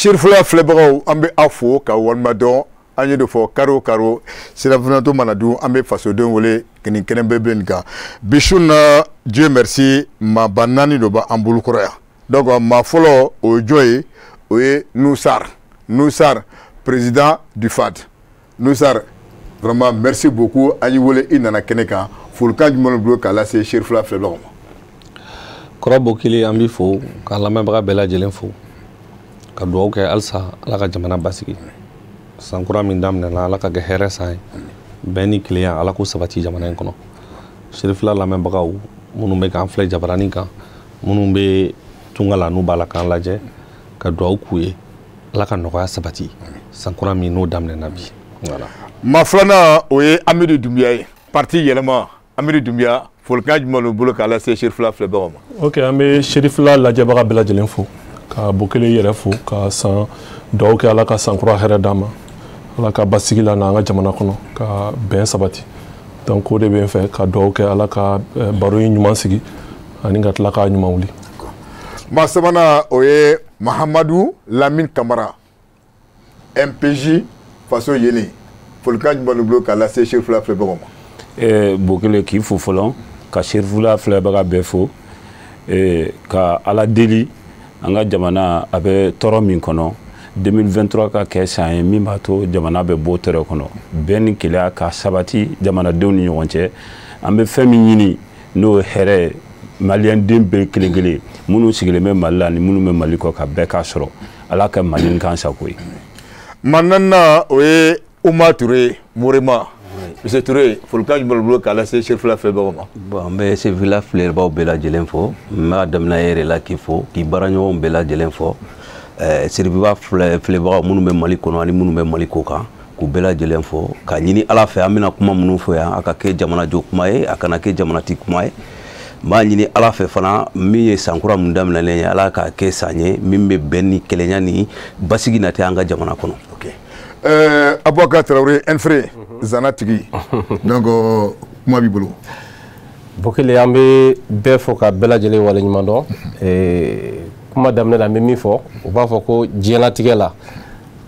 Chirfula flebagaw ambe afo ka walmadon anye de fo karo karo sirafunato manadu ambe fasoden wole kini kenembe benka bishuna Dieu merci ma banani do ba ambulu kroya donc ma folo o joy o Noussar président du FAD Noussar vraiment merci beaucoup anyi wole inana keneka fulkan jumon blo kala se Chirfula flebagaw kora bokili ambi fo kala membre bela jelen fo ka duwaw kɛ alsa ala ka jamana basigi sankura min daminɛna ala ka kɛ hɛrɛ san ye bɛn ni kelenya ala ko sabati jamana in kɔnɔ Chirfula lamɛnbagaw minnu bɛ k'an filɛ jabaranin kan minnu bɛ tunga la n'u b'a la k'an lajɛ ka duwaw k'u ye ala ka nɔgɔya sabati sankura min n'o daminɛna bi voilà. Ma filanan o ye Amidu Dunbiya ye parti yɛlɛma Amidu Dunbiya folikan jumɛn bolo k'a lase Chirfula filɛbagaw ma. Ok an bɛ Chirfula lajɛbaga bɛɛ lajɛlen fo ka bokele yɛrɛ fo ka san duwawu kɛ ala ka sankura hɛrɛ d'an ma ala ka basigi la n'an ka jamana kɔnɔ ka bɛn sabati donc o de bɛ n fɛ ka duwawu kɛ ala ka baro in ɲuman sigi ani ka tila k'a ɲuman wuli. Maa sabanan o ye Mahamadu Lamine Kamara MPJ faso yelen folikan jumɛn bolo k'a lase Chirfula filɛbagaw ma. Bokele k'i fo fɔlɔ ka Chirfula filɛbaga bɛɛ fo ka ala deli an ka jamana a bɛ tɔɔrɔ min kɔnɔ 2023 ka kɛ san ye min b'a to jamana bɛ bɔ tɔɔrɔ kɔnɔ bɛn ni kelenya ka sabati jamanadenw ni ɲɔgɔn cɛ an bɛ fɛn min ɲini n'o ye hɛrɛ ye maliyɛnden bɛɛ kelen kelen minnu sigilen bɛ Mali la ni minnu bɛ Mali kɔ ka bɛɛ k'a sɔrɔ ala ka Mali in k'an sago ye. Manana o ye Ouma Touré Morema Monsieur Touré folikan jumɛn bolo k'a lase Chirfula filɛbagaw ma. Bon an bɛ Chirfula filɛbagaw bɛɛ lajɛlen fo n b'a daminɛ e yɛrɛ la k'i fo k'i baaraɲɔgɔnw bɛɛ lajɛlen fɔ Chirfula filɛbagaw minnu bɛ Mali kɔnɔ ani minnu bɛ Mali kɔ kan k'u bɛɛ lajɛlen fɔ ka ɲini ala fɛ an bɛna kuma minnu fɔ yan a ka kɛ jamanajɔ kuma ye a kana kɛ jamanati kuma ye n b'a ɲini ala fɛ fana min ye sankura mun daminɛlen ye ala k'a kɛ san ye min bɛ bɛn ni kelenya ni basigi nati an ka jamana kɔnɔ. Aboubacar Traoré Enfré Zana tigi donc kuma b'i bolo. Bokele an bɛ bɛɛ fɔ ka bɛɛ lajɛlen waleɲuman dɔn kuma daminɛ la n bɛ min fɔ u b'a fɔ ko diɲɛlatigɛ la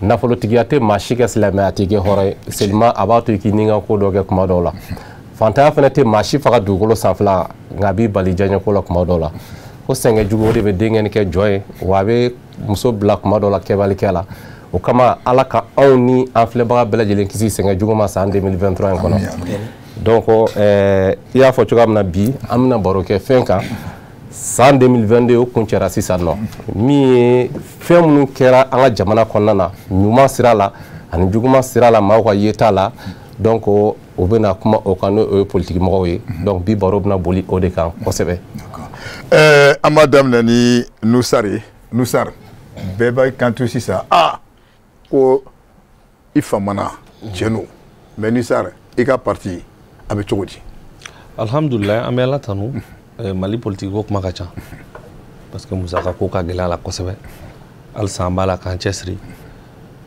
nafolotigiya tɛ maa si kɛ silamɛ a tɛ kɛ hɔrɔn ye seulement a b'a to i k'i ni ka ko dɔ kɛ kuma dɔw la fantanya fana tɛ maa si faga dugukolo sanfɛla nka a b'i bali diɲɛko la kuma dɔw la ko sɛgɛn jugu o de bɛ denkɛni kɛ jɔn ye wa a bɛ muso bila kuma dɔw la kɛbalikɛ la o kama ala ka anw ni an filɛbaga bɛɛ lajɛlen kisi sɛgɛn jugu ma san 2023 in kɔnɔ donc i y'a fɔ cogoya min na bi an bɛna baro kɛ fɛn kan san 2022 o kun cɛra sisan nɔ min ye fɛn minnu kɛra an ka jamana kɔnɔna na ɲuman sira la ani juguman sira la maaw ka yeta la donc o bɛna kuma o kan n'o ye politiki mɔgɔw ye donc bi baro bɛna boli o de kan kosɛbɛ. An b'a daminɛ ni Noussar ye Noussar bɛɛ b'a kanto sisan ko i famana cɛnnu mais Noussar i ka parti a bɛ cogo di. Alhamdulillah an bɛ ala tanu Mali politique ko kuma ka ca parce que musaka ko ka gɛlɛ a la kosɛbɛ halisa an b'a la k'an cɛsiri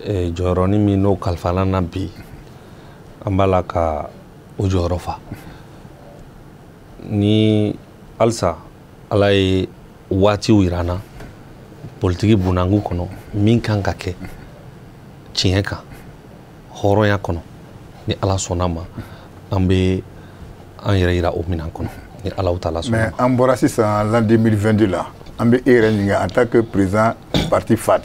jɔyɔrɔnin min n'o kalifala na bi an b'a la ka o jɔyɔrɔ fa ni halisa ala ye waatiw yira an na politiki bunangu kɔnɔ min kan ka kɛ tiɲɛ kan hɔrɔnya kɔnɔ ni ala sɔnna ma an bɛ an yɛrɛ yira o minan kɔnɔ ni ala taala sɔnna. Mais an bɔra sisan l'an 2022 la an bɛ e yɛrɛ ɲininka en tant que président parti FAD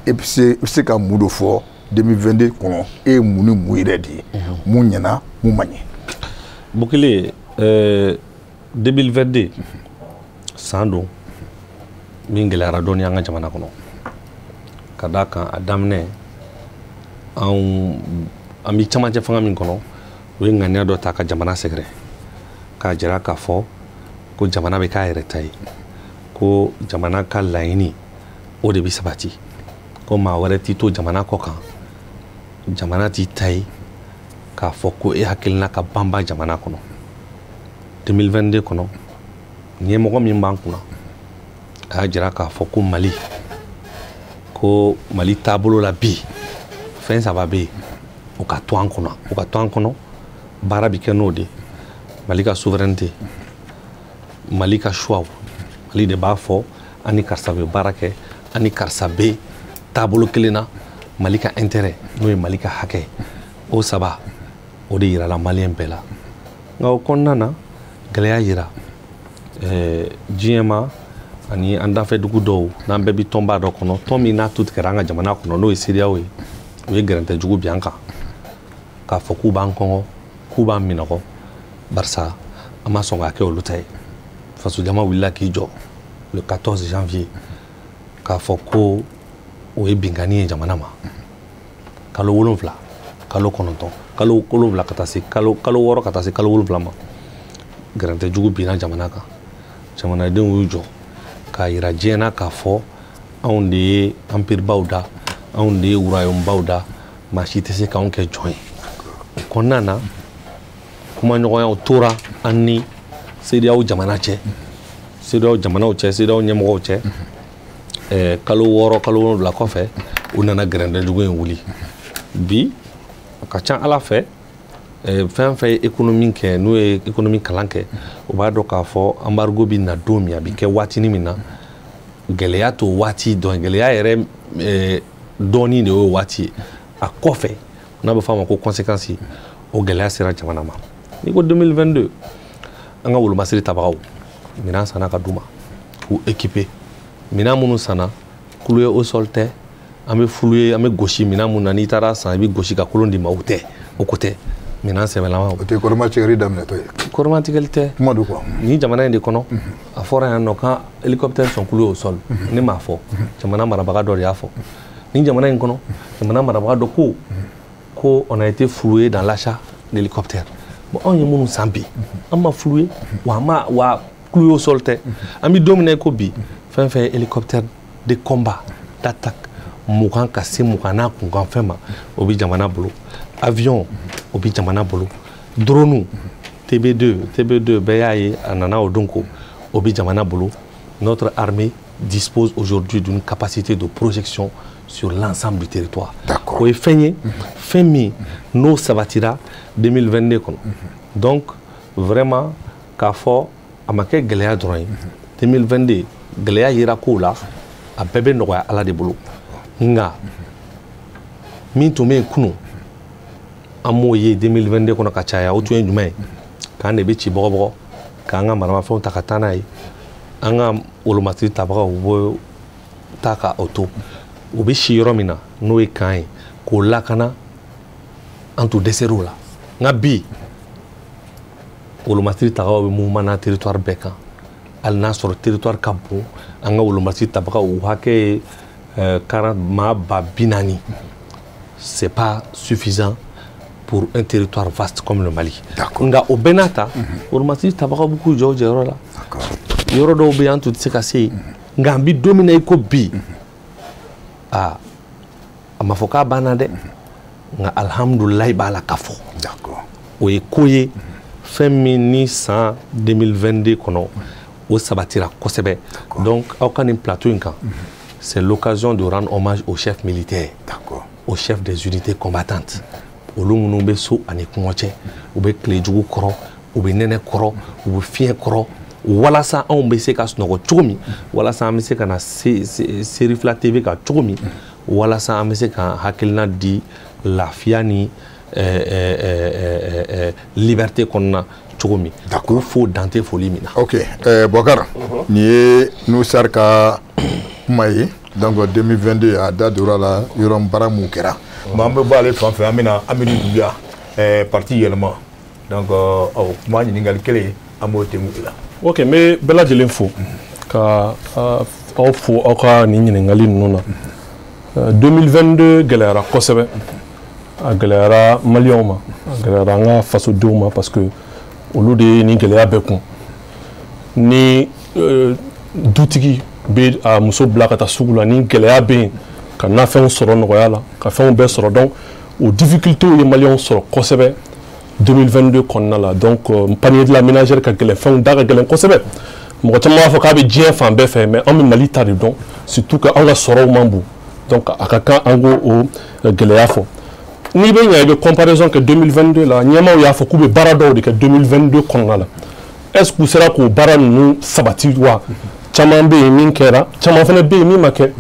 i bɛ se ka mun de fɔ 2022 kɔnɔ e ye mun ni mun yɛrɛ de ye mun ɲɛna mun ma ɲɛ. Bokele 2022 san don min gɛlɛyara dɔɔni an ka jamana kɔnɔ ka d'a kan a daminɛ an bɛ camancɛ fanga min kɔnɔ o ye ŋaniya dɔ ta ka jamana sɛgɛrɛ k'a jira k'a fɔ ko jamana bɛ k'a yɛrɛ ta ye ko jamana ka laɲini o de bɛ sabati ko maa wɛrɛ t'i to jamana kɔ kan jamana t'i ta ye k'a fɔ ko e hakilina ka banba jamana kɔnɔ 2022 kɔnɔ ɲɛmɔgɔ min b'an kunna a y'a jira k'a fɔ ko Mali taabolo la bi fɛn saba bɛ yen o ka to an kɔnɔ baara bɛ kɛ n'o de Mali ka souveraineté Mali ka choix Mali de b'a fɔ ani karisa bɛ baara kɛ ani karisa bɛ taabolo kelen na Mali ka intérêt n'o ye Mali ka hakɛ o saba o de yirala maliyɛn bɛɛ la nka o kɔnɔna na gɛlɛya yira diɲɛ ma ani an dafɛ dugu dɔw n'an bɛɛ bi tɔnba dɔ kɔnɔ tɔn min n'a tu tigɛra an ka jamana kɔnɔ n'o ye CEDEAO ye o ye gɛrɛntɛ jugu bi an kan k'a fɔ k'u b'an kɔngɔ k'u b'an minɔgɔ barisa an ma sɔn k'a kɛ olu ta ye faso jama wulila k'i jɔ le 14 janvier k'a fɔ ko o ye binkani ye jamana ma kalo 7 kalo 9 kalo 7 ka taa se kalo 6 ka taa se kalo 7 ma gɛrɛntɛ jugu binna jamana kan jamanadenw y'u jɔ k'a yira diɲɛ na k'a fɔ anw de ye empire baw da anw de ye royaume baw da maa si tɛ se k'anw kɛ jɔn ye o kɔnɔna na kumaɲɔgɔnyaw tora an ni CEDEAO jamana cɛ CEDEAO jamanaw cɛ CEDEAO ɲɛmɔgɔw cɛ kalo 6 kalo 7 kɔfɛ u nana gɛrɛntɛ jugu in wuli bi a ka ca ala fɛ fɛn fɛn ye économie kɛ n'o ye économie kalan kɛ o b'a dɔn k'a fɔ embargo bi na don min a bi kɛ waatinin min na gɛlɛya t'o waati dɔn gɛlɛya yɛrɛ dɔɔnin de y'o waati ye a kɔfɛ n'a bɛ fɔ a ma ko conséquence o gɛlɛya sera jamana ma n'i ko 2022 an ka wolomasiri tabagaw minɛn sanna ka d'u ma k'u équiper minɛn minnu sanna kulu ye au sol tɛ an bɛ fulu ye an bɛ gosi minɛn minnu na n'i taara san i bɛ gosi ka kolon d'i ma o tɛ o ko tɛ minɛn sɛbɛlama o tɛ kɔrɔmatigɛli daminɛtɔ ye kɔrɔmatigɛli tɛ kuma do quoi ni jamana in de kɔnɔ a fɔra yan nɔ kan hélicoptère sont coulés au sol ne m'a fɔ jamana marabaga dɔ de y'a fɔ ni jamana in kɔnɔ jamana marabaga dɔ ko on a été floué dans l'achat d'hélicoptère bon anw ye minnu san bi an ma floué wa cloué au sol tɛ an bɛ don min na i ko bi fɛn fɛn ye hélicoptère de combat d'attaque mugan ka se mugan n'a kunkan fɛn ma o bɛ jamana bolo avion o bɛ jamana bolo drone TB2 bɛɛ y'a ye a nana o don ko o bɛ jamana bolo notre armée dispose aujourd'hui d'une capacité de projection sur l'ensemble du territoire o ye fɛn ye fɛn min n'o sabatira 2022 kɔnɔ donc vraiment k'a fɔ a ma kɛ gɛlɛya dɔrɔn ye 2022 gɛlɛya yera kow la a bɛɛ bɛ nɔgɔya ala de bolo nka min tun bɛ yen kunun an m'o ye 2022 kɔnɔ ka caya o tun ye jumɛn ye k'an de bɛ ci bɔgɔbɔgɔ k'an ka maramafɛnw ta ka taa n'a ye an ka wolomasiri tabagaw bɛ taa ka o to o bɛ si yɔrɔ min na n'o ye kan ye k'o lakana an tun dɛsɛr'o la nka bi wolomasiri tabagaw bɛ mouvement na territoire bɛɛ kan hali n'a sɔrɔ territoire ka bon an ka wolomasiri tabagaw u hakɛ ye maa ba 40 c'est pas suffisant pour un territoire vaste comme le Mali. Nka o bɛɛ n'a ta wolomasiri tabagaw bɛ k'u jɔ o jɔyɔrɔ la yɔrɔ dɔw bɛ yen an tun tɛ se ka se yen nka an bɛ don min na i ko bi a ma fɔ k'a banna dɛ nka alihamudulilayi b'a la ka fɔ o ye ko ye fɛn min ni san 2022 kɔnɔ o sabatira kosɛbɛ donc aw ka nin plateau in kan c'est l'occasion de rendre hommage aux chefs militaires aux chefs des unités combattantes olu minnu bɛ so ani kɔngɔ cɛ u bɛ tile jugu kɔrɔ u bɛ nɛnɛ kɔrɔ u bɛ fiɲɛ kɔrɔ walasa anw bɛ se ka sunɔgɔ cogo min walasa an bɛ se ka na Serifla TV kan cogo min walasa an bɛ se ka hakilina di lafiya ni liberté kɔnɔna cogo min k'u fo dante foli min na. ok Boubacar nin ye Nusar ka kuma ye donc 2022 a da dora la yɔrɔ baara mun kɛra mais an bɛ bɔ ale fan fɛ an bɛna Amadu Dunbiya parti yɛlɛma donc kuma ɲininkali kelen an b'o tɛmɛ o la. ok n bɛ bɛɛ lajɛlen fo ka aw fo aw ka nin ɲininkali ninnu na 2022 gɛlɛyara kosɛbɛ a gɛlɛyara maliyɛnw ma a gɛlɛyara an ka fasodenw ma parce que olu de ye nin gɛlɛya bɛɛ kun ni dutigi bɛ a muso bila ka taa sugu la ni gɛlɛya bɛ yen ka nafɛnw sɔrɔ nɔgɔya la ka fɛnw bɛɛ sɔrɔ donc o difficultés ye maliyɛnw sɔrɔ kosɛbɛ 2022 kɔnɔna la donc panier de la ménagère ka gɛlɛn fɛnw da ka gɛlɛn kosɛbɛ mɔgɔ caman b'a fɔ k'a bɛ diɲɛ fan bɛɛ fɛ mais an bɛ Mali ta de dɔn surtout que an ka sɔrɔw man bon donc a ka kan an k'o gɛlɛya fɔ n'i bɛ ɲɛ i bɛ comparaison kɛ 2022 la ɲɛmaaw y'a fɔ k'u bɛ baara dɔw de kɛ 2022 kɔnɔna la est ce que u sera k'o baara ninnu sabati wa caman bɛ yen min kɛra caman fana bɛ yen min ma kɛ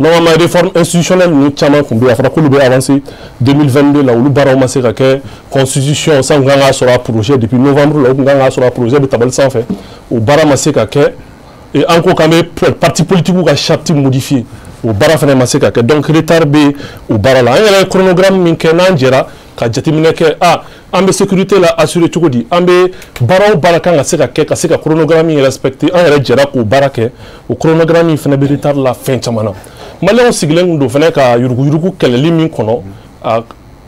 normalement réforme institutionnelle nous chama kumbi afra ko be avancer 2022 là où bara ma se ka ke constitution sans ganga sera projet depuis novembre là où ganga sera projet de tabal sans fait au bara ma se ka ke et encore quand même parti politique ou ka charte modifié au bara fana ma se ka ke donc retard be au bara là un chronogramme min kenan jera ka jatimine ke ambe sécurité la assurer tout dit ambe bara bara kan ka se ka chronogramme respecté en yɛrɛ jɛra k'o baara kɛ o chronogramme fana bɛ retard la fɛn caman na maliyɛnw sigilen don fana ka yuruguyurugu kɛlɛli min kɔnɔ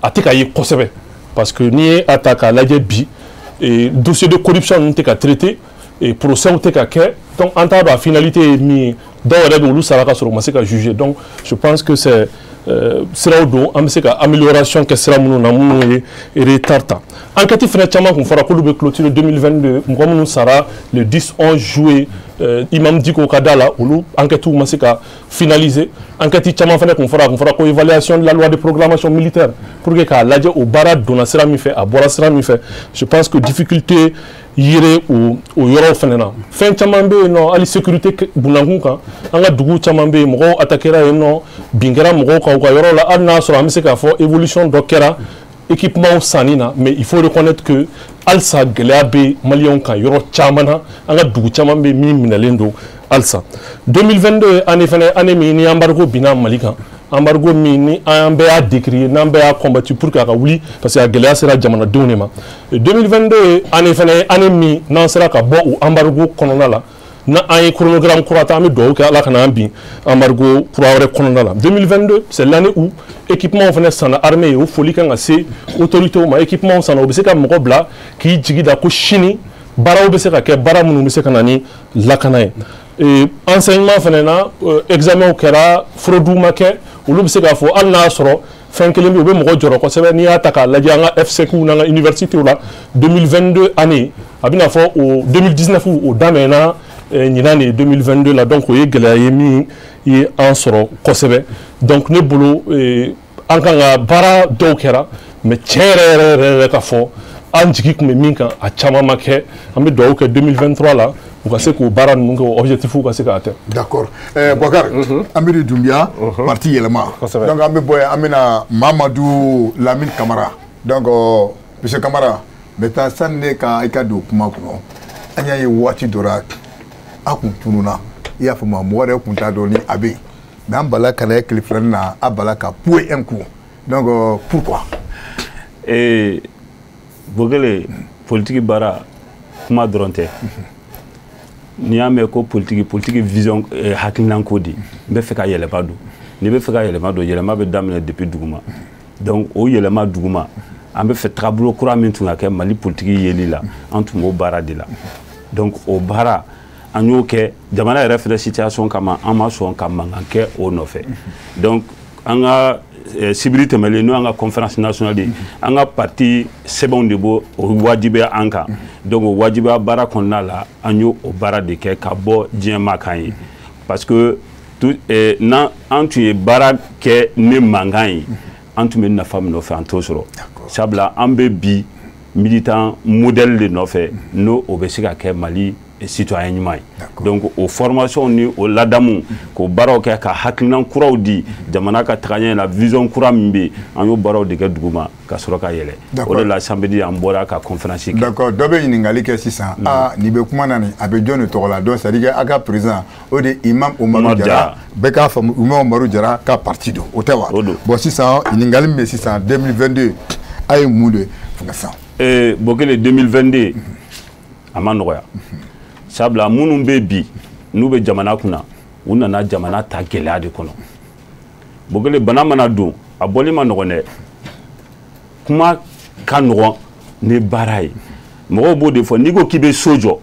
a tɛ ka ye kosɛbɛ parce que n'i ye a ta k'a lajɛ bi dossier de corruption ninnu tɛ ka traité procès tɛ ka kɛ donc an t'a dɔn a finalité ye min ye dɔw yɛrɛ bɛ olu sara ka sɔrɔ u ma se ka juger donc je pense que c'est siraw don an bɛ se ka amélioration kɛ sira minnu na minnu ye retard ta enquête fana caman kun fɔra k'olu bɛ clôturer 2022 mɔgɔ minnu sara le 10-11 juillet Imam Diko ka da la olu enquête ma se ka finaliser enquête caman fana kun fɔra ko évaluation de la loi de programmation militaire pour que k'a lajɛ o baara donna sira min fɛ a bɔra sira min fɛ je pense que difficulté yire o yɔrɔw fana na fɛn caman bɛ yen nɔ hali sécurité bunakun kan an ka dugu caman bɛ yen mɔgɔw attaquera yen nɔ bin kɛra mɔgɔw kan u ka yɔrɔ la hali n'a sɔrɔ an bɛ se k'a fɔ évolution dɔ kɛra équipement sanni na mais il faut reconnaître que halisa gɛlɛya bɛ maliyɛnw kan yɔrɔ caman na an ka dugu caman bɛ min minɛlen don halisa 2022 année fana année min ni embargo binna Mali kan embargo min ni an bɛɛ y'a décrier n'an bɛɛ y'a combattu pour que a ka wuli parce que a gɛlɛya sera jamanadenw de ma 2022 année fana année min n'an sera ka bɔ o embargo kɔnɔna la na an ye chronogramme kura ta an bɛ dugawu kɛ ala kana an bin embargo kura wɛrɛ kɔnɔna la 2022 c'est l'année où équipement fana sanna armée ye o foli kan ka se autorités ma équipement sanna o bɛ se ka mɔgɔ bila k'i jigi da ko sini baaraw bɛ se ka kɛ baara minnu bɛ se ka na ni lakana ye enseignement fana na examen kɛra fraude ma kɛ olu bɛ se k'a fɔ hali n'a y'a sɔrɔ fɛn kelen bɛ yen u bɛ mɔgɔ jɔrɔ kosɛbɛ n'i y'a ta k'a lajɛ an ka FSEC n'an ka université la 2022 année a bɛna fɔ o 2019 o daminɛna ɲinan de 2022 la donc o ye gɛlɛya ye min ye an sɔrɔ kosɛbɛ donc ne bolo an kan ka baara dɔw kɛra mais tiɲɛ yɛrɛ yɛrɛ ka fɔ an jigi tun bɛ min kan a caman ma kɛ an bɛ dugawu kɛ 2023 la u ka se k'o baara ninnu kɛ o objectif ka se k'a kɛ. d'accord Boubacar Amidu Doumbia parti yɛlɛma donc an bɛ bɔ yen an bɛna Mamadu Lamine Kamara donc monsieur Kamara maintenant sani ne ka i ka don kuma kɔnɔ an y'a ye waati dɔ la a kun tununa i y'a faamu mɔgɔ yɛrɛ kun t'a dɔn ni a bɛ yen mais an bala ka na tile filanin na a bala ka pouet un coup donc pourquoi. Bokele politique baara kuma dɔrɔn tɛ n'i y'a mɛn ko politique vision hakilinan ko di n bɛ fɛ ka yɛlɛma don n'i bɛ fɛ ka yɛlɛma don yɛlɛma bɛ daminɛ depuis duguma donc o yɛlɛma duguma an bɛ fɛ taabolo kura min tun ka kɛ Mali politique yeli la an tun b'o baara de la donc o baara an y'o kɛ jamana yɛrɛ fɛnɛ situation kama an ma sɔn ka mankan kɛ o nɔfɛ donc an ka sibiri tɛmɛlen n'o an ka conférence nationale ye an ka parti sɛbɛnw de b'o wajibiya an kan donc o wajibiya baara kɔnɔna la an y'o baara de kɛ ka bɔ diɲɛ maa kan ye parce que n'an tun ye baara kɛ ni mankan ye an tun bɛ nafa min nɔfɛ an t'o sɔrɔ sabula an bɛ bi militant modèle de nɔfɛ n'o o bɛ se ka kɛ Mali citoyen ɲuman ye donc o formation ni o ladamu k'o baaraw kɛ ka hakilinan kuraw di jamana ka tagaɲɛ la vision kura min bɛ yen an y'o baaraw de kɛ duguma ka sɔrɔ ka yɛlɛ o de la samedi an bɔra ka conférence kɛ. d'accord dɔ bɛ ɲininkali kɛ sisan nin bɛ kuma na nin a bɛ jɔn de tɔgɔ la donc c'est à dire a ka président o de Imam Umaru Jara bɛɛ k'a faamu Imam Umaru Jara ka parti don o tɛ wa bon sisan ɲininkali min bɛ sisan 2022 a ye mun de fɔ sisan. Bokele 2022 a ma nɔgɔya. sabula minnu bɛ bi n'u bɛ jamana kunna u nana jamana ta gɛlɛya de kɔnɔ Bokele bana mana don a bɔli ma nɔgɔn dɛ kuma ka nɔgɔn ni baara ye mɔgɔw b'o de fɔ n'i ko k'i bɛ so jɔ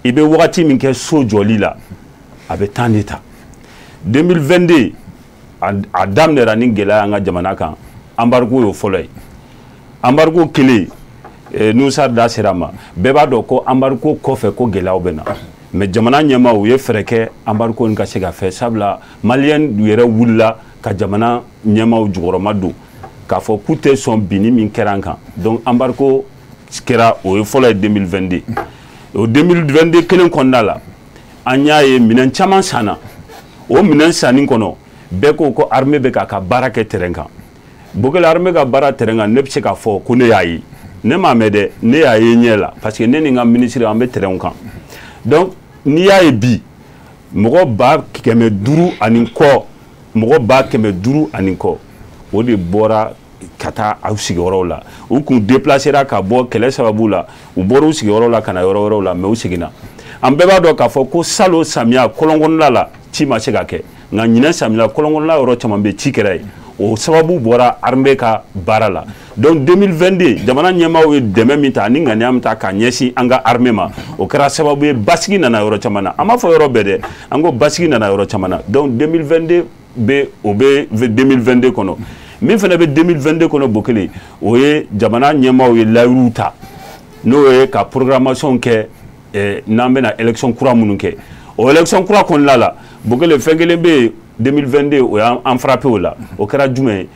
i bɛ wagati min kɛ so jɔli la a bɛ temps de ta 2022 a daminɛra ni gɛlɛya an ka jamana kan embargo y'o fɔlɔ ye embargo kelen Nusa da sera ma bɛɛ b'a dɔn ko embargo kɔfɛ ko gɛlɛyaw bɛ na mais jamana ɲɛmaaw u ye fɛɛrɛ kɛ embargo in ka se ka fɛ sabula maliyɛn yɛrɛ wulila ka jamana ɲɛmaaw jukɔrɔma don k'a fɔ k'u tɛ sɔn binni min kɛra an kan donc embargo kɛra o ye fɔlɔ ye 2022 o 2022 kelen kɔnɔna la an y'a ye minɛn caman sanna o minɛn sanni kɔnɔ bɛɛ ko armée bɛ k'a ka baara kɛ terrain kan Bokele armée ka baara terrain kan ne bɛ se k'a fɔ ko ne y'a ye ne m'a mɛn dɛ ne y'a ye ɲɛ la parce que ne ni n ka ministre an bɛ terrain kan donc n'i y'a ye bi mɔgɔ 500 ani kɔ mɔgɔ 500 ani kɔ o de bɔra ka taa aw sigiyɔrɔw la u kun déplacera ka bɔ kɛlɛ sababu la u bɔra u sigiyɔrɔw la ka na yɔrɔ wɛrɛw la mais u seginna an bɛɛ b'a dɔn k'a fɔ ko salon samiya kɔlɔnkɔnɔla la ci ma se ka kɛ nka ɲinɛ samiya kɔlɔnkɔnɔla yɔrɔ caman bɛ ci kɛra ye o sababu bɔra armée ka baara la donc 2022 jamana ɲɛmaaw ye dɛmɛ min ta ani ŋaniya min ta ka ɲɛsin an ka armée ma o kɛra sababu ye basigi nana yɔrɔ caman na an m'a fɔ yɔrɔ bɛɛ dɛ an ko basigi nana yɔrɔ caman na donc 2022 bɛ o bɛ 2022 kɔnɔ min fana bɛ 2022 kɔnɔ Bokele o ye jamana ɲɛmaaw ye layiruw ta n'o ye ka programmation kɛ n'an bɛna élection kura minnu kɛ o élection kura kɔnɔna la Bokele fɛn kelen bɛ yen 2022 o y'an frappé o la o kɛra jumɛn ye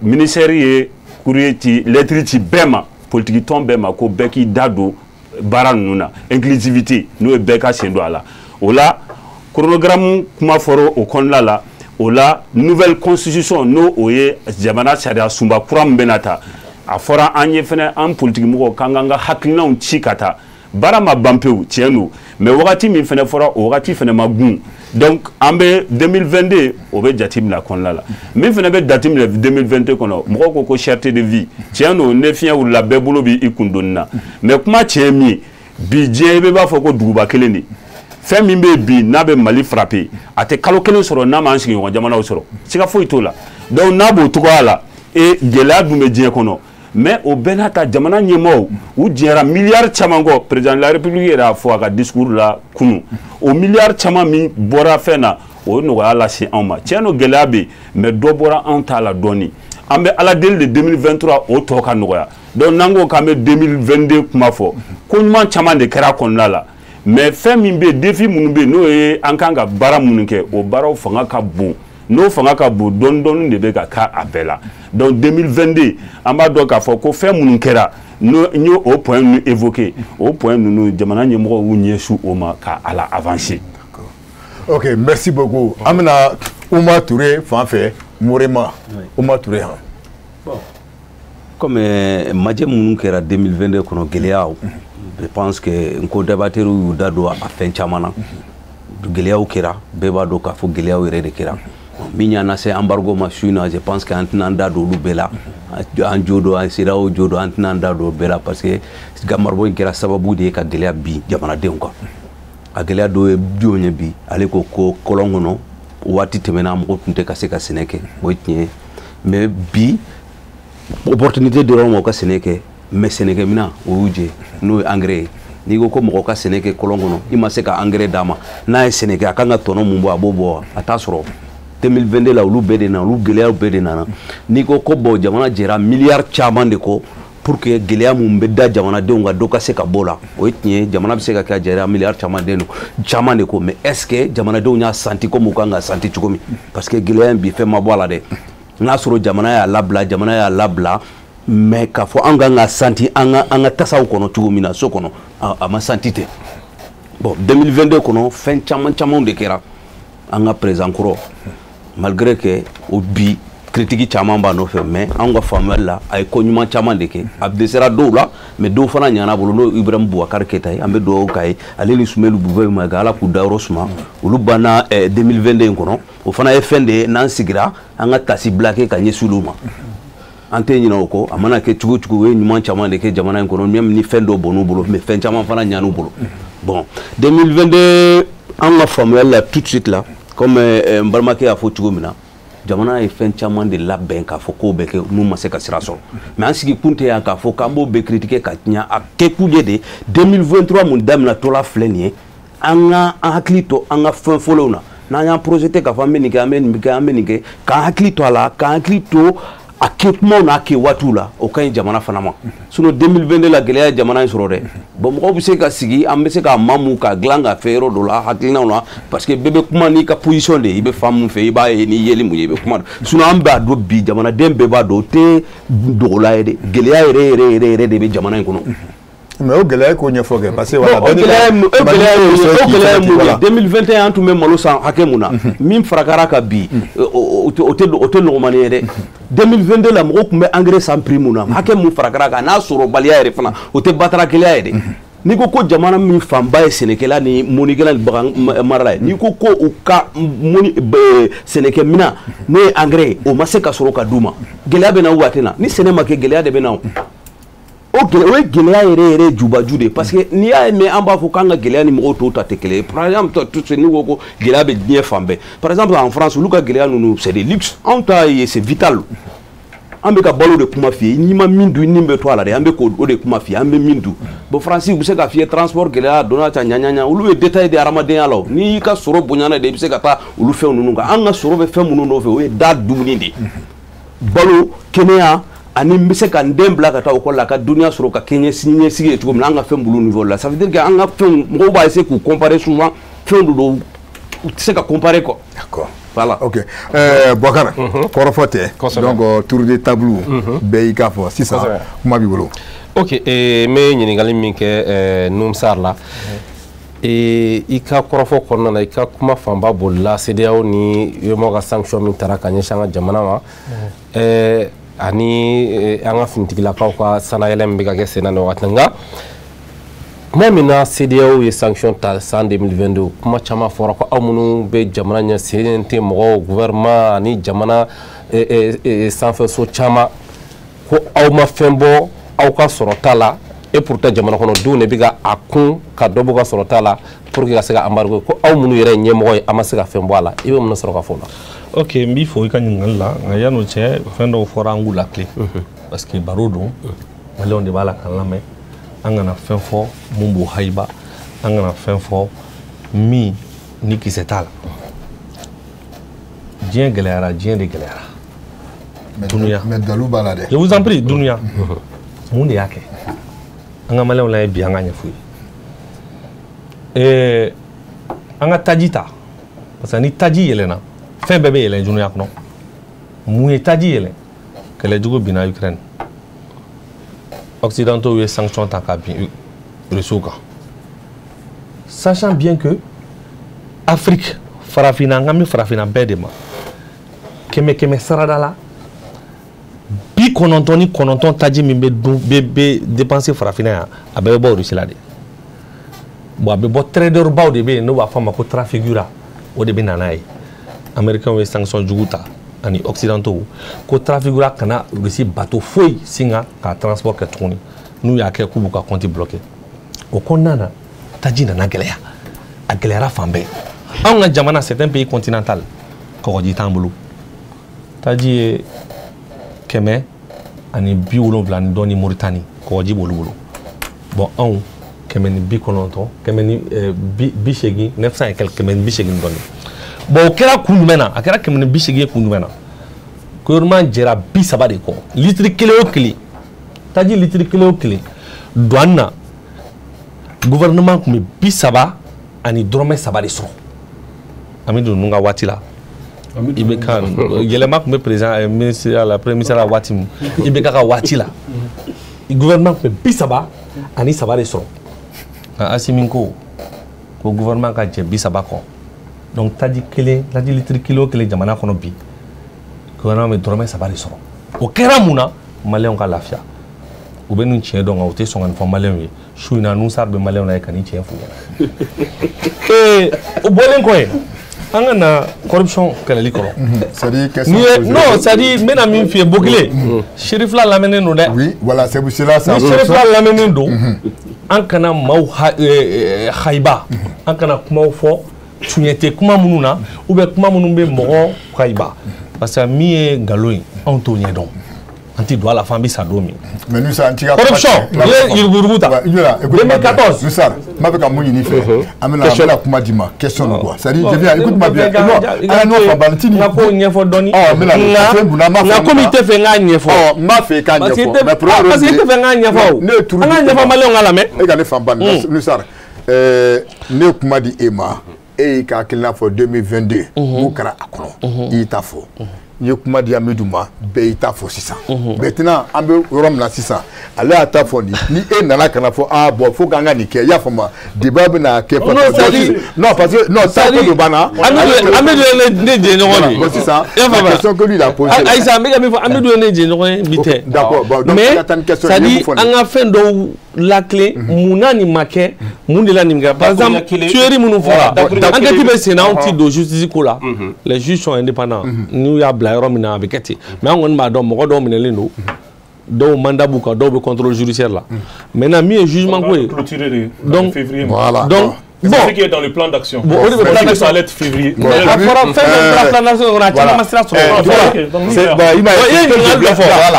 ministère ye courrier ci lettre ci bɛɛ ma politique tɔn bɛɛ ma ko bɛɛ k'i da don baara ninnu na inclusivité n'o ye bɛɛ ka sen don a la o la chronogramme kuma fɔra o kɔnɔna la o la nouvelle constitution n'o o ye jamana sariya sunba kura min bɛna ta a fɔra an ye fɛnɛ an politique mɔgɔw k'an k'an ka hakilinaw ci ka taa baara ma ban pewu tiɲɛ don mais wagati min fɛnɛ fɔra o wagati fɛnɛ ma gun donc an bɛ 2022 o bɛ jate minɛ kɔnɔna la min fɛnɛ bɛ jate minɛ 2022 kɔnɔ mɔgɔw ko cherté de vie tiɲɛ don ne fiɲɛ wulila bɛɛ bolo bɛ i kun donni na mais kuma tiɲɛ min ye bi diɲɛ i b'a fɔ ko duguba kelen de fɛn min bɛ bi n'a bɛ Mali frappé a tɛ kalo kelen sɔrɔ n'a m'an sigiɲɔgɔn jamanaw sɔrɔ siga foyi t'o la donc n'a b'o cogoya la gɛlɛya dun bɛ diɲɛ kɔnɔ mais o bɛɛ n'a ta jamana ɲɛmaaw u jɛra miliyari caman kɔ président de la république yɛrɛ y'a fɔ a ka discours la kunun o miliyari caman min bɔra fɛn na o ye nɔgɔya lase anw ma tiɲɛ don gɛlɛya bɛ yen mais dɔ bɔra anw ta la dɔɔni an bɛ ala deli de 2023 o tɔ ka nɔgɔya donc n'an ko k'an bɛ 2022 kuma fɔ ko ɲuman caman de kɛra kɔnɔna la mais fɛn min bɛ yen défi minnu bɛ yen n'o ye an kan ka baara minnu kɛ o baaraw fanga ka bon n'o fanga ka bon dɔɔni dɔɔni de bɛ ka k'a a bɛɛ la donc 2022 an b'a dɔn k'a fɔ ko fɛn minnu kɛra n y'o o point ninnu évoqué o point ninnu jamana ɲɛmɔgɔw y'u ɲɛsin o ma ka a la avancer. Ok, merci beaucoup. An bɛna Ouma Touré fan fɛ Morema Ouma Touré han. Bon, comme majɛ minnu kɛra 2022 kɔnɔ gɛlɛyaw je pense que n ko débatteurs y'u da don a fɛn caman na gɛlɛyaw kɛra bɛɛ b'a dɔn k'a fɔ gɛlɛyaw yɛrɛ de kɛra min y'an se embargo ma su in na je pense que an tɛna an da don olu bɛɛ la an jo don an CEDEAO jo don an tɛna an da don bɛɛ la parce que Gamarbɔ in kɛra sababu de ye ka gɛlɛya bin jamanadenw kan a gɛlɛya dɔ ye jɔn ye bi ale ko kɔlɔn kɔnɔ waati tɛmɛna mɔgɔ tun tɛ ka se ka sɛnɛ kɛ o ye tiɲɛ mais bi opportunité dɔrɔn ma u ka sɛnɛ kɛ mais sɛnɛkɛminɛn o y'u jɛ n'o ye engrais ye n'i ko mɔgɔ ka sɛnɛ kɛ kɔlɔn kɔnɔ i ma se ka engrais d'a ma n'a ye sɛnɛ kɛ a kan ka tɔnɔ mun bɔ a b'o bɔ a t'a sɔrɔ 2022 la olu bɛɛ de nana olu gɛlɛyaw bɛɛ de nana n'i ko bon jamana jɛra miliyari caman de kɔ pour que gɛlɛya mun bɛ da jamanadenw kan dɔ ka se ka bɔ la o ye tiɲɛ jamana bɛ se ka kɛ a jɛra miliyari caman de ko mais est ce que jamanadenw y'a santi comme u kan ka santi cogo min parce que gɛlɛya in bi fɛn ma bɔ a la dɛ n'a sɔrɔ jamana y'a labila mais k'a fɔ an kan ka santi an ka tasaw kɔnɔ cogo min na so kɔnɔ a ma santi ten bon 2022 kɔnɔ fɛn caman de kɛra an ka président kɔrɔ malgré que o bi critique caman b'a nɔfɛ mais an ka faamuyali la a ye ko ɲuman caman de kɛ a dɛsɛra dɔw la mais dɔw fana ɲana bolo n'o Ibrahim Boubacar Keita ye an bɛ dugawu k'a ye ale ni Sumelu Bubɛ Mayiga Ala k'u dayɔrɔ suma olu banna 2022 in kɔnɔ o fana ye fɛn de ye n'an sigira an ka tasi blaqué ka ɲɛsin olu ma an tɛ ɲinɛ o kɔ a mana kɛ cogo cogo o ye ɲuman caman de kɛ jamana in kɔnɔ même ni fɛn dɔ bɔnn'u bolo mais fɛn caman fana ɲan'u bolo bon 2022 an ka faamuyali la tout de suite la comme n balimakɛ y'a fɔ cogo min na jamana ye fɛn caman de labɛn k'a fɔ k'o bɛ kɛ n'u ma se ka sira sɔrɔ mais an sigi kun tɛ yan k'a fɔ k'an b'o bɛɛ critiquer ka tiɲɛ a kɛkun ye de 2023 mun daminɛtɔla filɛ nin ye an ka an hakili to an ka fɛn fɔlɔw na n'an y'an projeté k'a fɔ an bɛ nin kɛ an bɛ nin kɛ k'an hakili to a la k'an hakili to a kɛ kumaw n'a kɛ waatiw la o ka ɲi jamana fana ma sinon 2022 la gɛlɛya ye jamana in sɔrɔ dɛ bon mɔgɔw bɛ se ka sigi an bɛ se ka maamu ka dilan ka fɛ yɔrɔ dɔ la hakilinaw na parce que bɛɛ bɛ kuma n'i ka position de ye i bɛ fan mun fɛ i b'a ye n'i yeli mun ye i bɛ kuma sinon an b'a dɔn bi jamanaden bɛɛ b'a dɔn o tɛ dogola ye dɛ gɛlɛya yɛrɛ de bɛ jamana in kɔnɔ Mais au gɛlɛya ko ɲɛfɔ kɛ parce que voilà 2021 tun bɛ malo san hakɛ mun na min farakara ka bi o tɛ nɔgɔmani ye dɛ 2022 la mɔgɔw tun bɛ engrais san prix mun na hakɛ mun farakara kan n'a sɔrɔ baliya yɛrɛ fana o tɛ batarakɛla ye dɛ n'i ko jamana min fanba ye sɛnɛkɛla ni mɔnikɛla ni bagan marala ye n'i ko u ka sɛnɛkɛ mina n'o ye engrais o ma se ka sɔrɔ ka d'u ma gɛlɛya bɛ na waati na ni sɛnɛ ma kɛ gɛlɛya de bɛ na o ye gɛlɛya yɛrɛ jubaju de parce que n'i y'a mɛn an b'a fɔ k'an ka gɛlɛya ni mɔgɔw tɔw ta tɛ kelen ye par exemple n'i ko ko gɛlɛya bɛ diɲɛ fan bɛɛ par exemple en France olu ka gɛlɛya ninnu c'est des luxe anw ta ye c'est vital an bɛ ka balo de kuma f'i ye n'i ma min dun ni bɛ to a la dɛ an bɛ k'o de kuma f'i ye an bɛ min dun bon France u bɛ se k'a f'i ye transport gɛlɛya donna ta ɲaɲaɲa olu ye détail de hadamadenya la n'i y'i ka sɔrɔ bonyana de i bɛ se ka taa olu fɛn ninnu kan an ka sɔrɔ bɛ fɛn minnu nɔfɛ o ye da dumuni de balo kɛnɛya ani bɛ se ka n den bila ka taa école la ka duniya sɔrɔ ka ɲɛsigi ye cogo min na an ka fɛn bulu niveau la ça veut dire que an ka fɛnw mɔgɔw b'a essayer k'u comparer souvent fɛnw de don u tɛ se ka comparer quoi. D'accord. Voilà. Ok. Bouakara, kɔrɔfɔ tɛ donc tour de table bɛɛ y'i ka fɔ sisan kuma b'i bolo. Ok, n bɛ ɲininkali min kɛ Numsar la i ka kɔrɔfɔ kɔnɔna na i ka kuma fanba bolila CEDEAO ni UEMOA ka sanction min taara ka ɲɛsin an ka jamana ma ani an ka finitigilakaw ka sanayɛlɛ min bɛ ka kɛ sen na nin wagati nka kuma min na CEDEAO ye sanction ta san 2022 kuma caman fɔra ko aw minnu bɛ jamana ɲɛsinnen tɛ mɔgɔw gouvernement ani jamana sanfɛso caman ko aw ma fɛn bɔ aw ka sɔrɔta la et pourtant jamana kɔnɔdenw de bɛ ka a kun ka dɔ bɔ ka sɔrɔta la pour que ka se ka embargo ko aw minnu yɛrɛ ye ɲɛmɔgɔ ye a ma se ka fɛn bɔ a la i bɛ mun sɔrɔ ka fɔ o la. Ok, n b'i fɔ i ka ɲininkali la nka yan'o cɛ fɛn dɔw fɔra an k'u lakile parce que baro don maliyɛnw de b'a la k'an lamɛn an kana fɛn fɔ mun b'o hayiba an kana fɛn fɔ min ni kisɛ t'a la diɲɛ gɛlɛyara diɲɛ de gɛlɛyara dunuya mais dalu b'a la dɛ je vous en prie dunuya mun de y'a kɛ an ka maliyɛnw la ye bi an ka ɲɛfɔ ye an ka taji ta parce que ni taji yɛlɛnna fɛn bɛɛ bɛ yɛlɛn dunuya kɔnɔ mun ye taji yɛlɛn kɛlɛjugu binna Ukraine occidentaux ye sanction ta ka bin Russie kan sachant bien que Afrique farafina an ka min farafina bɛɛ de ma kɛmɛ sarada la 99 taji min bɛ dépenser farafina yan a bɛɛ bɛ bɔ Russie la de bon a bɛ bɔ trader baw de bɛ yen n'o b'a fɔ a ma ko trafigura o de bɛ na n'a ye américains ye sanction jugu ta ani occidentaux ko trafigura kana Russie bateau foyi singa ka transport kɛ tuguni n'u y'a kɛ k'u b'u ka compte bloqué o kɔnɔna na taji nana gɛlɛya a gɛlɛyara fan bɛɛ anw ka jamana c'est un pays continental kɔgɔji t'an bolo taji ye 170 ni dɔɔni Mauritanie kɔgɔji b'olu bolo bon anw 190 180 900 et quelques 180 dɔɔni bon o kɛra kun jumɛn na a kɛra 180 ye kun jumɛn na gouvernement jɛra 30 de kɔ litiri kelen o kelen taji litiri kelen o kelen douane na gouvernement tun bɛ 30 ani dɔrɔmɛ 3 de sɔrɔ an bɛ don ninnu ka waati la i bɛ ka yɛlɛma tun bɛ président ministère la premier ministère la waati min i bɛ ka waati la gouvernement tun bɛ 30 ani 3 de sɔrɔ nka Asimi ko gouvernement ka jɛ 30 kɔ donc taji litiri kelen o kelen jamana kɔnɔ bi gouvernement bɛ dɔrɔmɛ 3 de sɔrɔ o kɛra mun na maliyɛnw ka lafiya u bɛ nin tiɲɛ dɔn nka u tɛ sɔn ka nin fɔ maliyɛnw ye su in na Numsar bɛ maliyɛnw la ye ka nin tiɲɛ f'u ɲɛna o bɔlen kɔ yen an ka na corruption kɛlɛli kɔrɔ non c'est à dire n bɛna min f'i ye Bokile Chérif la lamɛnnen don dɛ oui voilà c'est cela ni Chérif la lamɛnnen don an kana maaw hayiba an kana kumaw fɔ tiɲɛ tɛ kuma minnu na ou bien kuma minnu bɛ mɔgɔ hayiba parce que min ye nkalon ye anw t'o ɲɛ dɔn an tɛ don a la f'an bɛ sa don min mais Numsar an t'i ka corruption i ye yurugu ta 2014 Numsar n b'a fɛ ka mun ɲini fɛ an bɛna kuma d'i ma question de quoi c'est à dire je viens écoute-moi bien an n'o fa ban tini n ka ko ɲɛfɔ dɔɔni nka komi i tɛ fɛ n k'a ɲɛfɔ n b'a fɛ i k'a ɲɛfɔ mais parce que i tɛ fɛ n k'a ɲɛfɔ o an k'a ɲɛfɔ maliyɛnw ka lamɛn e ka ne fan ban Numsar ne ye kuma di e ma e y'i ka hakilina fɔ 2022 n'u kɛra a kɔnɔ i y'i ta fɔ n ye kuma di Amidou ma bɛɛ y'i ta fɔ sisan maintenant an bɛ yɔrɔ min na sisan ale y'a ta fɔ ni e nana ka na fɔ bon fo k'an ka nin kɛ i y'a faamu débat bɛ na kɛ non parce que non ça ko de banna Amidou ye ne jɛɲɔgɔn de bon sisan la question que lui il a posé Aïssa n bɛ ka min fɔ Amidou ye ne jɛɲɔgɔn ye bi tɛ d'accord bon donc mais c'est à dire an ka fɛn dɔw lakile mun na nin ma kɛ mun de la nin kɛ par exemple tuerie minnu fɔra enquête bɛ sen na anw ti don justice ko la les juges sont indépendants n'u y'a bila yɔrɔ min na a bɛ kɛ ten mais an kɔni b'a dɔn mɔgɔ dɔw minɛlen don dɔw mandat b'u kan dɔw bɛ contrôle judiciaire la maintenant min ye jugement ko ye donc voilà donc c'est ce qui est dans le plan d'action. Bon, on plan d'action, ça allait être février. Mais la plan d'action, on a tellement massé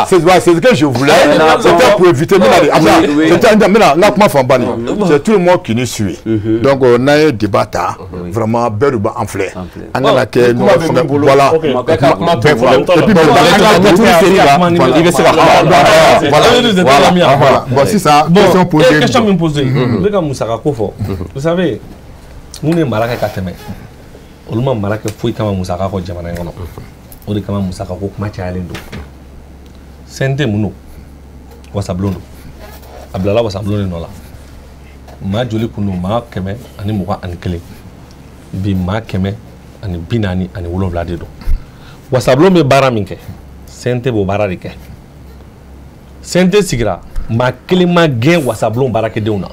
c'est ce que je voulais. C'était pour éviter. C'est tout le monde qui nous suit. Donc, on a un débat vraiment berba en fleur. On a laquelle nous voilà. Voici ça. Question me poser. Vous savez. Mun ye mara kɛ ka tɛmɛ olu ma mara kɛ foyi kama musaka kɔ jamana in kɔnɔ o de kama musaka ko kuma cayalen don CNT mun don wasabulon don a bilala wasabulon de nɔ la maa joli kun don maa 121 bi maa 147 de don wasabulon bɛ baara min kɛ CNT b'o baara de kɛ CNT sigira maa kelen ma gɛn wasabulon baarakɛdenw na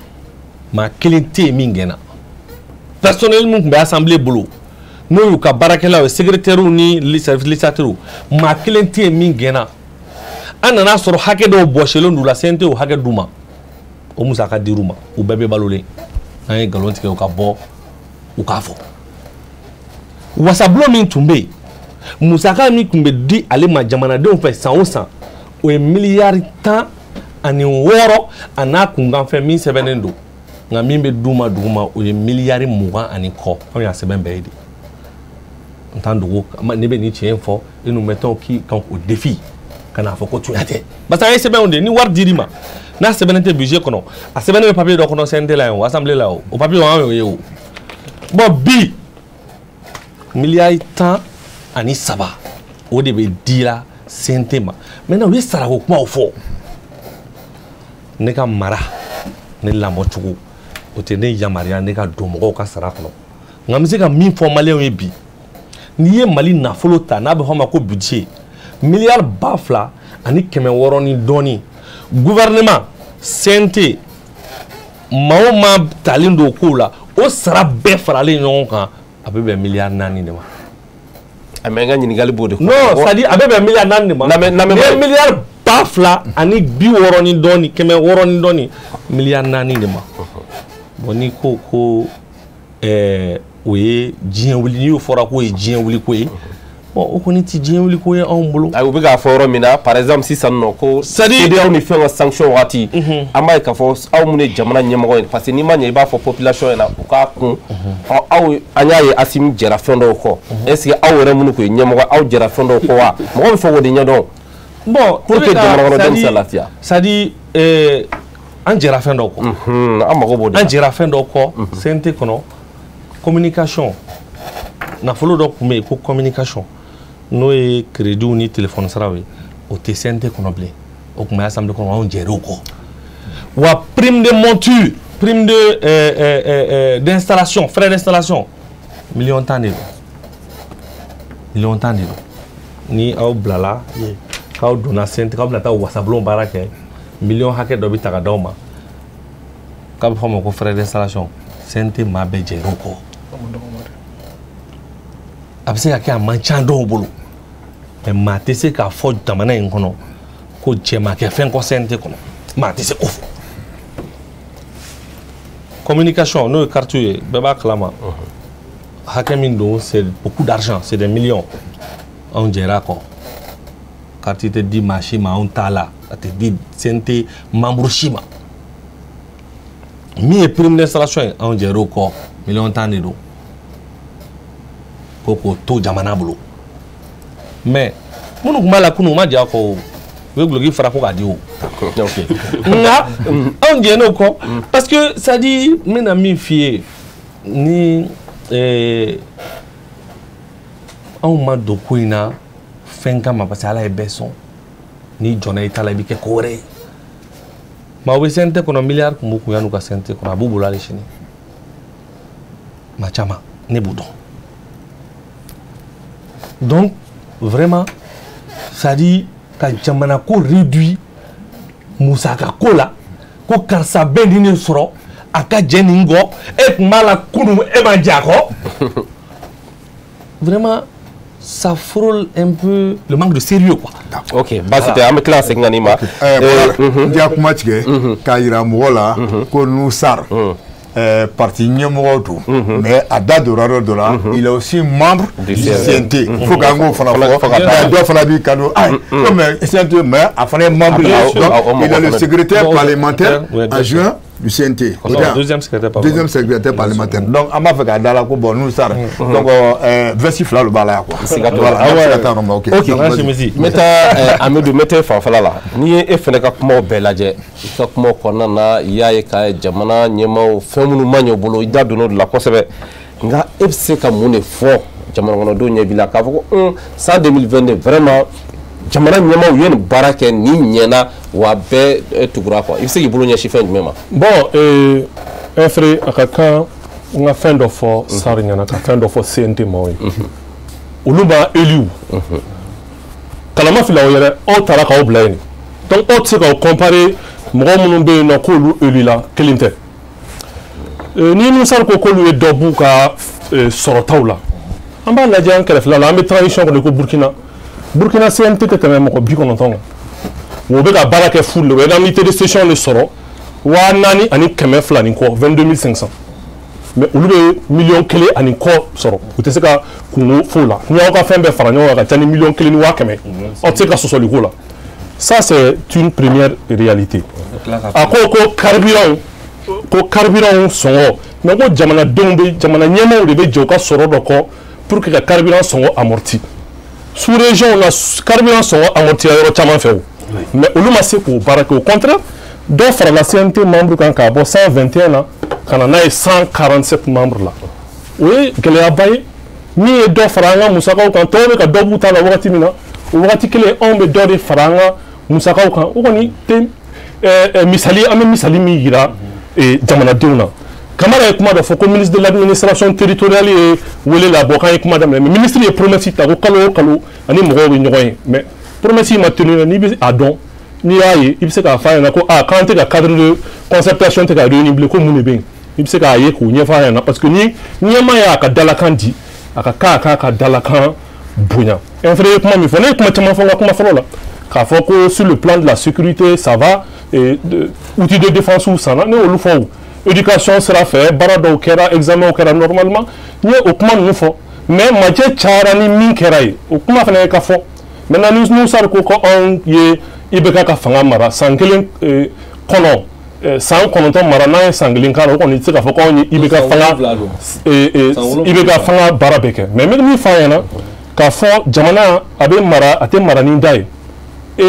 maa kelen tɛ yen min gɛnna personnel mun bɛ assemblée bolo n'o y'u ka baarakɛlaw ye secrétaire ni législateur maa kelen tɛ yen min gɛnna an nana sɔrɔ hakɛ dɔw bɔsilen d'u la CNT o hakɛ d'u ma o musaka dir'u ma u bɛɛ bɛ balolen an ye nkalon tigɛ u ka bɔ u k'a fɔ wasabulon min tun bɛ yen musaka min tun bɛ di ale ma jamanadenw fɛ san o san o ye miliyari 16 a n'a kunkanfɛn min sɛbɛnnen don nka min bɛ d'u ma dugu ma o ye miliyari 20 ani kɔ anw y'a sɛbɛn bɛɛ ye de n t'an dogo ne bɛ nin tiɲɛ fɔ et nous mettons qui au défi ka n'a fɔ ko tunya tɛ parce que an ye sɛbɛnw de ni wari dir'i ma n'a sɛbɛnnen tɛ budget kɔnɔ a sɛbɛnnen bɛ papier dɔ kɔnɔ CNT la yen o assemblée la o papier an y'o ye o bon bi miliyari 13 o de bɛ dira CNT ma maintenant u ye sarako kumaw fɔ ne ka mara ne lamɔcogo o tɛ ne yamaruya ne ka don mɔgɔw ka sara kɔnɔ nka n bɛ se ka min fɔ maliyɛnw ye bi n'i ye mali nafolo ta n'a bɛ fɔ o ma ko budget miliyari 2,000 ani 600 ni dɔɔnin gouvernement CNT maa o maa talen don o kow la o sara bɛɛ faralen ɲɔgɔn kan a bɛ bɛn miliyari 4 de ma. mais n ka ɲininkali b'o de kɔnɔ. non c'est à dire a bɛ bɛn miliyari 4 de ma. n'i ye miliyari 2,000 ani 60 ni dɔɔnin 600 ni dɔɔnin miliyari 4 de ma. bon n'i ko ko o ye diɲɛ wuli n'i y'o fɔra k'o ye diɲɛ wuli ko ye bon o kɔni tɛ diɲɛ wuli ko ye anw bolo. ayi u bɛ k'a fɔ yɔrɔ min na par exemple sisan nɔ ko CEDEAO ni fɛn ka sanction waati an b'a ye k'a fɔ aw minnu ye jamana ɲɛmɔgɔ ye parce que n'i ma ɲɛ i b'a fɔ population ɲɛna u k'a kun aw an y'a ye Asimi jɛra fɛn dɔw kɔ est ce que aw yɛrɛ minnu kun ye ɲɛmɔgɔ aw jɛra fɛn dɔw kɔ wa mɔgɔ bɛ fɛ k'o de ɲɛdɔn. bon pour que jamana kɔnɔdenw se lafiya. c'est à dire an jɛra fɛn dɔw kɔ. an mago b'o de la. an jɛra fɛn dɔw kɔ CNT kɔnɔ communication nafolo dɔ tun bɛ yen ko communication n'o ye crédit ni téléphone saraw ye o tɛ CNT kɔnɔ bilen o tun bɛ assemblée kɔnɔ anw jɛr'o kɔ wa prime de monture prime de d'installation frais d'installation million 10 de don ni aw bilala k'aw donna CNT k'aw bɛna taa wasabulon baara kɛ million hakɛ dɔ bɛ ta ka d'aw ma k'a bɛ fɔ o ma ko frais d'installation CNT maa bɛɛ jɛr'o kɔ. a bɛ se ka kɛ a man ca dɔw bolo mais maa tɛ se k'a fɔ jamana in kɔnɔ ko cɛmakɛ fɛn kɔ CNT kɔnɔ maa tɛ se k'o fɔ. communication n'o ye carte ye bɛɛ b'a kalama hakɛ min don c'est beaucoup d'argent c'est des millions anw jɛra kɔ carte tɛ di maa si ma anw t'a la a tɛ di CNT membre si ma min ye prime d'installation ye anw jɛr'o kɔ million 10 de don. ko k'o to jamana bolo mais minnu tun b'a la kunun u ma diya kɔ o u ye guloki fara ko k'a di o nka anw jɛn'o kɔ parce que c'est à dire n bɛna min f'i ye ni anw ma don ko in na fɛn kama parce que ala ye bɛɛ sɔn ni jɔnna i ta la i bɛ kɛ ko wɛrɛ ye maa u bɛ CNT kɔnɔ miliyari kun b'u kun yan'u ka CNT kɔnɔ a b'u bolo hali sini maa caman ne b'u dɔn donc vraiment ça dit ka jamana ko réduit musaka ko la ko karisa bɛɛ ni ne sɔrɔ a ka jɛ nin kɔ e tun b'a la kunun e ma jɛ a kɔ vraiment ça frôle un peu le manque de sérieux quoi. Ok, basi tɛ an bɛ tila ka segin ka n'i ma. N tɛ kuma tigɛ k'a yira mɔgɔ la ko Nusar parti ɲɛmɔgɔ don mais a da donna yɔrɔ dɔ la il est aussi membre du CNT il faut k'an k'o fana fɔ dɔ fana b'i kanu mais CNT mais a fana ye membre ye donc il est le secrétaire parlementaire adjoint du CNT deuxième secrétaire parlementaire donc an b'a fɛ k'a da la ko bon Nusar donc vesti fila de b'a la yan quoi ok n bɛ taa Amidu n bɛ taa fanfɛla la n'i ye e fana ka kumaw bɛɛ lajɛ i ka kumaw kɔnɔna na i y'a ye ka jamana ɲɛmaaw fɛn minnu ma ɲɛ u bolo i da donna o de la kosɛbɛ nka e bɛ se ka mun de fɔ jamana kɔnɔdenw ɲɛ b'i la k'a fɔ ko san 2022 vraiment jamana ɲɛmaaw ye nin baara kɛ ni ɲɛna wa bɛɛ tugura quoi i bɛ se k'i bolo ɲɛsin fɛn jumɛn ma. bon un frère a ka kan n ka fɛn dɔ fɔ Sari ɲɛna ka fɛn dɔ fɔ CNT maaw ye olu b'a élu kalama fila o yɛrɛ aw taara k'aw bila yen donc aw tɛ se k'aw comparer mɔgɔ minnu bɛ yen nɔ k'olu élu la kelen tɛ ni Nusar ko k'olu ye dɔ b'u ka sɔrɔtaw la an b'a lajɛ an kɛrɛfɛla la an bɛ transition kɔnɔ ko Burkina CNT tɛ tɛmɛ mɔgɔ 90 kan o bɛ ka baara kɛ full de o ye unité de session de sɔrɔ 4200 ni kɔ 22500 mais olu bɛ miliyɔn 1 ani kɔ sɔrɔ u tɛ se ka kungo fo la ni y'aw ka fɛn bɛɛ fara ɲɔgɔn kan ka ca ni miliyɔn 1 ni 500 aw tɛ se ka sɔsɔli ko la ça c'est une première réalité a ko carburant sɔngɔ mais ko jamanadenw bɛ jamana ɲɛmaaw de bɛ jɛ u ka sɔrɔ dɔ kɔ pour que ka carburant sɔngɔ amorti sous région la carburant sɔngɔ amorti yɔrɔ caman fɛ o mais olu ma se k'o baara kɛ au contraire dɔw farala CNT membre kan k'a bɔ 121 na ka na n'a ye 147 membres la o ye gɛlɛyaba ye min ye dɔ fara an ka musakaw kan tɔw bɛ ka dɔ b'u ta la wagati min na o wagati kelen anw bɛ dɔ de fara an ka musakaw kan o kɔni tɛ misali an bɛ misali min yira jamanadenw na Kamara ye kuma dɔ fɔ ko ministre de l'administration territoriale ye wele la bɔ k'an ye kuma daminɛ mais ministre ye promesse ta ko kalo o kalo ani mɔgɔw bɛ ɲɔgɔn ye mais promesse ma tenu n'i bɛ a dɔn n'i y'a ye i bɛ se k'a fɔ a ɲɛna ko k'an tɛ ka cadre de concertation tɛ ka réunir bilen ko mun de bɛ yen i bɛ se k'a ye k'o ɲɛfɔ a ɲɛna parce que ni ɲɛmaa y'a ka dalakan di a ka k'a ka dalakan bonya un frère ye kuma min fɔ ne ye kuma caman fɔ n ka kuma fɔlɔ la k'a fɔ ko sur le plan de la sécurité ça va outils de défense u sanna ne y'olu fɔ o éducation sira fɛ baara dɔw kɛra examen kɛra normalement n ye o kuma ninnu fɔ mais majɛ cayara ni min kɛra ye o kuma fana ye ka fɔ maintenant ni Nusar ko ko anw ye IBK ka fanga mara san kelen kɔnɔ san 9 mara n'an ye san kelen k'a la o kɔni tɛ se k'a fɔ ko anw ye IBK fanga baara bɛɛ kɛ mais n bɛ min fɔ a ɲɛna k'a fɔ jamana a bɛ mara a tɛ mara ni da ye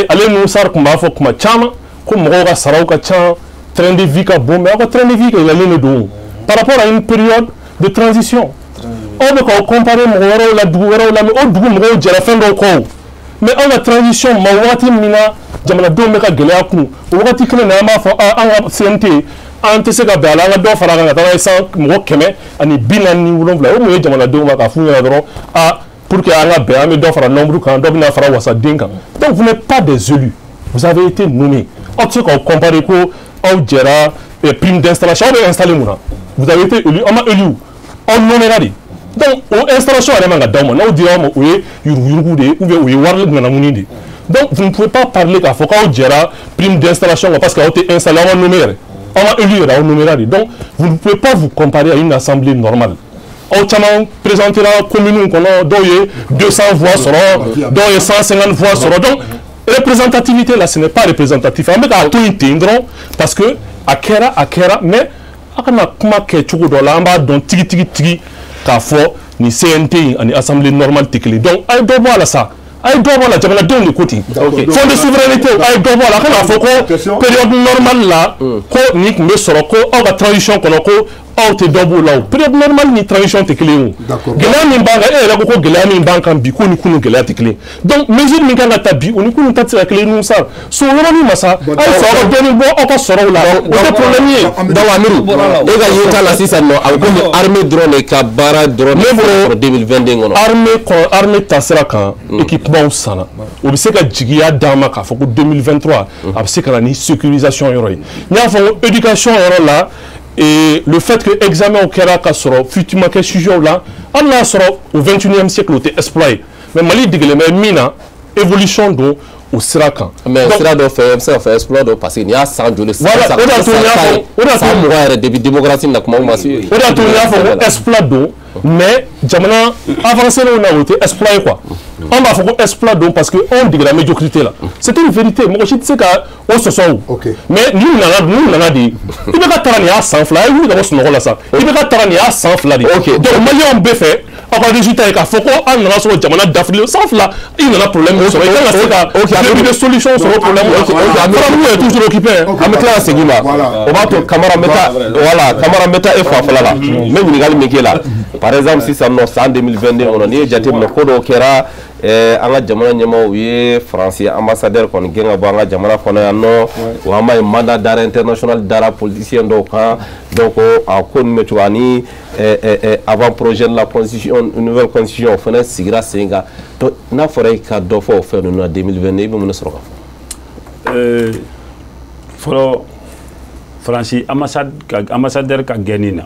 ale Nusar tun b'a fɔ kuma caman ko mɔgɔw ka saraw ka ca train de vie ka bon mais aw ka train de vie yɛlɛlen de don par rapport à une période de transition aw bɛ k'aw comparer mɔgɔ wɛrɛw la dugu wɛrɛw la mais o dugu mɔgɔw jɛra fɛn dɔw kɔ o mais aw ka transition ma wagati min na jamanadenw bɛ ka gɛlɛya kun o wagati kelen na an b'a fɔ an ka CNT an tɛ se ka bɛn a la an ka dɔ fara kan ka taa n'a ye mɔgɔ 147 o mun ye jamanadenw ma k'a f'u ɲɛna dɔrɔn pour que an ka bɛn an bɛ dɔ fara nombre kan dɔ bɛna fara wasaden kan donc vous n'êtes pas des élus vous avez été nommés aw tɛ se k'aw comparer ko aw jɛra prime d'installation aw bɛ installé mun na vous avez été élu an ma élu aw nommera de donc o installation yɛrɛ man ka d'aw ma n'aw dira aw ma o ye yuruguyurugu de ye ou bien o ye wari ŋanamunin de ye donc vous ne pouvez pas parler k'a fɔ k'aw jɛra prime d'installation parce que aw tɛ installé aw ma nommé yɛrɛ aw ma élu yɛrɛ aw nommera de donc vous ne pouvez pas vous comparer à une assemblée normale aw caman présentera commune kɔnɔ dɔw ye 200 voix sɔrɔ dɔw ye 150 voix sɔrɔ donc représentativité là ce n'est pas représentatif an bɛ k'a to yen ten dɔrɔn parce que a kɛra mais a kana kuma kɛ cogo dɔ la an b'a dɔn tigi k'a fɔ ni CNT ani assemblée normale tɛ kelen donc a ye dɔ bɔ a la sa a ye dɔ bɔ a la jamanadenw de ko ten fond de souveraineté a ye dɔ bɔ a la a kana fɔ ko période normale la ko nin tun bɛ sɔrɔ ko aw ka transition kɔnɔ ko aw tɛ dɔ b'o la o période normale ni transition tɛ kelen o gɛlɛya min b'an kan e yɛrɛ ko gɛlɛya min b'an kan bi ko ni kunun gɛlɛya tɛ kelen donc mesure min kan ka ta bi o ni kunun ta tɛ se ka kelen sa so yɔrɔnin ma sa aw fa aw ka dɔɔnin bɔ aw ka sɔrɔw la o tɛ problème ye donc Amiru e ka yeta la sisan nɔ a bɛ komi armée dɔrɔn de ka baara dɔrɔn de sɔrɔ 2022 kɔnɔ armée ta sira kan équipement sanna o bɛ se ka jigiya d'an ma k'a fɔ ko 2023 a bɛ se ka na ni sécurisation yɔrɔ ye n y'a fɔ ko éducation yɔrɔ la et le fait que examen au kɛra ka sɔrɔ futima kɛ sujet la hali n'a sɔrɔ au 21e siècle o tɛ exploit mais Mali degelen bɛ min na évolution don o sira kan mais sira dɔ fɛ bɛ se ka fɔ exploit dɔ parce que n'i y'a san joli san san mugan yɛrɛ depuis démocratie na kuma ma se o de y'a to n y'a fɔ ko exploit don mais jamana avancé na o tɛ exploit quoi an b'a fɔ ko exploit don parce que anw degera médiocrité la c'est une vérité mɔgɔ si tɛ se ka o sɔsɔ o mais n'u nana de i bɛ ka taga nin y'a san fila ye wuli ka bɔ sunɔgɔ la sa i bɛ ka taga nin y'a san fila de donc maliyɛnw bɛɛ fɛ aw ka résultat ye k'a fɔ ko an nana sɔrɔ jamana dafirilen san fila i nana problème min sɔrɔ i kan ka se ka trouver solution sɔrɔ problème la est toujours occupé an bɛ tila ka segin ma o b'a to Kamara n bɛ taa e fanfɛla la n bɛ ɲininkali min k'e la par exemple sisan nɔ san 2022 kɔnɔ n'i ye jateminɛ ko dɔw kɛra an ka jamana ɲɛmaaw u ye faransi ambassadeur kɔni gɛn ka bɔ an ka jamana kɔnɔ yan nɔ wa an b'a ye mandat d'arrêt international dara politicien dɔw kan donc a ko ninnu bɛ cogo ani avant projet de la constitution nouvelle constitution o fana sigira sen kan donc n'a fɔra i ka dɔ fɔ o fɛn ninnu na 2022 i bɛ mun de sɔrɔ ka fɔ. Fɔlɔ faransi ambassadeur ka gɛnni na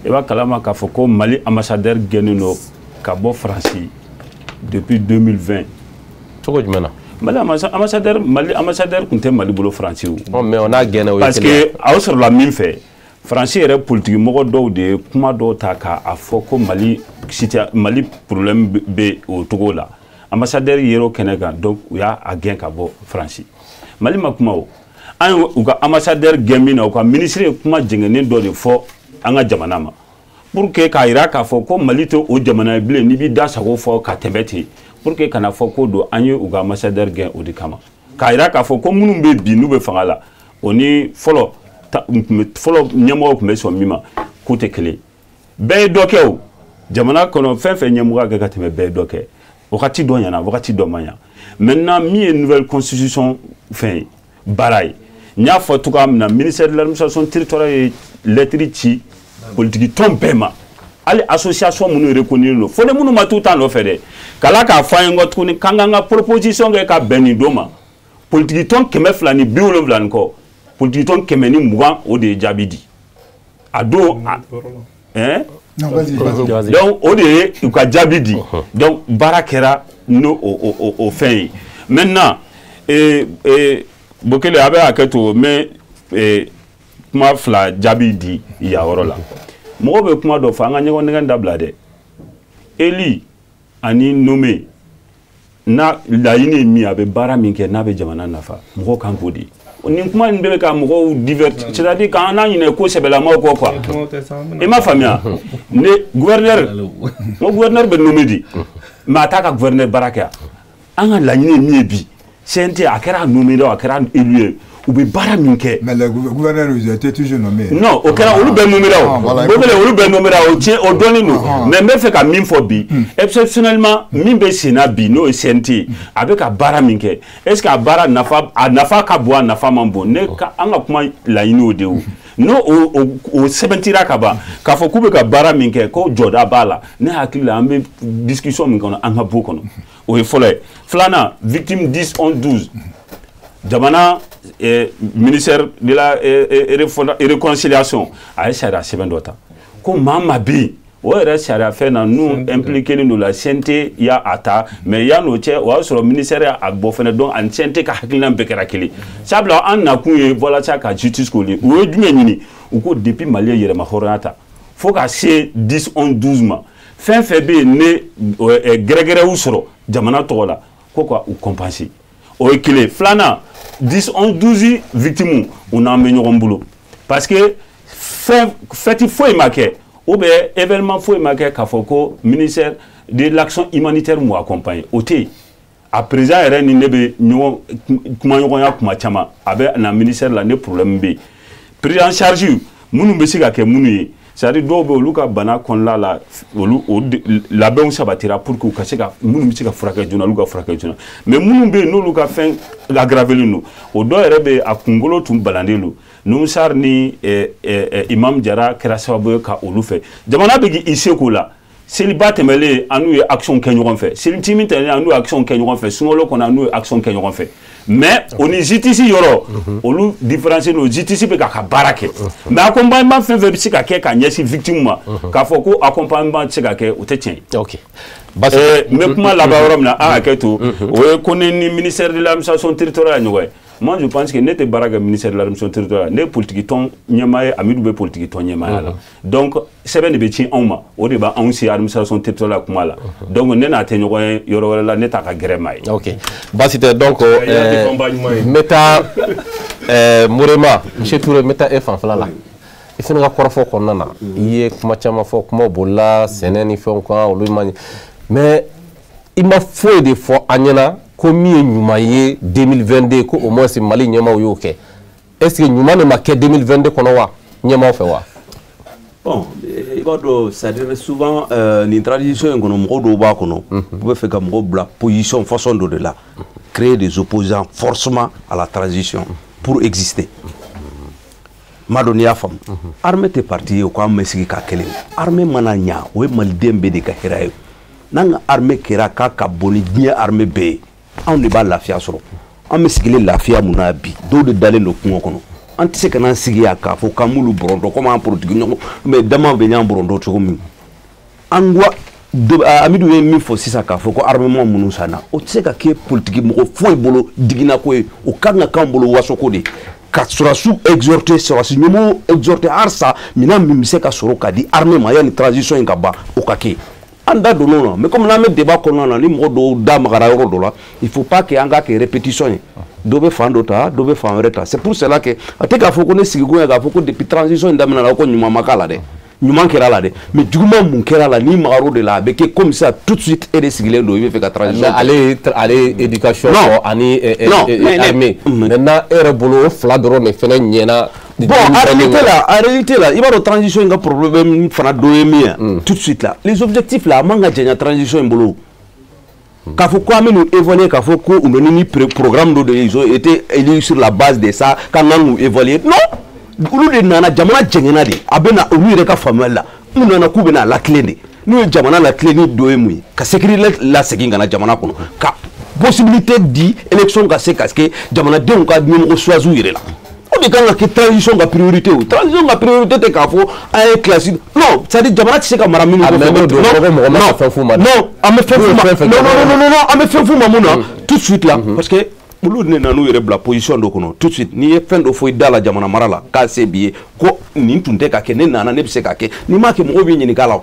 i b'a kalama k'a fɔ ko Mali ambassadeur gɛnnen don ka bɔ faransi depuis 2020. cogo jumɛn na. Mali ambassadeur tun tɛ Mali bolo faransi o. mais on a gagné o parce que aw sɔrɔla min fɛ faransi yɛrɛ politique mɔgɔ dɔw de ye kuma dɔw ta k'a fɔ ko Mali problème bɛ o cogo la ambassadeur yer'o kɛnɛ kan donc u y'a gɛn ka bɔ faransi Mali ma kuma o an ye u ka ambassadeur gɛn min na u ka ministre ye kuma jɛngɛnnen dɔ de fɔ an ka jamana ma pour que k'a jira k'a fɔ ko Mali tɛ o jamana ye bilen n'i b'i da sago fɔ ka tɛmɛ ten pour que kana fɔ ko don an ye u ka ambassadeur gɛn o de kama k'a jira k'a fɔ ko minnu bɛ bi n'u bɛ fanga la o ni fɔlɔ ɲɛmɔgɔ tun bɛ sɔn min ma k'u tɛ kelen bɛɛ ye dɔ kɛ o jamana kɔnɔ fɛn fɛn ɲɛmɔgɔ kɛ ka tɛmɛ bɛɛ ye dɔ kɛ wagati dɔ ɲɛna wagati dɔ ma ɲa maintenant min ye nouvelle constitution fɛn ye baara ye n y'a fɔ cogoya min na ministère de l'administration territoriale ye lettre ci politique tɔn bɛɛ ma hali association minnu reconnu don fo ni minnu ma t'u ta nɔfɛ dɛ k'ala k'a fɔ an ye kɔ tuguni k'an k'an ka proposition kɛ ka bɛn nin don ma politique tɔn 270 nin kɔ politique tɔn 120 o de ye jaabi di a don donc o de ye u ka jaabi di donc baara kɛra n'o o fɛn ye maintenant Bokele a bɛ hakɛ to mais kuma fila jaabi di yan yɔrɔ la mɔgɔ bɛ kuma dɔ fɔ an ka ɲɔgɔn nɛgɛn dabila dɛ Eli ani Nome n'a laɲini ye min a bɛ baara min kɛ n'a bɛ jamana nafa mɔgɔ kan k'o di nin kuma in bɛ ka mɔgɔw divertir c'est-à-dire k'an n'a ɲinɛ ko sɛbɛlamaw kɔ quoi i m'a faamuya ne gouverneur bɛ Nome di mais a t'a ka gouverneur baara kɛ an ka laɲini ye min ye bi CNT a kɛra Nome dɛ a kɛra élu ye u bɛ baara min kɛ. mais les gouverneurs ils étaient toujours nommés. non o kɛra olu bɛɛ nommé la o olu bɛɛ nommé la o tiɲɛ o dɔnnen don mais n bɛ fɛ ka min fɔ bi exceptionnellement min bɛ sen na bi n'o ye CNT a bɛ ka baara min kɛ est ce que a baara nafa ka bon a nafa man bon ne ka an ka kuma laɲini o de o n'o o sɛbɛntira ka ban k'a fɔ k'u bɛ ka baara min kɛ ko jɔda b'a la ne hakili la an bɛ discussion min kɔnɔ an ka b'o kɔnɔ o ye fɔlɔ ye filanan victime 10 11 12 jamana ministère de la réconciliation a ye sariya sɛbɛn dɔ ta ko maa maa bɛ yen o yɛrɛ sariya fɛn na n'u impliqué don la CNT y'a ta mais yan'o cɛ o y'a sɔrɔ ministère y'a bɔ fɛnɛ donc ani CNT ka hakilina bɛɛ kɛra kelen sabula an nakun ye walasa ka justice k'o ye o ye jumɛn ɲini u ko depuis Mali ye yɛrɛma hɔrɔnya ta fo ka se 10 11 12 ma fɛn fɛn bɛ yen ne gɛrɛgɛrɛw sɔrɔ jamana tɔgɔ la ko ka u compenser o ye kelen filanan 10 11 12 victimes u n'an bɛ ɲɔgɔn bolo parce que fɛti foyi ma kɛ ou bien événement foyi ma kɛ k'a fɔ ko ministère de l'action humanitaire m'u accompagner o tɛ yen a président yɛrɛ ni ne bɛ kuma ɲɔgɔnya kuma caman a bɛ na ministère la ne problème bɛ yen prise en charge minnu bɛ se ka kɛ minnu ye c'est-à-dire dɔw bɛ olu ka bana kɔnɔna la olu labɛnw sabatira pour que u ka se ka minnu bɛ se ka furakɛ joona olu ka furakɛ joona mais minnu bɛ yen n'olu ka fɛn aggravelen don o dɔw yɛrɛ bɛ a kunkolo tun balanden don Numusar ni Imam Jara kɛra sababu ye ka olu fɛ jamana bɛ k'i seko la seliba tɛmɛlen an n'u ye action kɛ ɲɔgɔn fɛ selitimi tɛmɛlen an n'u ye action kɛ ɲɔgɔn fɛ sunkalo kɔnɔ an n'u ye action kɛ ɲɔgɔn fɛ mais o ni JTC yɔrɔ olu différence no JTC bɛ ka baara kɛ mais accompagnement fɛn fɛn bɛ se ka kɛ ka ɲɛsin victime ma k'a fɔ ko accompagnement tɛ se ka kɛ o tɛ tiɲɛ ye. Ok. Mais kuma laban yɔrɔ min na a hakɛ to o ye ko ne ni ministère de l'administration territoriale ɲɔgɔn ye. Moi je pense que ne tɛ baara kɛ ministère de l'administration territoriale ne ye politique tɔn ɲɛmaa ye Amidu bɛ politique tɔn ɲɛmaaya la donc sɛbɛn de bɛ ci anw ma o de b'anw se administration territoriale kuma la donc ne n'a tɛ ɲɔgɔn ye yɔrɔ wɛrɛ la ne t'a ka gɛrɛ maa ye. Ok basi tɛ donc n bɛ taa Morema Monsieur Touré n bɛ taa e fanfɛla la i fana ka kɔrɔfɔ kɔnɔna na i ye kuma caman fɔ kumaw bolila sɛnɛ ni fɛnw kan olu ma ɲɛ mais i ma foyi de fɔ an ɲɛna ko min ye ɲuman ye 2022 ko au moins Mali ɲɛmaaw y'o kɛ est-ce que ɲuman de ma kɛ 2022 kɔnɔ wa ɲɛmaaw fɛ wa. Bon, il va c'est-à-dire souvent une tradition in kɔnɔ mɔgɔw dɔw b'a kɔnɔ u bɛ fɛ ka mɔgɔw bila position façon dɔ de la créer des opposants forcément à la transition pour exister. Mado n'i y'a faamu armée tɛ parti ye o ko an bɛ sigi ka kelen armée mana ɲa o ye maliden bɛɛ de ka hɛrɛ ye n'an ka armée kɛra k'a ka bon ni diɲɛ armée bɛɛ ye anw de b'a lafiya sɔrɔ an bɛ sigilen lafiya mun na bi dɔw de dalen don kungo kɔnɔ an tɛ se ka n'an sigi yan k'a fɔ k'an b'olu bɔrɔntɔ komi an politique ɲɔgɔn mais dama bɛ ɲɔgɔn bɔrɔntɔ cogo min an ko Amidu ye min fɔ sisan k'a fɔ ko armement minnu sanna o tɛ se ka kɛ politique mɔgɔ foyi bolo diginako ko ye o kan ka k'an bolo wasoko de ka sɔrɔsiw exhorter sɔrɔsi ɲɛmɔgɔw exhorter halisa minɛn min bɛ se ka sɔrɔ ka di armée ma yanni transition in ka ban o ka kɛ. An da donn'o na mais comme n'an bɛ débat kɔnɔna na ni mɔgɔ dɔw da magara yɔrɔ dɔ la il faut pas que an ka kɛ répétition ye dɔ bɛ fan dɔ ta dɔ bɛ fan wɛrɛ ta c'est pour cela que a tɛ k'a fɔ ko ne sigikun ye k'a fɔ ko depuis transition in daminɛ na ko ɲuman ma k'a la dɛ ɲuman kɛra la dɛ mais juguman mun kɛra la n'i magar'o de la a bɛ kɛ comme ça tout de suite e de sigilen don i bɛ fɛ ka transition. mais ale éducation ani armée maintenant e yɛrɛ bolo o fila dɔrɔn de fɛnɛ ɲɛna. Bon, en réalité là, il va y avoir transition, il y a un problème, tout de suite là. Les objectifs là, il y a une transition. Quand faut quoi nous évaluer, quand faut qu'on ait un programme ils ont été élus sur la base de ça, quand nous évaluer. Non, nous les nana jamana jengena de, abena olu reka famille là, nous nana kubena la clé de, nous jamana la clé ni doemui, ka sécurité la sécurité na jamana kono, ka possibilité di élection ka se casque, jamana de on ka numéro choisi yere là. On quand la transition la priorité ou transition la priorité t'es qu'à faut un classique non ça dit jamana tu sais qu'à maramini non tout de suite là parce que nous nous la position de tout de suite ni fin de fois dans la jamana marala cassé billet ko ni tunte ka kene nana ne bise ka ke ni ma ke mo bi ni kala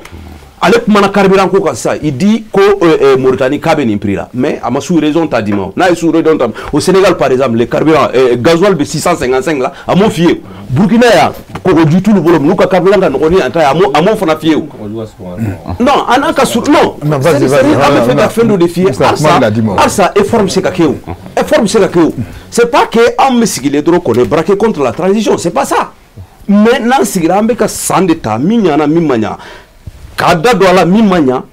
ale kumana carburant ko ka ça il dit ko Mauritanie ka be ni prix là mais à ma sous raison ta dit na sous raison au Sénégal par exemple le carburant gasoil de 655 là à mon fier Burkina ya ko du tout le volume nous ka carburant ka no ni anta à mon fona fier non ana ka sur non vas-y fait la fin de défi ça effort c'est ka keu effort c'est ka keu c'est pas que on me sigile dro ko ne braquer contre la transition c'est pas ça maintenant sigira ambe ka sandeta minyana mimanya kada do ala mimanya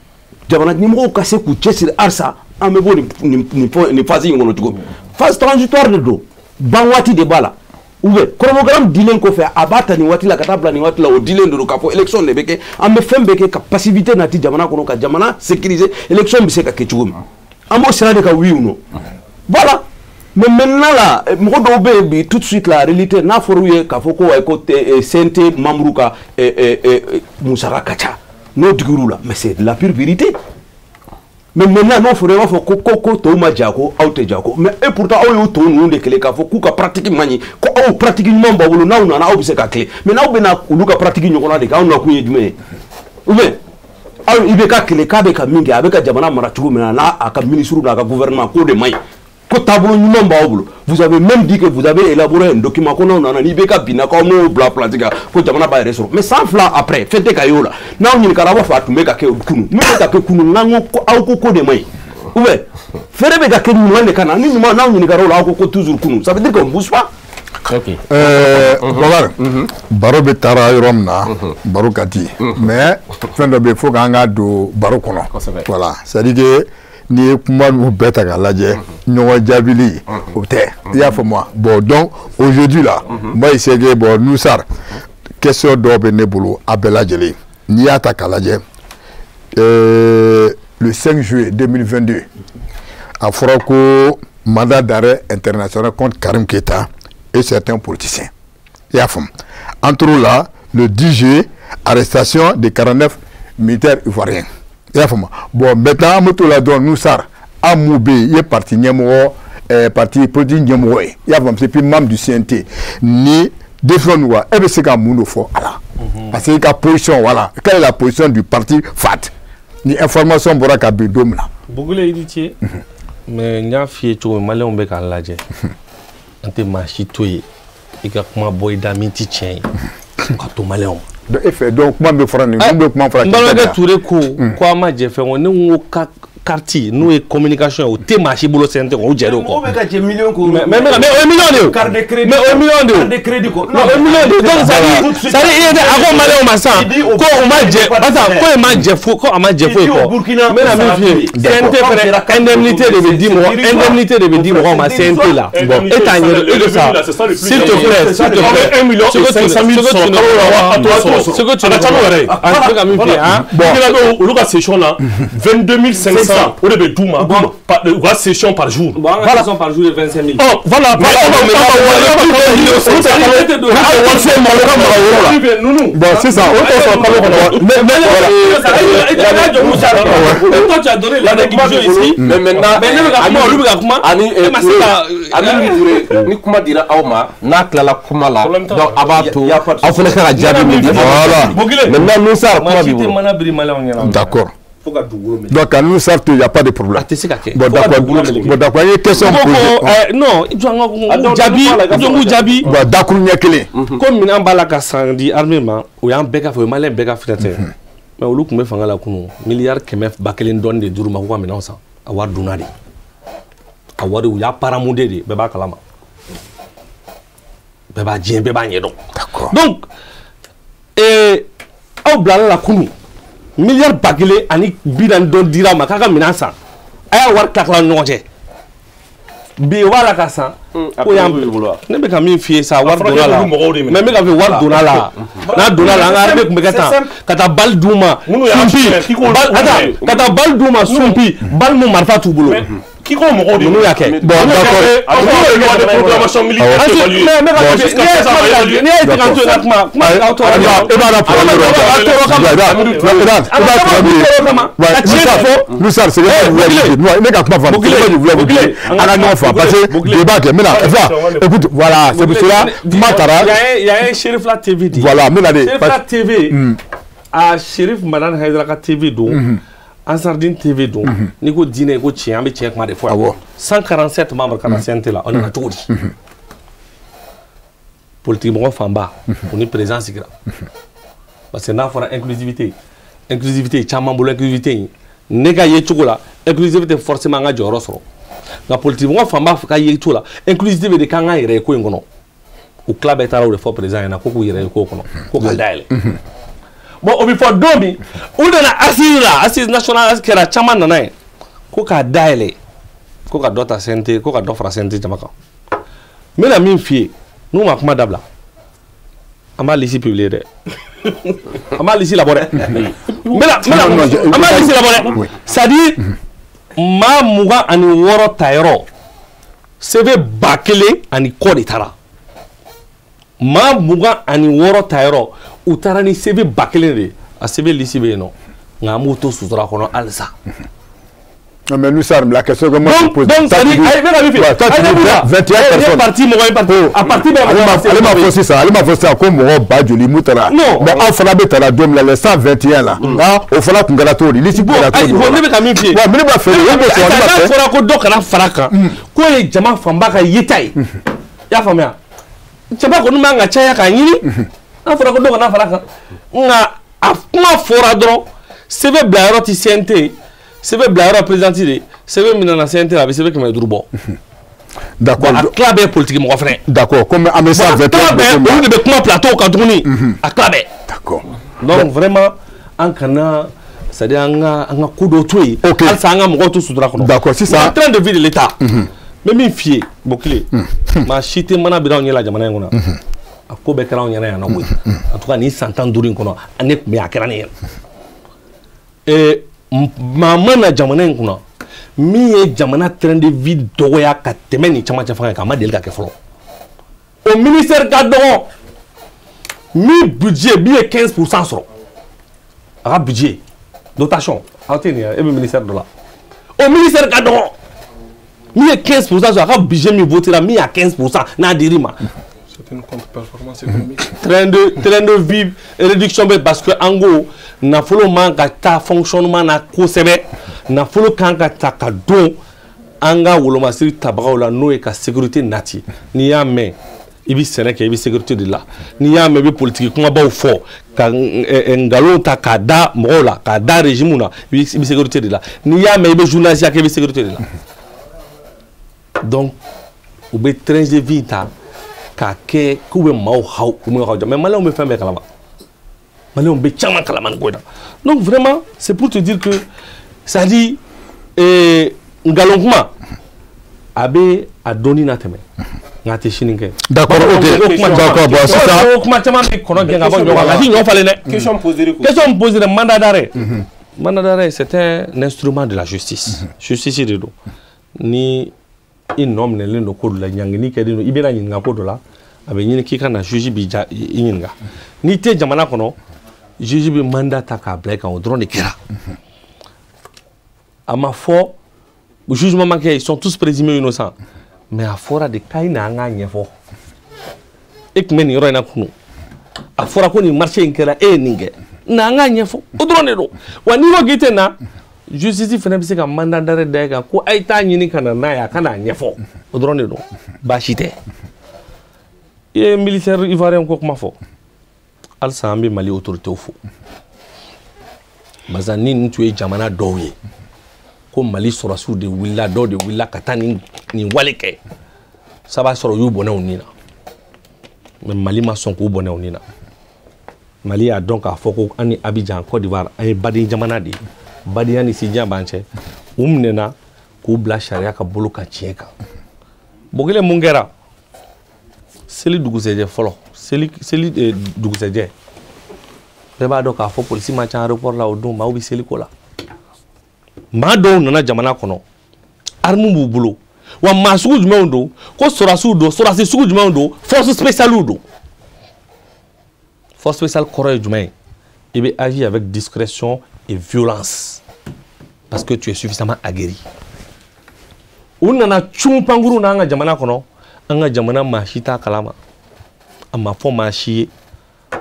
jamana ni mo ka se ku chesir arsa ambe bo ni phase ngono tugo phase transitoire de do banwati de bala oube chronogramme dilen ko fe abata ni wati la katabla ni wati la o dilen do ka fo élection de beke ambe fembe ke ka passivité nati jamana kono ka jamana sécuriser élection bi se ka ke tugo amo sera de ka wi ou non voilà mais maintenant là mo do be tout de suite la réalité na foruye ka fo ko ay ko CNT mamruka Moussara Kacha no diguru là mais c'est la pure vérité mais maintenant non faudrait faut ko to ma jako auto jako mais et pourtant o to no de kele ka fo ku ka pratique mani ko o pratiquement ba wolo na na o se ka clé mais na o be na ku ka pratique nyoko na de ka na ku yedume ou bien aw ibe ka clé ka be ka mingi abe ka jamana mara tugo na aka ministre na ka gouvernement ko de mai ko tableau nyuma ba wolo vous avez même dit que vous avez élaboré un document qu'on a na ni be ka bina ko mo bla pratique ko jamana ba resoro mais sans fla après fete ka yola na on ni ka ba fa tume ka ke kunu mi ka ke kunu nango ko aw ko de mai ou bien fere be ka ke nyuma ne kana ni nyuma na on ni ka rola ko toujours kunu ça veut dire qu'on bouge pas Ok. Babar, baro bɛ taara yɔrɔ min na baro ka di mais fɛn dɔ bɛ yen fo k'an ka don baro kɔnɔ voilà c'est à dire que n'i ye kuma ninnu bɛɛ ta k'a lajɛ ɲɔgɔn jaabili o tɛ i y'a faamu bon donc aujourd'hui là n b'a essayer que bon Nusar question dɔw bɛ ne bolo a bɛɛ lajɛlen n'i y'a ta k'a lajɛ le 5 juillet 2022 a fɔra ko mandat d'arrêt international contre Karim Keita et certains politiciens. Il y a entre là, le 10 juillet, arrestation de 49 militaires ivoiriens. Il y a bon, maintenant, nous sommes à Moubé, il est parti Niamoro, parti politique Niamoro. Il y a c'est plus membre du CNT. Ni défendre et c'est comme nous faut voilà. Parce que la position voilà. Quelle est la position du parti FAT? Ni information pour la bidom là. Beaucoup les dit mais n'y a fait tout malin on bec à la jet. Ante machi toye et que comment boy d'amiti tient quand tout malin. Donc moi me fera quoi ma j'ai fait on est quartier nous et communication au thème marché boulot centre on gère quoi mais million de carte de crédit mais un million de crédit quoi non 1 million de donc ça dit il est avant malin ma ça quoi on m'a j'ai attends quoi m'a j'ai faux quoi m'a j'ai faux quoi mais la même CNT indemnité de 10 mois indemnité de 10 mois ma CNT là bon et t'as ça s'il te plaît 1 million 500 000 ce que tu as bon le cas session là 22 500 au début de Douma, la session par jour. Voilà, session par jour de 25 000. Oh, voilà, bon, c'est ça. Toi, tu as donné la négligence ici. Mais maintenant, ni kuma dira aw ma n'a tilala kuma la donc a b'a to aw fana ka jaabi min di voilà maintenant Nusar kuma b'i bolo d'accord. Donc à nous savent il n'y a pas de problème. Bon d'accord, il y a question non, Djabi. D'accord, il y a clé. Comme on a la sandi armement, ou un béca fait malin béca fait. Mais au lieu de me faire la counou, milliard qui m'a bakelin donne des jours ma voix maintenant ça, avoir donné. Avoir où il y a paramondé de beba kalama. Beba djien beba nyedo. D'accord. Donc au blanc la counou. Milliard bagile ani bidan don dira ma kaka minasa aya war takla nonje bi wala ka san ko yam ne be ka min fie sa war dona la mais me ka fi war dona la na dona la nga be kumbe kata bal duma sumpi kata bal duma sumpi bal mu marfa tu bolo qui ko mo de nous yake bon d'accord loi de programmation militaire voilà c'est pour cela il y a un shérif la TV voilà shérif la TV à shérif madame Haydara TV do Ansardine TV donc ni ko dîner ko tien be tien kuma de fois 147 membres kana CNT là on a tout dit politique mo famba on est présent sigra parce que na fora inclusivité chama bolo inclusivité nega ye chokola inclusivité forcément nga joro soro na politique mo famba ka ye chola inclusivité de kanga ire ko ngono o club etara o fort présent na ko ire ko kono ko galdale bon on before domi ou de la assise nationale qui est chama nana ko ka daile ko ka dota santé ko ka dofra santé jamaka mais la min fie nous ma kuma dabla ama lisi publier de ama lisi labore mais la ama lisi labore ça dit ma muga ani woro tayro CV bakele ani kodi tara ma muga ani woro tayro utara ni CV bakele de a CV lisi be no nga moto sutura kono alsa mais nous ça la question que moi je pose donc ça dit ay vera mi fi 21 personnes parti mo parti à partir de elle m'a forcé ça elle m'a forcé comme mo ba joli mutara non mais en fala betala dom la 121 là ah au fala kungarato lisi kungarato bon ne be ka mi fi wa mine ba fere wo so on ba fora ko dokana faraka ko e jama famba ka yitai ya famia chaba ko numa nga chaya ka yini na fora ko dokana faraka nga afuma fora dro CV blairo ti CNT CV blairo présidenti CV minana CNT la CV que me durbo D'accord. A club est politique mon frère. D'accord. Comme à mes ça club on est comment plateau quand on est à club. D'accord. Donc vraiment en kana c'est-à-dire un coup d'autrui. OK. Ça un mo tout soudra kono. D'accord, c'est ça. En train de vivre l'état. Mais mi fier bokile. Ma chité mana bidon nyela jamana ngona. A ko be kala nyana na wo. En tout cas ni santan durin kono anek me akara ne. Et ma mana jamana ngona. Mi e jamana train de vie doya ka temeni chama chafanga ka ma del ka ke folo. Au ministère cadre mi budget bi 15% sur a budget dotation antenne et le ministère de là au ministère cadre mi 15% sur a budget mi votera mi à 15% na dirima c'est une contre-performance économique train de vivre réduction parce que en gros na folo man ka ta fonctionnement na ko sebe na folo kan ka ta ka don anga woloma siri tabaga la no e ka sécurité nati ni ya mais ibi Sénégal ibi sécurité de là ni ya mais politique kuma ba fo ka ngalo ta ka da mola ka da régime na ibi sécurité de là ni ya mais ibi journaliste ya ibi sécurité de là donc ou be train de vie ta ka ke ku be mau haw ku mo haw mais malé on me fait kalama malé on be chama kalama ko da donc vraiment c'est pour te dire que ça dit ngalo kuma abe adoni na teme ngati shininke d'accord OK d'accord bon c'est ça kuma chama be kono genga bon joga ngati nyo fale ne question posée mandat d'arrêt mandat d'arrêt c'est un instrument de la justice justice de do ni inom ne lendo ko la nyangini ke dino ibena nyinga ko do la abe nyini ki kana juge bi nyinga ni te jamana kono juge bi mandat ta ka black on drone kira à ma foi le jugement manqué ils sont tous présumés innocents mais à fora de kaina nga nyefo ek meni ro na kunu a fora ko ni marché nkera ninge na nga nyefo o drone do wa ni wo gite na justice fene bi se ka mandat d'arrêt de ka ko ay ta nyini kana na ya kana nyefo o drone do ba chité et militaire ivoirien ko kuma fo al sambi mali autorité fo bazani ntu e jamana doye ko mali sɔrɔsiw de wulila dɔw de wulila ka taa nin wale kɛ saba sɔrɔ y'u bɔnɛ u ni na mais mali ma sɔn k'u bɔnɛ u ni na mali y'a dɔn k'a fɔ ko an ni Abidjan Côte d'Ivoire an ye baden jamana de ye badenya ni sidiya b'an cɛ u minɛna k'u bila sariya ka bolo ka tiɲɛ kan bon kelen mun kɛra seli dugusɛjɛ fɔlɔ seli dugusɛjɛ bɛɛ b'a dɔn k'a fɔ polisi ma ca aéroport la o don maaw bɛ seli ko la maa dɔw nana jamana kɔnɔ arme b'u bolo wa maa sugu jumɛnw don ko sɔrɔsiw don sɔrɔsi sugu jumɛnw don force spéciale don force spéciale kɔrɔ ye jumɛn ye i bɛ agir avec discrétion et violence parce que tu es suffisamment aguerri u nana cun pankuru na an ka jamana kɔnɔ an ka jamana maa si t'a kalama a ma fɔ maa si ye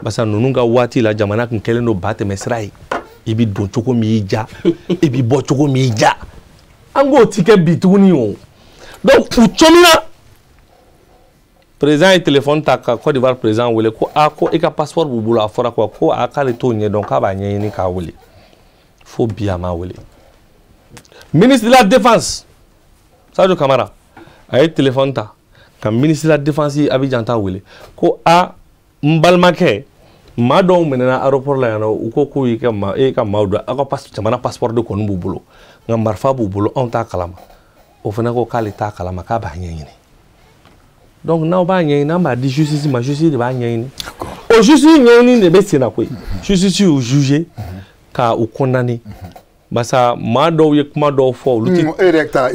basa ninnu ka waati la jamana kun kɛlen don ba tɛmɛ sira ye i bi don cogo min y'i ja i bi bɔ cogo min y'i ja an k'o ti kɛ bi tuguni o donc u cɔmina président ye téléphone ta ka Côte d'Ivoire président wele ko a ko i ka passeport b'u bolo a fɔra quoi ko a k'ale t'o ɲɛdɔn k'a b'a ɲɛɲini k'a wele fo bi a ma wele ministre de la défense Sadio Camara a ye téléphone ta ka ministre de la défense ye Abidjan ta wele ko a n balimakɛ maa dɔw minɛna aéroport la yan nɔ u ko k'u y'i ka maaw don aw ka jamana passeport de kɔni b'u bolo nka marifa b'u bolo anw t'a kalama o fana ko k'ale t'a kalama k'a b'a ɲɛɲini donc n'aw b'a ɲɛɲini an b'a di justice ma justice de b'a ɲɛɲini o justice ɲɛɲini de bɛ sen na koyi justice y'u juger ka u condamner basa maa dɔw ye kuma dɔw fɔ olu ti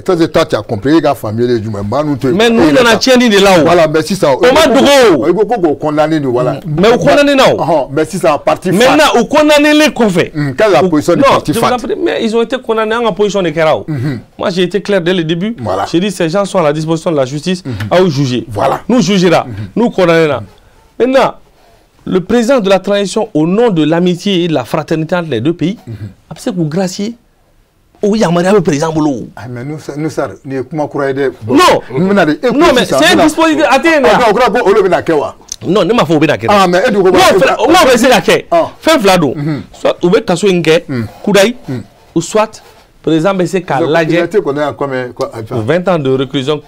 toi tu as compris ka famille de jumɛn maa nu to mais nu nana tiɲɛni de la o voilà mais sisan o ma dogo i ko k'o condamné de voilà mais u condamné na o mais sisan parti FAT maintenant u condamné kɔfɛ quelle est la position du parti FAT mais ils ont été condamnés en position de kɛra o moi j'ai été clair dès le début voilà j'ai dit ces gens sont à la disposition de la justice à vous juger voilà nous jugera nous condamnera maintenant le président de la transition au nom de l'amitié et de la fraternité entre les deux pays a se k'u gracier o yamaruya bɛ président bolo mais nous sar ni kuma kura ye dɛ non mais c'est un dispositif a tɛ yen dɛ o kura ko olu bɛna kɛ wa non ne m'a fɔ o bɛna kɛ ah mais e dun ko n'o bɛ se ka kɛ fɛn fila don soit u bɛ kaso in kɛ kudayi ou soit président bɛ se k'a lajɛ 20 ans de réclusion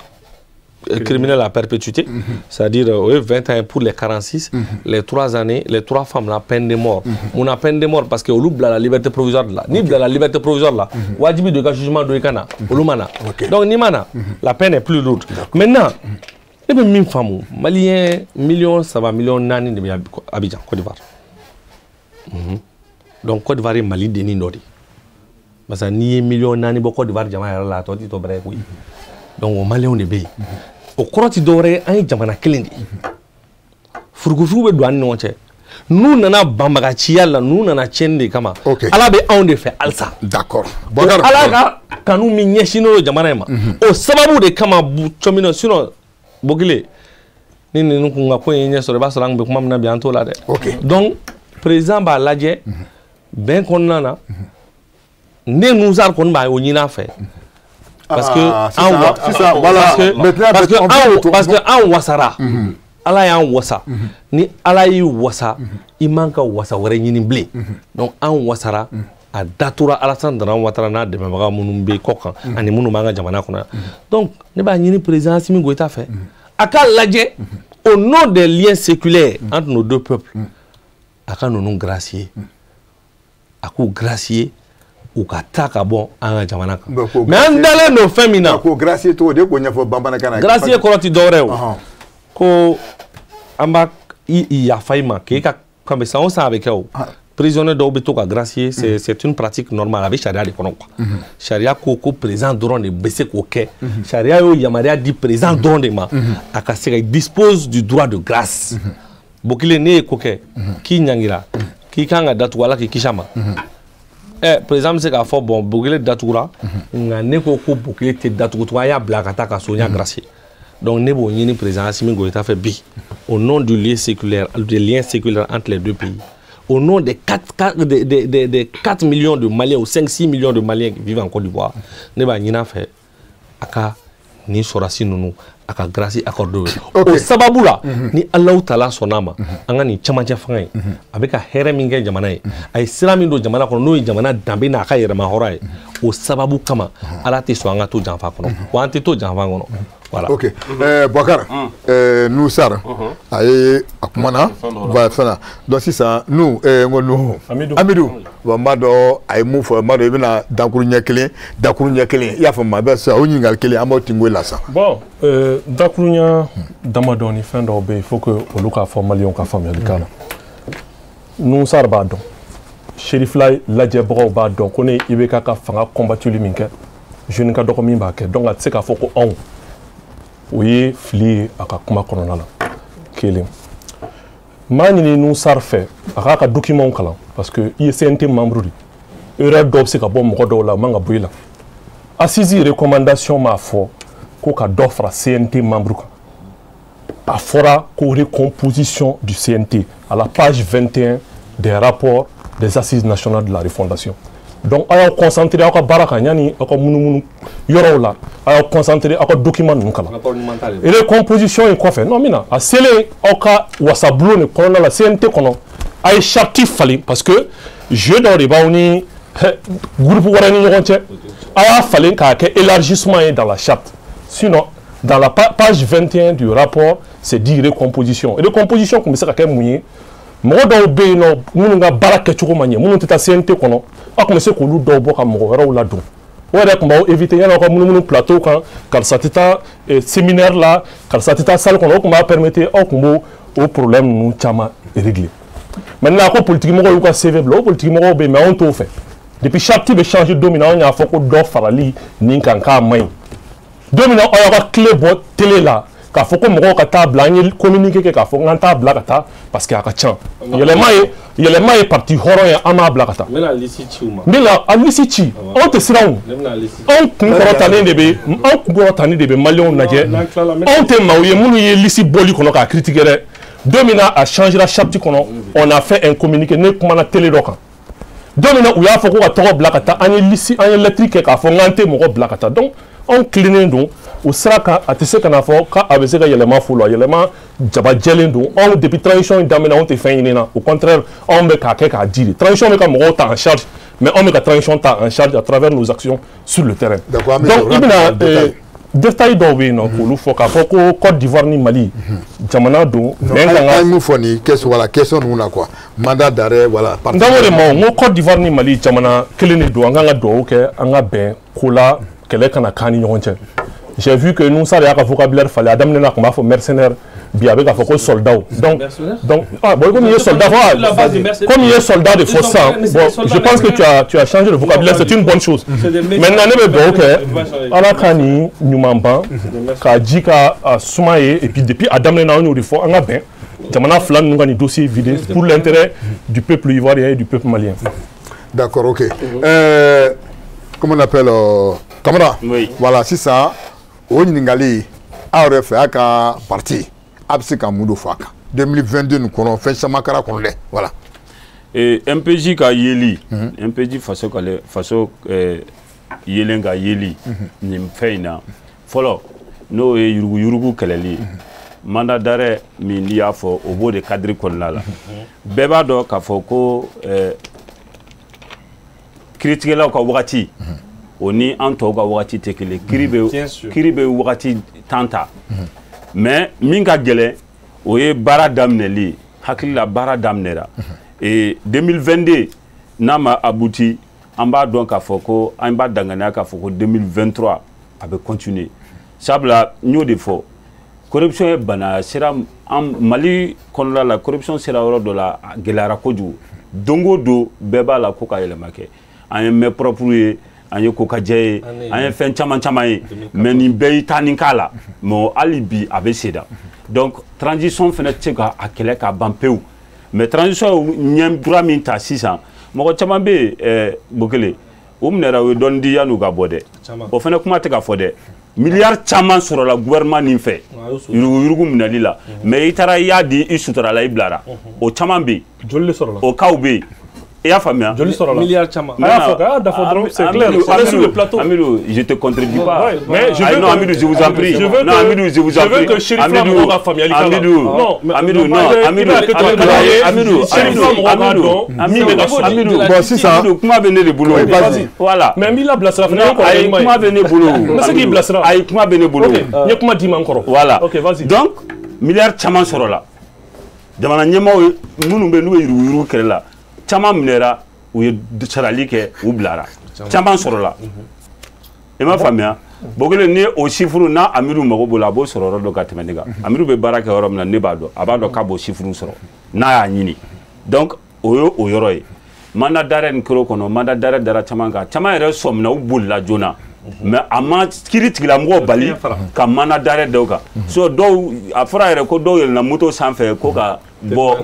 criminel à perpétuité, c'est-à-dire 20 ans pour les 46, les 3 années, les 3 femmes, la peine de mort. On a peine de mort parce que on oublie la liberté provisoire là. Ni la liberté provisoire là. Wajibi de jugement de Ikana, Olumana. Donc ni mana, la peine est plus lourde. Maintenant, les mêmes femmes, Maliens, millions, ça va millions nani de Abidjan, Côte d'Ivoire. Donc Côte d'Ivoire est Mali de Nindori. Parce que ni millions nani beaucoup Côte d'Ivoire jama la toi tu bref oui. Donc au Mali on est bé. Au croati doré un jamana klendi. Furgufu be douane non che. Nous nana bambaga chiala nous nana chende kama. Ala be on de fait alsa. D'accord. Ala ka kanu mi nyeshino jamana ma. O sababu de kama bu chomino sino bogile. Ni nous kunga ko yenye so ba so lang be kuma na bientôt là de. Donc président ba ladje ben konnana ne nous a kon ba onyina fait. Parce que parce que en wasara ala ya wasa ni ala yi wasa i manka wasa wore nyini blé donc en wasara a datura Alassane Dramane Ouattara na de maga munum be kokan ani munu manga jamana kuna donc ne ba nyini président Assimi Goïta fait aka ladje au nom des liens séculaires entre nos deux peuples aka nous gracier aku gracier ou kataka bon en jamana mais andale no femina ko gracier to de ko nyafo bambana kana gracier ko ti doreo ko amba i ya faima ke ka comme ça on savait que prisonnier do beto ka gracier c'est une pratique normale avec charia de kono quoi charia ko présent drone de baisser ko ke charia yo yamaria dit présent drone de ma akase dispose du droit de grâce bokile ne ko ke ki nyangira ki kanga datu wala ki kishama par exemple c'est qu'à fort bon bokile datura nga ne ko bokile te datu to ya blakata ka sonya gracier donc ne bo nyini président Assimi Goïta fait bi au nom du lien séculaire des liens séculaires entre les deux pays au nom des 4 millions de Maliens ou 5-6 millions de Maliens qui vivent en Côte d'Ivoire ne ba nyina fait aka ni sorasi nunu aka grâce accordé au sababu la ni Allah Taala sonama anga ni chamaja fangai avec a here minge jamana ay islami do jamana ko no jamana dambe na ka yere ma horai au sababu kama ala te so anga to janfa kono wanti to janfa kono voilà Boubacar nous sar ay akumana va fana donc si ça nous ngonu Amidou wa mado ay mu fo mado bina dakuru nyakele ya fa ma ba ça oni ngal kele amoti ngwe sa bon dakuru damadoni fin do be il faut que oluka formalion ka famille kala nous sar ba don Chérif Lay ladje bro ba don koné ibeka ka fanga combattu li minke jeune ka doko min ba ke donc atse ka foko on oui fli aka kuma kono la kele mani nous sar fait aka document kala parce que ICNT membre ri erreur do se ka bon mo do la manga boyla assisi recommandation ma fo ko ka d'offre CNT membre a fora ko recomposition du CNT à la page 21 des rapports des assises nationales de la refondation. Donc, on a concentré à baraka nyani à munu yoro la à concentrer à document nukala. Et les compositions est quoi fait? Non mina à sele oka wasablo ne kono la CNT kono ay chartif fali parce que je dans les bauni groupe warani ngonche a fallait que élargissement est dans la charte. Sinon dans la page 21 du rapport c'est dit recomposition. Et recomposition comme ça ka mouye mo do be no munu nga baraka chuko manye munu teta CNT kono akome se ko lu do bo ka mo wara la do wala ko mo éviter yana ko munu plateau kan kal satita séminaire là kal satita salle kono ko ma permettre o ko mo au problème nous chama régler maintenant ko politique mo ko CV blo politique mo be mais on to fait depuis chaque type de changer dominant on a faut ko do farali ninkan ka may dominant on a clé bot télé là ka faut ko mo ka table ni communiquer ka faut nganta blakata parce que aka chan yelema est parti horo ya ama blakata mena lisichi uma mena alisichi on te sira on kurotani de be malion naje on te mauye munu ye lisi boli kono ka critiquer domina a changé la chapti kono on a fait un communiqué ne kuma na télé doka domina ou ya faut ko ka to blakata ani lisi ani électrique ka faut ngante mo blakata donc on cleaning donc au sraka atese kana fo ka abese ka yelema fulo yelema jaba jelendo on depuis transition damena on te fait inena au contraire on me ka ke ka dire transition me ka mo ta en charge mais on me ka transition ta en charge à travers nos actions sur le terrain donc ibna détail dɔw bɛ yen nɔ k'olu fɔ k'a fɔ ko Côte d'Ivoire ni Mali jamana don bɛn kan ka. an ye mun fɔ nin voilà question ninnu na quoi mandat d'arrêt voilà. n da o de ma n ko Côte d'Ivoire ni Mali jamana kelen de don an kan ka dugawu kɛ an ka bɛn ko la kɛlɛ kana k'an ni ɲɔgɔn cɛ. J'ai vu que nous ça y'a ka vocabulaire fallait Adam Nena qu'on va faire mercenaire bien avec un soldat donc bon comme il est soldat comme il est soldat de force bon je pense que tu as changé de vocabulaire c'est une bonne chose maintenant ne me ok ala kani nyumamba ka jika sumaye et puis depuis Adam Nena on nous faut en ben jamana flan nous gagner dossier vidé pour l'intérêt du peuple ivoirien et du peuple malien. D'accord, OK. Comment on appelle Camara? Oui. Voilà, c'est ça. O ɲininkali aw yɛrɛ fɛ a ka parti a bɛ se ka mun de fɔ a kan 2022 nin kɔnɔ fɛn caman kɛra kɔnɔ dɛ voilà. MPJ ka yeli MPJ faso yelen ka yeli nin fɛn in na fɔlɔ n'o ye yurugu kɛlɛli mandat d'arrêt min n'i y'a fɔ o b'o de cadre kɔnɔna la bɛɛ b'a dɔn k'a fɔ ko kiiritigɛlaw ka wagati o ni an tɔw ka wagati tɛ kelen kiiri bɛ wagati tan ta mais min ka gɛlɛn o ye baara daminɛli hakili la baara daminɛra 2022 n'a ma abouti an b'a dɔn k'a fɔ ko an b'a danganiya k'a fɔ ko 2023 a bɛ continuer sabula n y'o de fɔ corruption ye bana sera an Mali kɔnɔna la corruption sera yɔrɔ dɔ la a gɛlɛyara kojugu don o don bɛɛ b'a la ko ka yɛlɛma kɛ an ye main propre ye an ye kokajɛ ye an ye fɛn caman ye mais nin bɛɛ y'i ta nin k'a la mais hali bi a bɛ seda donc transition fana tɛ se ka a kɛlɛ ka ban pewu mais transition ɲɛ droit min ta sisan mɔgɔ caman bɛ yen Bokele o minɛra o ye dɔɔni di yan'u ka bɔ dɛ o fana kuma tɛ ka fɔ dɛ miliyari caman sɔrɔla gouvernement nin fɛ yurugu minɛli la mais i taara i y'a di i suturala i bilara o caman bɛ yen o cas bɛ yen. Il y a famille. Milliards c'est clair. Sur le plateau. Amidou, je te contribue pas. Mais je veux Amidou, je vous en prie. Je veux que Chérif Lamouga famille. Amidou, bon si ça. Comment venir le boulot? Voilà. Mais Mila Blasra. Comment venir le boulot? Mais c'est qui Blasra? Comment venir le boulot? Il y a comment dire encore? Voilà. Ok, vas-y. Donc, milliards chaman soro la. Jamana nyema munu be nu yuru kɛlɛla. Caman minɛra u ye sarali kɛ u bilara caman sɔrɔla i m'a faamuya Bokele ni o chiffre na Amidu mago b'o la a b'o sɔrɔ yɔrɔ dɔ ka tɛmɛ ne kan Amidu bɛ baara kɛ yɔrɔ min na ne b'a dɔn a b'a dɔn k'a b'o chiffre sɔrɔ n'a y'a ɲini donc o ye o yɔrɔ ye mandat d'arrêt nin kɛra o kɔnɔ mandat d'arrêt dara caman kan caman yɛrɛ sɔmina u bolila joona mais a ma kiiri tigilamɔgɔw bali ka mandat d'arrêt da o kan so dɔw a fɔra yɛrɛ ko dɔw yɛlɛnna moto sanfɛ ko ka bɔ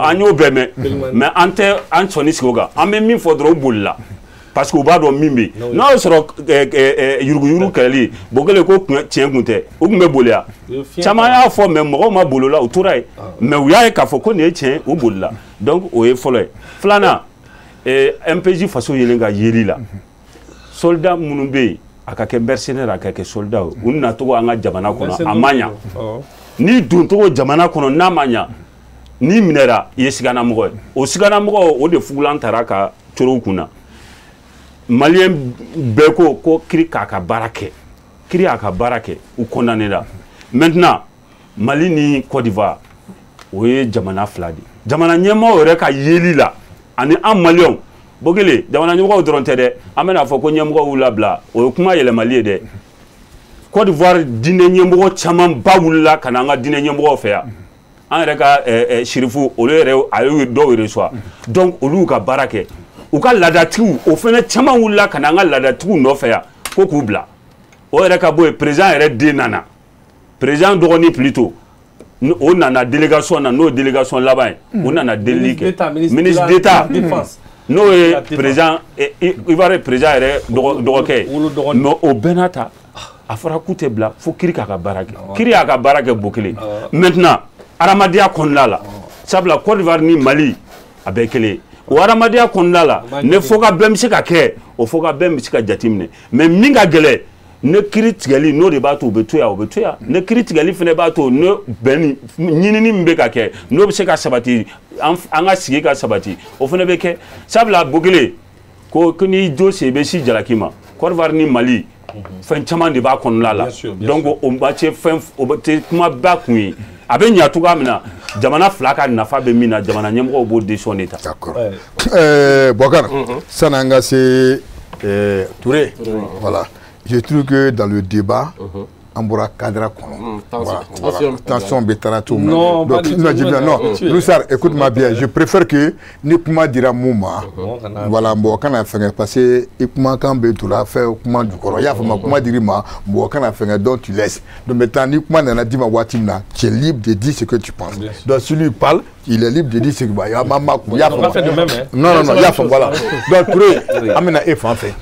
an y'o bɛɛ mɛn mais an tɛ an sɔnni sigi o kan an bɛ min fɔ dɔrɔn u bolila parce que u b'a dɔn min bɛ yen n'a y'a sɔrɔ yuruguyurugu kɛlɛli Bokele ko tiɲɛ kun tɛ u tun bɛ boli yan caman y'a fɔ mais mɔgɔw ma boli o la u tora yen mais u y'a ye k'a fɔ ko nin ye tiɲɛ u bolila donc o ye fɔlɔ ye filanan MPJ faso yelen ka yeli la soldat minnu bɛ yen a ka kɛ mercenaire a ka kɛ soldat u nacogo an ka jamana kɔnɔ a ma ɲa ni doncogo jamana kɔnɔ n'a ma ɲa ni minɛra i ye siganamɔgɔ ye o siganamɔgɔ o de fugulan taara ka corow kunna maliyɛn bɛɛ ko kiiri k'a ka baara kɛ kiiri y'a ka baara kɛ u condamnera maintenant Mali ni Côte d'Ivoire o ye jamana fila de jamana ɲɛmɔgɔw yɛrɛ ka yeli la ani an maliyɛnw Bokele jamana ɲɛmɔgɔw dɔrɔn tɛ dɛ an bɛna fɔ ko ɲɛmɔgɔw y'u labila o ye kuma yɛlɛmali ye dɛ Côte d'Ivoire diinɛ ɲɛmɔgɔ caman ba wulila ka na an ka diinɛ ɲɛmɔgɔw fɛ yan an yɛrɛ ka sherifu olu yɛrɛ a y'u dɔw reçoit donc olu ka baara kɛ u ka laadatigiw o fɛnɛ caman wulila ka na an ka laadatigiw nɔfɛ yan ko k'u bila o yɛrɛ ka bɔ yen président yɛrɛ den nana président dɔgɔnin plutôt o nana délégation na n'o délégation laban ye o nana delili kɛ ministre d'état n'o ye président Ivoire président yɛrɛ dɔgɔkɛ ye mais o bɛɛ n'a ta a fɔra k'u tɛ bila fo kiiri k'a ka baara kɛ kiiri y'a ka baara kɛ Bokele maintenant adamadenya kɔnɔna la sabula Côte d'Ivoire ni Mali a bɛɛ kelen ye o adamadenya kɔnɔna la ne fo ka bɛn bɛ se ka kɛ o fo ka bɛn bɛ se ka jateminɛ mais min ka gɛlɛn ne kiiri tigɛli n'o de b'a to o bɛ to yan o bɛ to yan ne kiiri tigɛli fana b'a to ne bɛnni ɲinini min bɛ ka kɛ n'o bɛ se ka sabati an ka sigi ka sabati o fana bɛ kɛ sabula Bokele ko n'i jo se i bɛ si jalaki ma Côte d'Ivoire ni Mali fɛn caman de b'a kɔnɔna la donc o ba cɛ fɛn o tɛ kuma ba kun ye a bɛ ɲa cogoya min na jamana fila ka nafa bɛ min na jamana ɲɛmɔgɔw b'o décision de ta. D'accord. Bokar, ça n'a pas c'est Touré. Voilà. Je trouve que dans le débat, on pourra cadrer attention, bétanato. Non, Loussard, écoute-moi bien. Je préfère que ni kuma dira mouma. Voilà, bon, quand on a fait passer, et comment quand Bétoula fait comment du corps. Il y a fait comment dire ma, bon, quand on a fait donc tu laisses. Donc maintenant, ni comment on a dit ma watimna, tu es libre de dire ce que tu penses. Donc si lui parle, il est libre de dire ce qu'il va. Il y a maman, il y a fait de même. Non, il y a fait voilà. Donc Touré, amena F en fait.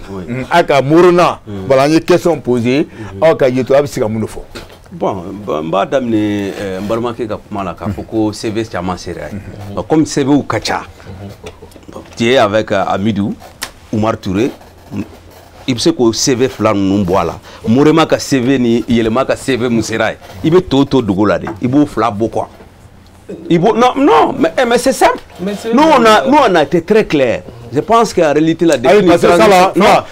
Aka Morona, voilà, il y a une question posée. Ok, il y a tout à mon fond. Bon, madame ne mbarmake ka kuma la ka foko CV chama sera. Comme CV ou kacha. Tu es avec Amidou Oumar Touré. Il sait que CV flan nous boila. Morema ka CV ni yelema ka CV musera. Il be toto dugolade. Il bo fla beaucoup. Non, mais c'est simple. Nous on a été très clair. Je pense qu'en réalité la définition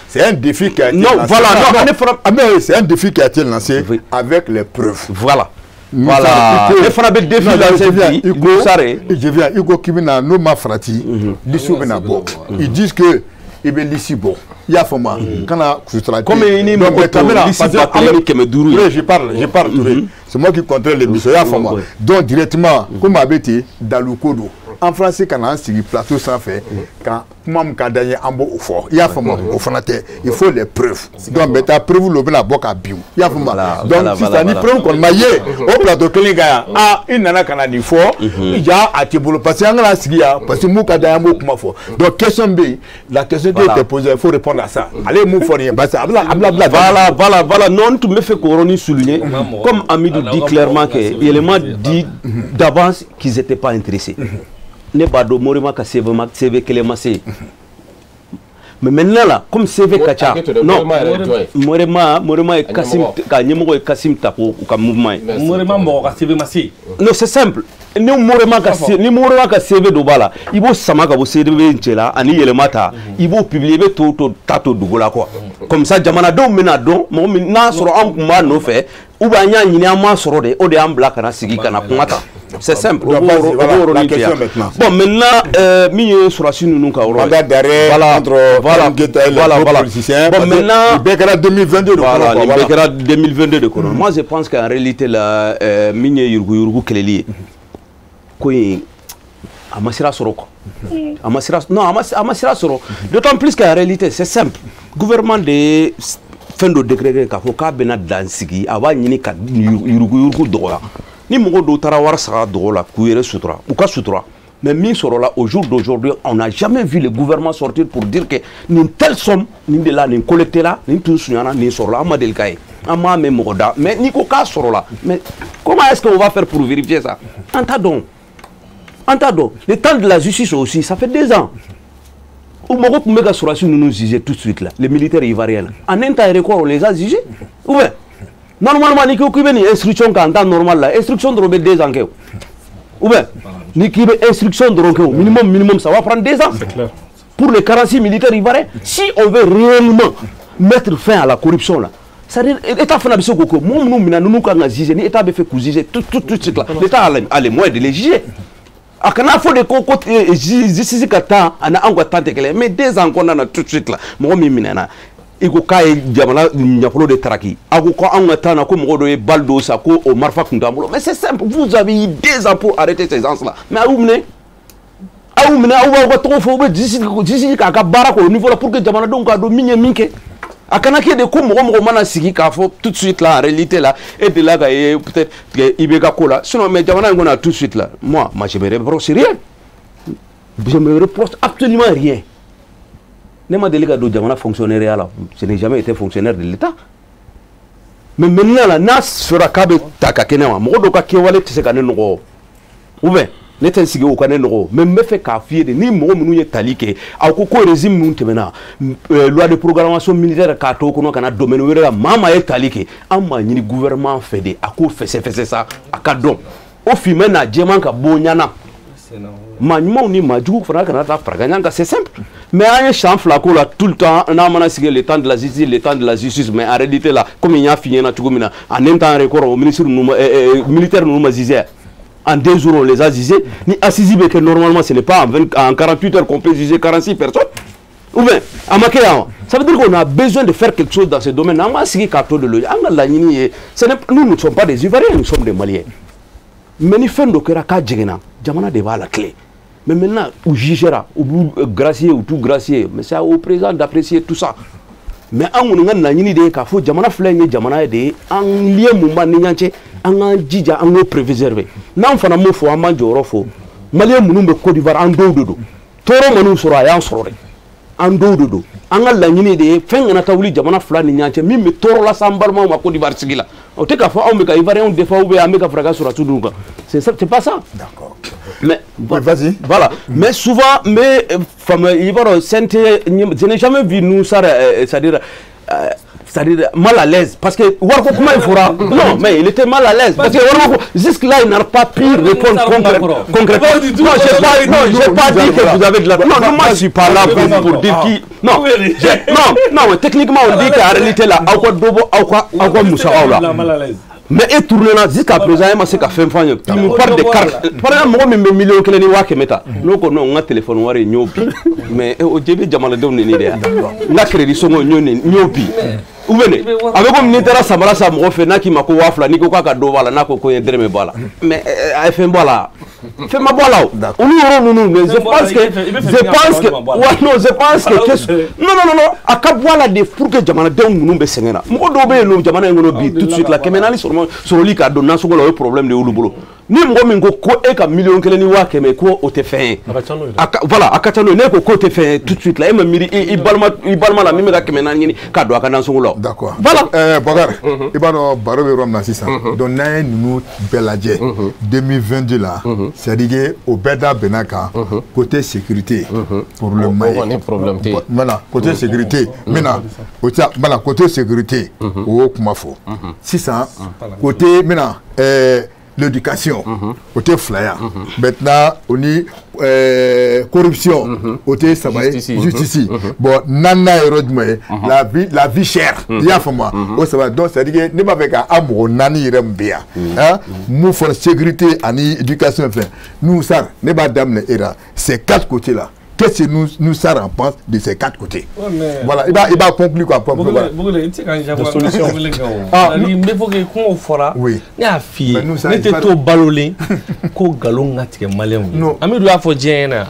c'est un défi qui a été lancé. C'est un défi qui a été lancé avec les preuves. Voilà. Il faut un défi lancé. Je viens Hugo Kimina no mafrati l'issue bena bon. Ils disent que il est ici bon. Il y a format quand comme il je parle c'est moi qui contrôle l'émission. Il y a format donc directement comme habité dans le codo en français quand on sur plateau sans faire quand moi quand gagné en beau au fort il y a format au fanatique il faut les preuves donc mais ta preuve le bena boka bio il y a format donc si ça ni preuve qu'on maillé au plateau que les gars il nana kana ni fort il y a à te bolo parce que ngala sigia parce que muka da mo kuma fort donc question B la question qui était posée il faut répondre à ça allez mou fort rien parce que voilà non tu me fais coroni souligner comme Amidou dit clairement que élément dit d'avance qu'ils n'étaient pas intéressés. Ne pas de Morima ka CV Kelemassé. Mais maintenant là, comme CV Kacha, non, Morima et Kassim Tapo ou comme mouvement. Morima mort CV Massé. Non, c'est simple. Ni Morima ka CV Dobala, il faut Samaka au CV Nchela, Ani Yelemata, il faut publier tout tato Dougola quoi. Comme ça, Jamana don menado, mon mina sur un kuma no fait, ou bien il y a un man sur des Odéam Black à Sigi Kanapumata. C'est simple. Bon, maintenant, mi sur la Chine nous kaoro. Voilà. Bon, maintenant, Bekara 2022 de voilà, Bekara 2022 de Kono. Moi, je pense qu'en réalité, la mine Yurgu Keleli, quoi, Amasira Soroko. Amasira Soro. D'autant plus qu'en réalité, c'est simple. Gouvernement de fin de décret Kafoka Benad Dansigi, avant Yinika Yurgu Dora. Ni mogo do tarawar sara dola kuyere sutra ou ka sutra mais min soro là au jour d'aujourd'hui on n'a jamais vu le gouvernement sortir pour dire que une telle somme ni de là ni collecter là ni tout sunyana ni soro là amadel kay ama même moda mais ni ko ka soro là mais comment est-ce qu'on va faire pour vérifier ça entendons le temps de la justice aussi ça fait 2 ans ou mogo pour mega soro nous nous juger tout de suite là les militaires ivoiriens en intérêt quoi on les a jugés ou bien normalement, ni qui une instruction quand temps normal là, instruction de Robert 2 ans. Ou bien, ni qui instruction de Ronco, minimum, ça va prendre 2 ans. C'est clair. Pour les 46 militaires ivoiriens, si on veut réellement mettre fin à la corruption là, c'est-à-dire, l'État fait un peu de moi, nous avons jugé, l'État a fait juger tout de suite là. L'État a les moyens de les juger. A kana fo de koko justice kata ana angwa tante kele mais 2 ans qu'on a tout de suite là. Moi minana. Iko kay jamana nyafolo de taraki ako ko an tana ko mo do e baldo sa ko o marfa kundamolo mais c'est simple vous avez eu 2 ans pour arrêter ces gens là mais aoumne trop fo be disi ka barako au niveau là pour que jamana donc do minye minke akana ki de ko mo mana sigi ka fo tout de suite là en réalité là et de là peut-être ibeka ko là sinon mais jamana ngona tout de suite là moi je me reproche rien je me reproche absolument rien. Nema délégué de Djamana fonctionnaire là, je n'ai jamais été fonctionnaire de l'État. Mais maintenant là, nas fera kabe takakenema, modo ka kiwale tse kanen ngo. Oube, n'était sigé au kanen ngo, mais me fait kafier de ni mo munu talike, a ko régime mun temena, loi de programmation militaire ka to kono kana domaine wera mama e talike, amma ni gouvernement fait de a ko fait ça, a kadon. Au fimena djeman ka bonyana. Manuellement, ni Madjou, c'est simple. Mais un champ flaco là, tout le temps, on a le temps de la justice, le temps de la justice, mais en réalité là, comme il y a fini, en même temps, record au ministre militaire, nous disait. En 2 jours, on les a jugés. Ni assisi, que normalement, ce n'est pas en 48 heures qu'on peut juger 46 personnes. Ou bien, à Makéa, ça veut dire qu'on a besoin de faire quelque chose dans ce domaine. Nous ne sommes pas des Ivoiriens, nous sommes des Maliens. Mais nous faisons que la Jamana devant la clé. Mais maintenant, on jugera, ou gracier, ou tout gracier. Mais c'est au président d'apprécier tout ça. Mais on a une idée qu'il faut Jamana flingue, Jamana aider, en lien mouvement n'yantché, en djidja, en préserver. N'a on fait un mot faux, un manjoro faux. Malien moumbe Côte d'Ivoire en dos de dos. Toro manu sera et en soroé. En dos de dos. En a la une idée, fin on a taouli Jamana flan n'yantché, mais toro la sambalma ou ma Côte d'Ivoire sigila. On te ka fa on me ka Ivoirien on défend ou bien meka fraga sur tout dunga. C'est ça, c'est pas ça. D'accord. Mais vas-y. Voilà. Mais souvent, mais je n'ai jamais vu nous ça, c'est-à-dire mal à l'aise. Parce que Warko, comment il fera? Non, mais il était mal à l'aise. Parce que Warko, jusque-là, il n'a pas pu répondre concrètement. Non, je n'ai pas dit que vous avez de la... Non, moi, je ne suis pas là pour dire qui... Non, non, techniquement, on dit qu'en réalité, là, Aouka Moussa Aoula. Mais et tourner là jusqu'à présent, c'est qu'à faire fan. Tu me parles de cartes. Par exemple, moi, mes millions que les niveaux que meta. Nous on a téléphone ou nyopi. Mais au début, Jamal donne une idée. La crédit sont nyopi. Où venez? Avec comme n'était Samara Sam refait Naki Mako Wafla, Nico Kado Vala, Nako Koyedreme Bala. Mais elle fait Bala. Fais ma bola. Non, mais je pense que. Non, je pense que. Non. À Kabwala des pour que Jamana donne nous Bessengena. Modobe, nous, Jamana, tout de suite, la Kemenali sur le lit à donner le problème de Ulubulo. Ni Momingo, ko eka million que les niwa keme ko au te fait. Voilà, à Katano, neko ko te fait tout de suite là. Il balma la même Kemenani, Kado à Kanan Solo. D'accord. Voilà. Bogar, Ibano Barobe Rom Nassisa. Donc, nous, Beladje, 2022 là, c'est-à-dire au Beda Benaka, côté sécurité, pour le Mali. Voilà, côté sécurité. Maintenant, côté sécurité, au Kumafo. 600, côté, maintenant, l'éducation, côté flyer. Maintenant, on y corruption, côté justice. Bon, nana et la vie chère. Il y a moi. Donc, c'est-à-dire que nous avec un amour, nani rembia. Nous faisons sécurité, ani éducation. Nous, ça, ne pas dame era. Ces 4 côtés-là. Qu'est-ce que nous en pense de ces 4 côtés? Voilà, il va conclure quoi. Solution. Mais faut que qu'on fera. Oui. Il y a fille. N'était tout balolé. Ko galon ngati ke malien. Ami doit faut jena.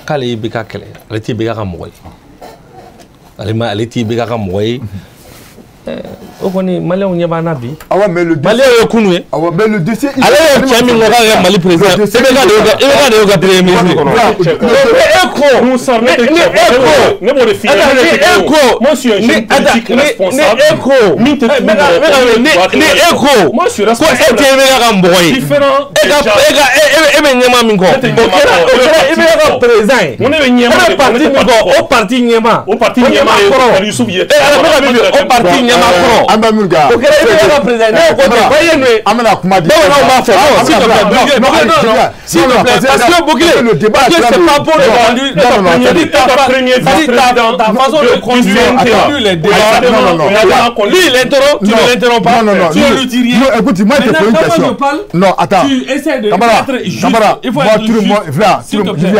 Kale bika kele. Ale ti bika kamoy. Ale ti bika kamoy. O koni malien on yeba nabi. Awa mais le malien yo kunu. Awa mais le dossier. Ale chami ngoka Mali président. Ebe ka de yo premier ministre. Écho. Nous sommes écho. Ne mo définir. Écho. Moi je suis un jeune politique responsable. Écho. Ne écho. Moi je suis responsable. Ko ete ebe ka mboy. Différent. Ebe nyama minko. Ebe ka président. On est nyama parti minko. Au parti nyama. Au parti nyama. Youssouf Yé. Au parti nyama. Ambamunga. Ok, il va présenter. Amena Kumadi. S'il te plaît, parce que Bouclé, le débat, c'est pas pour ta façon de conduire les débats. Lui, il interrompt, tu ne l'interromps pas. Tu ne lui dis rien. Écoute, moi, je te pose une question. Non, attends. Tu essaies de être juste. Il faut être juste.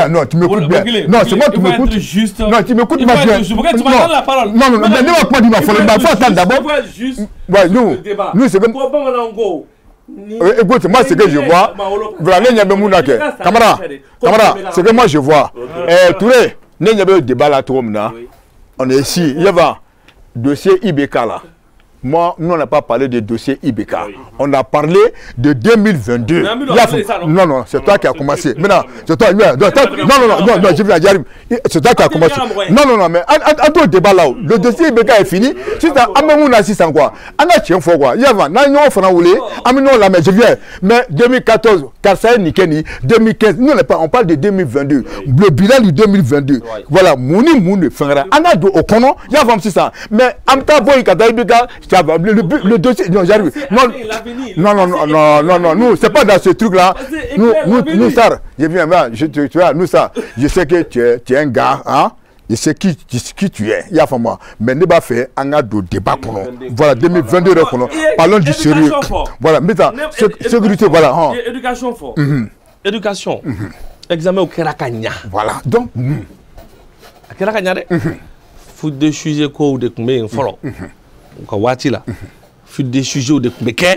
Non, tu m'écoutes bien. Non, c'est moi qui m'écoute. Non, tu m'écoutes bien. Pourquoi tu m'attends la parole? Non, mais ne m'as pas dit ma folie. Il faut attendre d'abord. Ouais, nous, c'est comme. Écoute, moi, ce que je vois, Camara, ce que moi je vois, Touré, il y avait un débat là, on est ici, il y avait un dossier IBK là. Moi, nous, on n'a pas parlé de dossier IBK. On a parlé de 2022. Non, c'est toi qui as commencé. Maintenant, c'est toi. Non, j'arrive. C'est toi qui as commencé. Non, mais à ton débat là, le dossier IBK est fini. Si tu as un assis sans quoi, on a tient fort quoi. Il y a je viens. Mais 2014, car ça est Nikeni, 2015, nous, on parle de 2022. Le bilan du 2022. Voilà, Mouni, Fengara. On a au Kono, il y a 26 ans. Mais Amta Boy, Kata IBK, Ça va, le dossier, non, j'arrive. Non, nous, c'est pas dans ce truc-là. Nous, ça, je viens, tu vois, nous, ça, je sais que tu es un gars, hein. Je sais qui tu es, il y a fait moi. Mais ne pas faire un débat. Voilà, 2022, parlons du sérieux. Voilà, mais ça, sécurité, voilà. Éducation fort. Éducation. Examen au Kerakanya. Voilà, donc. À Kerakanya, faut des sujets ou des combien en follow. Ou wati là. Faut des sujets ou des combien.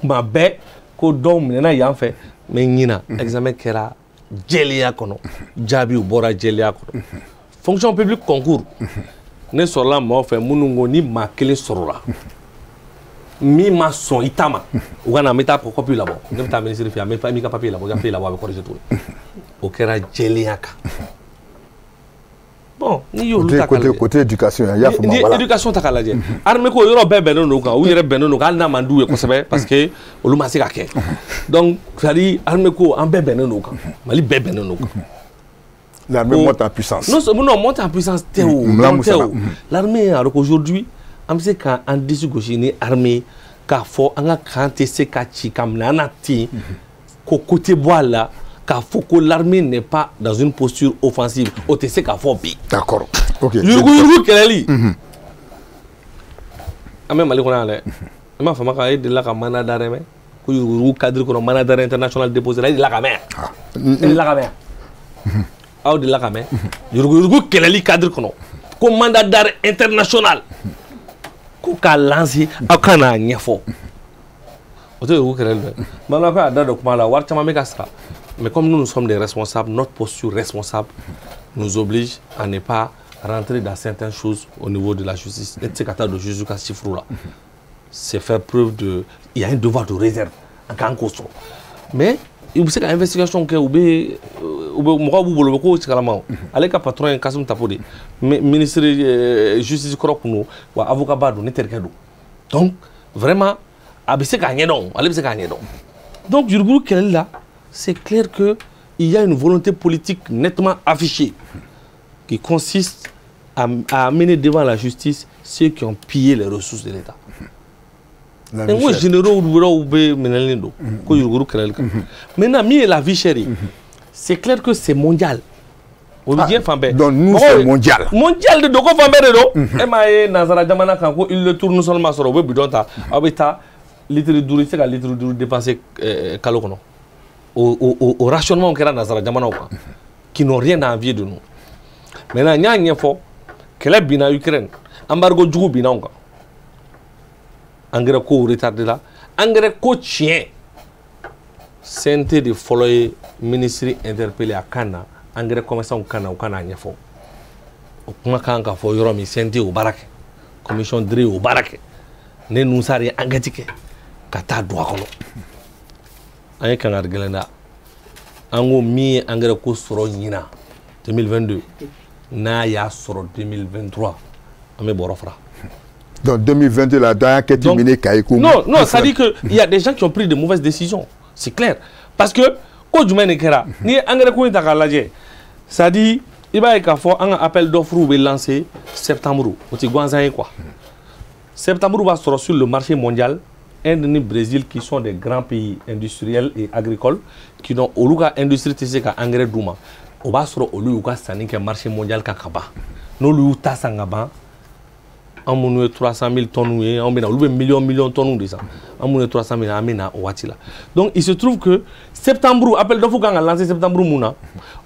Ma bé, ko dom nena y en fait. Mais nina, examen Kera, Jelia kono. Jabi ou Bora Jelia kono. Fonction publique concours. Ne sur la mort fait mounungo ni ma kele sorola. Mi ma son itama. Ou gana meta pour copier là-bas. Ne meta ministre fait mais pas mi papier là-bas. J'ai fait là-bas avec corriger tout. Au Kera Jeliaka. Bon, ni yo côté éducation, il y a voilà. Éducation ta kala je. Armée ko yoro be beno no ka, ou yere beno no ka na mandu e ko sebe parce que olu ma se ka ke. Donc, ça dit armée ko en be beno no ka. Mali be beno no ka. L'armée monte en puissance. Non, monte en puissance. L'armée, alors qu'aujourd'hui, on sait qu'en dessous de l'armée, qu'il faut un grand essai comme l'anati, qu'au côté bois là, qu'il faut que l'armée n'est pas dans une posture offensive. Au TC qu'il faut bien. D'accord. Ok. Yurgu Kelly. Amé Malikona là. Ma femme a aidé la camana d'armée. Yurgu cadre qu'on a mandat international déposé là, il la caméra. Il la caméra. Aw de la kamé yurugu keleli cadre kono ko mandat d'arrêt international ko ka lancer akana nyefo oto yurugu keleli mala ka da document la war chama me kasra mais comme nous sommes des responsables, notre posture responsable nous oblige à ne pas rentrer dans certaines choses au niveau de la justice. C'est faire preuve de, il y a un devoir de réserve en tant que mais il y a une investigation qui est avec le patron Kasum Tapodi, ministre de la justice ou avocat Badou, donc vraiment, donc du coup là, c'est clair que il y a une volonté politique nettement affichée qui consiste à amener devant la justice ceux qui ont pillé les ressources de l'État. Maintenant, la vie chère, c'est clair que c'est mondial. Donc nous, c'est mondial. Mondial de Doko Famberedo. Et Nazara Jamana Kanko, il le tourne seulement sur le web. Litre de c'est litre de dépasser Kalokono. Au rationnement que Nazara Jamana qui n'ont rien à envier de nous. Maintenant, il y a un info que la Bina Ukraine, embargo du Binanga. Engrais ko retardé là, engrais ko chien. Santé de follower ministre interpellé à Kana, engrais commerçant au Kana nyefo. Au kuma kanka fo yoromi santé au barake, commission dri au barake. Ne nous sari engatike, kata doa kono. Anye kangar gelenda. Ango mi engrais ko soro nyina 2022. Na ya soro 2023. Ame borofra. Dans 2022, la dernière qui est terminée, non, ça dit qu'il y a des gens qui ont pris de mauvaises décisions. C'est clair. Parce que, quand tu mènes ni engrais qu'on est ça dit, il va y avoir un appel d'offres ou lancé septembre. Septembre va sortir sur le marché mondial. Inde et Brésil qui sont des grands pays industriels et agricoles qui ont au lugar industrie qui engrais douma. On va sur au lugar c'est un marché mondial kakaba. Nous lui tassangaba. On a 300 000 tonnes, on a millions de tonnes de ça. On a 300 000 tonnes. Donc il se trouve que septembre, appel d'offres quand on a lancé septembre, on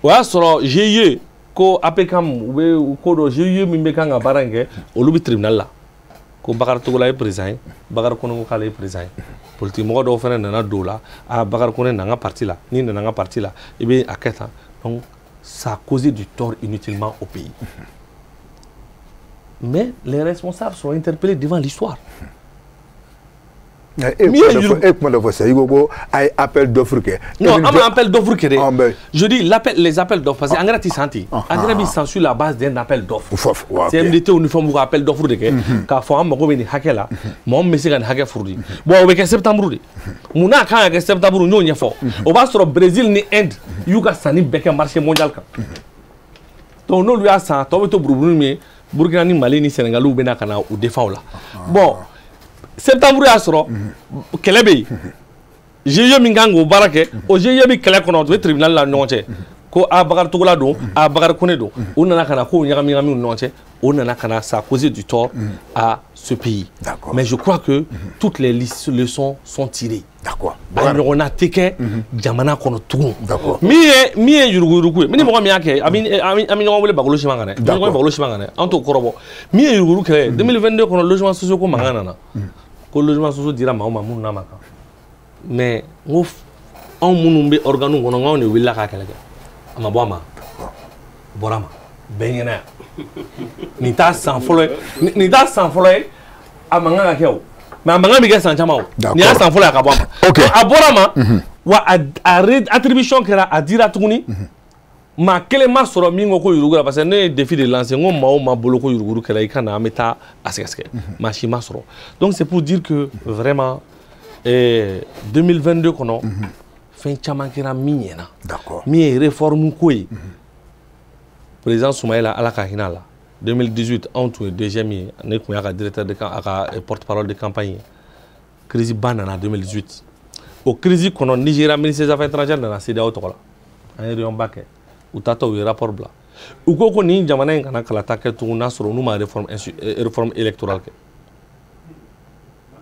a sur GIE, ko apekam ou ko GIE mimbekang a barangé, au lobby tribunal là. Ko Bakar Togola est présent, Bakar Kongo Kale est présent. Politique moi d'offrir un dollar, à Bakar Kongo n'a parti là, ni n'a parti là. Et bien à quel temps? Donc ça a causé du tort inutilement au pays. Mais les responsables sont interpellés devant l'histoire. Appel d'offres. Non, un appel d'offres. Je dis les appels d'offres. Parce que Angara Tissanti, Angara sont sur la base d'un appel d'offres. C'est MDT uniforme pour appel d'offres. Car faut un moment où là, mon message est hacké fourni. Bon, avec septembre, Mouna quand avec septembre, nous n'y a fort. On va sur le Brésil ni Inde, Yuga Sani Beka marché mondial. Donc nous lui a ça, toi tu Burkina ni Mali ni Sénégal ou Benakana ou défend là. Bon, septembre y'a sɔrɔ kɛlɛ bɛ yen GIE min kan k'o baara kɛ o GIE bɛ kɛlɛ kɔnɔ o bɛ tribunal la ɲɔgɔn cɛ ko a Bakari Togola don a Bakari Koné don o nana ka na k'o ɲagami ɲagami u ɲɔgɔn cɛ o nana ka na ça a causé du tort à ce pays mais je crois que toutes les leçons sont tirées d'accord a ɲɔgɔnna tɛ kɛ jamana kɔnɔ tugun min ye yuruguyurugu ye ni mɔgɔ min y'a kɛ an bɛ ɲɔgɔn wele Bagolo Siman kan dɛ an bɛ ɲɔgɔn wele Bagolo Siman kan dɛ an t'o kɔrɔbɔ min ye yuruguyurugu kɛlɛ 2022 kɔnɔ logement sociaux ko mankan nana ko logement sociaux dira maa o maa minnu n'a ma kan mais n ko anw minnu bɛ organes kɔnɔ n k'anw de wulila k'a kɛlɛ kɛ a ma bɔ a ma a bɔra a ma bɛɛ ɲɛna yan nin t'a san fɔlɔ ye a man kan ka kɛ o mais a mankan bɛ kɛ san caman o nin y'a san fɔlɔ ye a ka bɔ a ma a bɔra a ma wa a attribution kɛra a dira tuguni maa kelen ma sɔrɔ min ko yurugu la parce que ne ye défi de lancer n ko maa o maa bolo ko yuruguyurugu kɛra i ka na an bɛ taa a sɛgɛsɛgɛ maa si ma sɔrɔ donc c'est pour dire que vraiment 2022 kɔnɔ fɛn caman kɛra min ɲɛna min ye réforme ko ye président Soumaïla ala ka hinɛ a la 2018 anw tun ye DG min ye ne tun y'a ka directeur de a ka porte-parole de campagne ye crise ba nana 2018 o crise kɔnɔ Nigéria ministre des affaires étrangères nana CEDEAO tɔgɔ la an ye réunion ba kɛ u taatɔ u ye rapport bila u ko nin jamana in kana kalata kɛ tugun n'a sɔrɔ n'u ma réforme électorale kɛ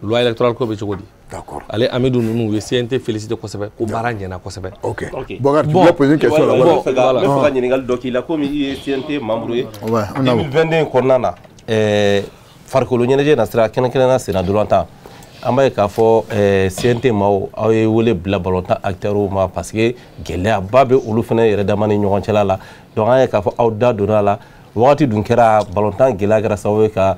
loi électorale ko bɛ cogo di d'accord ale Amidou ninnu u ye CNT félicité kosɛbɛ ko baara ɲɛna kosɛbɛ ok Bakari tu voulais poser une question là n bɛ fɛ ka ɲininkali dɔ k'i la komi i ye CNT membre ye 2022 kɔnɔna na farikolo ɲɛnajɛ na sira kɛnɛkɛnɛna senna an b'a ye k'a fɔ CNT maaw aw ye wele bila ballontan acteurs ma parce que gɛlɛyaba bɛ olu fana yɛrɛ dama ni ɲɔgɔn cɛla la donc an ye k'a fɔ aw da donna a la wagati dun kɛra ballontan gɛlɛya kɛra sababu ye ka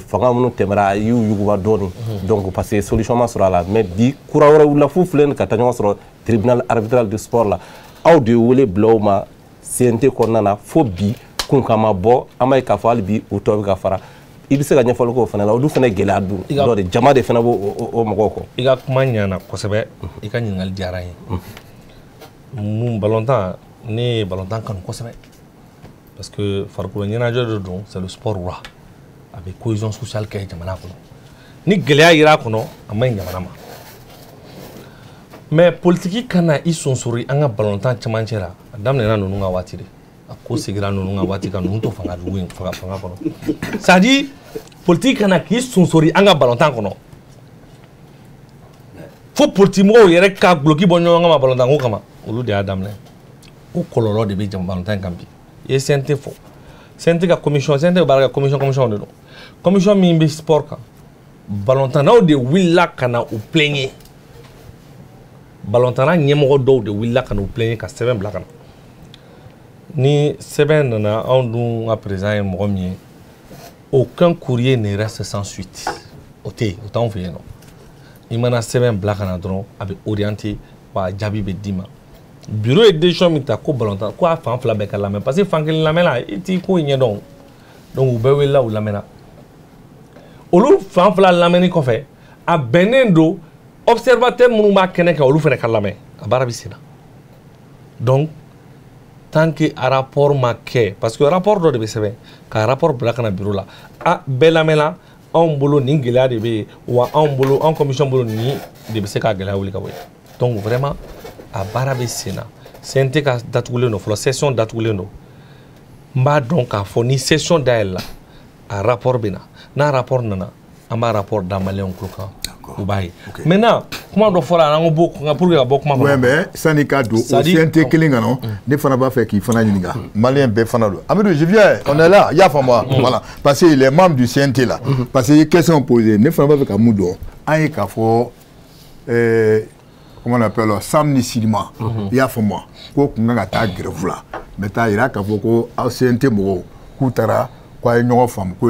fanga minnu tɛmɛra a y'u yuguba dɔɔni donc parce que solution ma sɔrɔ a la mais bi kura wɛrɛ wulila fu filɛ nin ka taa ɲɔgɔn sɔrɔ tribunal arbitral de sport la aw de ye wele bila o ma CNT kɔnɔna na fo bi kun ka ma bɔ an b'a ye k'a fɔ hali bi u tɔ bɛ ka fara i bɛ se ka ɲɛfɔli k'o fana la olu fana gɛlɛya dun dɔ de jama de fana b'o mɔgɔw kɔ i ka kuma ɲana kosɛbɛ i ka ɲininkali diyara n ye mun ballontan ne ye ballontan kanu kosɛbɛ parce que farikolo ɲɛnajɛ de don c'est le sport roi a bɛ cohésion sociale kɛ jamana kɔnɔ ni gɛlɛya yera a kɔnɔ a man ɲi jamana ma mais politiki kana i sonsori an ka ballontan cɛmancɛ la a daminɛna ninnu ka waati de a ko segira ninnu ka waati kan ninnu to fanga kɔnɔ c'est à dire politique kana k'i sonsori an ka ballontan kɔnɔ fo politique mɔgɔw yɛrɛ ka guloki bɔ ɲɔgɔn ma ballontan ko kama olu de y'a daminɛ ko kɔlɔlɔ de bɛ ballontan kan bi i ye CNT fɔ CNT ka commission CNT bɛ baara kɛ commission de don commission min bɛ sport kan ballontannaw de wulila ka na u plaigner ballontanna ɲɛmɔgɔ dɔw de wulila ka na u plaigner ka sɛbɛn bila ka na ni sɛbɛn nana anw dun ka président ye mɔgɔ min ye aucun courrier ne reste sans suite o tɛ yen o t'anw fɛ yen nɔ i mana sɛbɛn bila ka na dɔrɔn a bɛ orienter wa a jaabi bɛ d'i ma bureau ye décision min ta ko ballontan ko a fan fila bɛɛ ka lamɛn parce que fan kelen lamɛnna i t'i ko ɲɛdɔn donc u bɛɛ welela u lamɛnna olu fan fila lamɛnni kɔfɛ a bɛnnen don observateur minnu b'a kɛnɛ kan olu fana ka lamɛn a baara bɛ senna donc tant que rapport ma kɛ parce que rapport dɔ de bɛ sɛbɛn ka rapport bila ka na bureau la a bɛɛ lamɛnna anw bolo nin gɛlɛya de bɛ yen wa anw bolo anw commission bolo nin de bɛ se ka gɛlɛya wuli ka bɔ yen donc vraiment a baara bɛ senna CNT ka datugulen don fɔlɔ session datugulen don n b'a dɔn k'a fɔ ni session dayɛlɛla a rapport bɛ na n'a rapport nana an b'a rapport da maliyɛnw tulo kan u b'a ye maintenant kuma dɔ fɔra an ko bɔ pour que ka bɔ kuma kɔnɔ mais sani ka don o CNT kelen kan ne fana b'a fɛ k'i fana ɲininka maliyɛn bɛɛ fana don Amidou je viens on est là i y'a faamu voilà parce que il est membre du CNT là parce que question posée ne fana b'a fɛ ka mun dɔn an ye k'a fɔ comment on appelle Sam ni Sidima i y'a faamu ko kun kan ka taa grève la mais taa yira k'a fɔ ko aw CNT mɔgɔw k'u taara ko a ye ɲɔgɔn faamu ko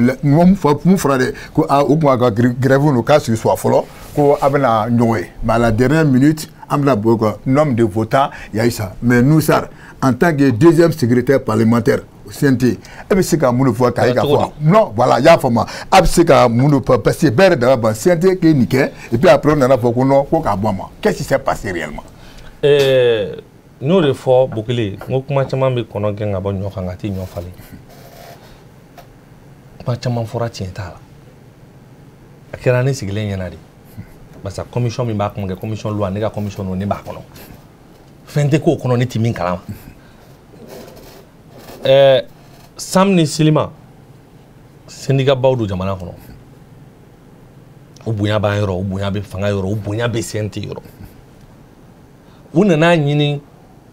mun fɔra de ko o tuma ka grève ninnu k'a sigi so a fɔlɔ ko a bɛna ɲɔgɔn ye mais à la dernière minute an bɛna bɔ ko nombre de votants Yaïssa mais nous Sarr en tant que deuxième secrétaire parlementaire au CNT e bɛ se ka mun de fɔ k'a ye k'a fɔ non voilà i y'a faamu a bɛ se ka mun de fɔ parce que bɛɛ yɛrɛ dara ban CNT k'e nin kɛ et puis après on nana fɔ ko non ko k'a bɔ a ma qu'est-ce qui s'est passé réellement. n y'o de fɔ Bokele n ko kuma caman bɛ kɔnɔ gɛn ka bɔ ɲɔ kan ka t'i ɲɔ falen kuma caman fɔra tiɲɛ t'a la a kɛra ne sigilen ɲɛna de parce que commission min b'a kɔnɔ kɛ commission loi ne ka commission no ne b'a kɔnɔ fɛn tɛ k'o kɔnɔ ne ti min kalama Sam ni Silima syndicat baw do jamana kɔnɔ o bonya b'an yɔrɔ o bonya bɛ fanga yɔrɔ o bonya bɛ CNT yɔrɔ u nana ɲini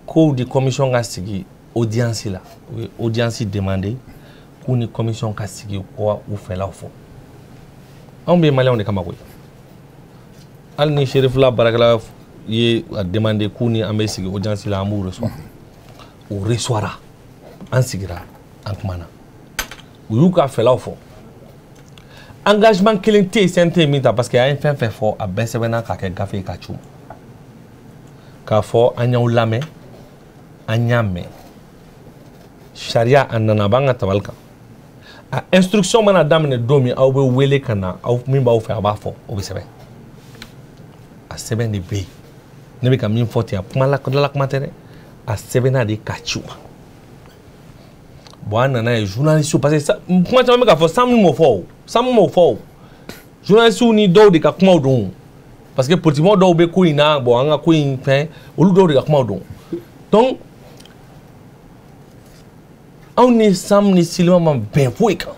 ko di commission ka sigi audience la u ye audience demandé k'u ni commission ka sigi ko u fɛlaw fɔ anw bɛ maliyɛnw de kama koyi hali ni Sherifula baarakɛla ye a demandé k'u ni an bɛ sigi audience la an b'u reçoit u reçoira an sigira an kumana u y'u ka fɛlaw fɔ engagement kelen tɛ yen CNT min ta parce que a ye fɛn fɛn fɔ a bɛɛ sɛbɛnna k'a kɛ gafe ka ci k'a fɔ an y'aw lamɛn an y'a mɛn sariya a nana a b'an ka tabali kan a instruction mana daminɛ don min aw bɛ wele ka na aw min b'aw fɛ a b'a fɔ o bɛ sɛbɛn a sɛbɛn de bɛ yen ne bɛ ka min fɔ ten a kuma la kuma tɛ dɛ a sɛbɛnna de ka ci ma bon an nana ye journaliste parce que kuma caman bɛ k'a fɔ Sam m'o fɔ o Sam m'o fɔ o journaliste ni dɔw de ka kumaw don parce que politiquement dɔw bɛ ko in na bon an ka ko in fɛn olu dɔw de ka kumaw don donc anw ni Sam ni Silima ma bɛn foyi kan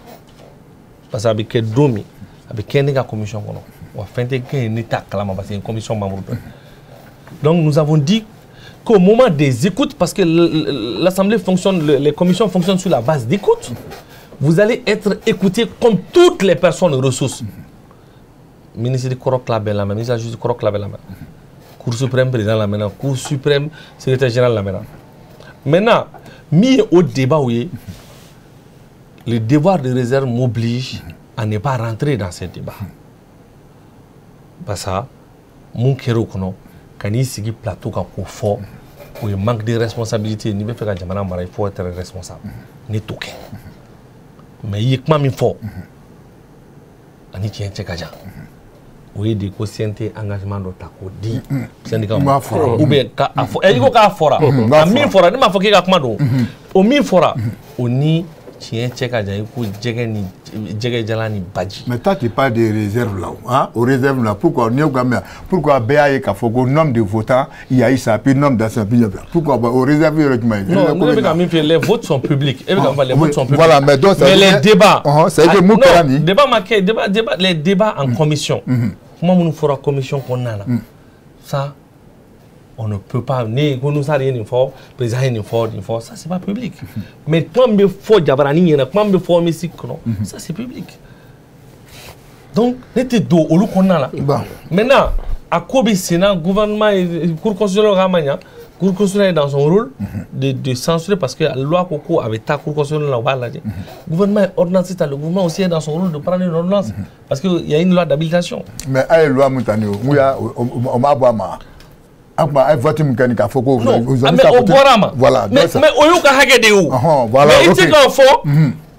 parce que a bɛ kɛ don min a bɛ kɛ ne ka commission kɔnɔ wa fɛn tɛ kɛ yen ne t'a kalama parce que une commission membre dɔ donc nous avons dit qu'au moment des écoutes, parce que l'Assemblée fonctionne, les commissions fonctionnent sur la base d'écoute, vous allez être écouté comme toutes les personnes ressources. Ministre du Korok la ministre de la Justice Korok la Cour suprême président la maintenant, Cour suprême secrétaire général la maintenant. Maintenant, mis au débat où le devoir de réserve m'oblige à ne pas rentrer dans ce débat. Parce que mon kéro kono quand il s'agit plateau quand on fait, il manque de responsabilité. Ni faire jamana mara, il faut être responsable. Ni tout cas. Mais il y a comment il faut. Ani tient tchekaja. Oui, des CNT engagement de ta codi. Syndicat. Ou bien ka afora. Il faut ka afora. A mi fora, ni ma foke ka kuma do. O mi fora, oni tient tchekaja. Il faut djegeni djegejalani badji. Mais toi tu parles des réserves là, hein? Aux réserves là, pourquoi BA et Kafogo nombre de votants, il y a eu ça puis nombre d'assemblées. Pourquoi aux réserves non, les votes sont publics. Les votes sont publics. Voilà, mais donc mais les débats, c'est que Moukarani. Débat les débats en commission. Comment nous fera commission qu'on a là? Ça on ne peut pas ni nous rien une fois président une fois ça c'est pas public. Mais quand me faut jabarani quand me faut musique ça c'est public. Donc n'était do au qu'on a là. Maintenant à Kobe Sénat gouvernement et cour constitutionnelle Ramania cour constitutionnelle est dans son rôle de censurer parce que la loi Coco avait ta cour constitutionnelle là bas gouvernement ordonnance le gouvernement aussi est dans son rôle de prendre une ordonnance parce que il y a une loi d'habilitation. Mais à la loi Moutano on m'a boire mais voilà mais oyuka hagede ou voilà mais il qu'on faut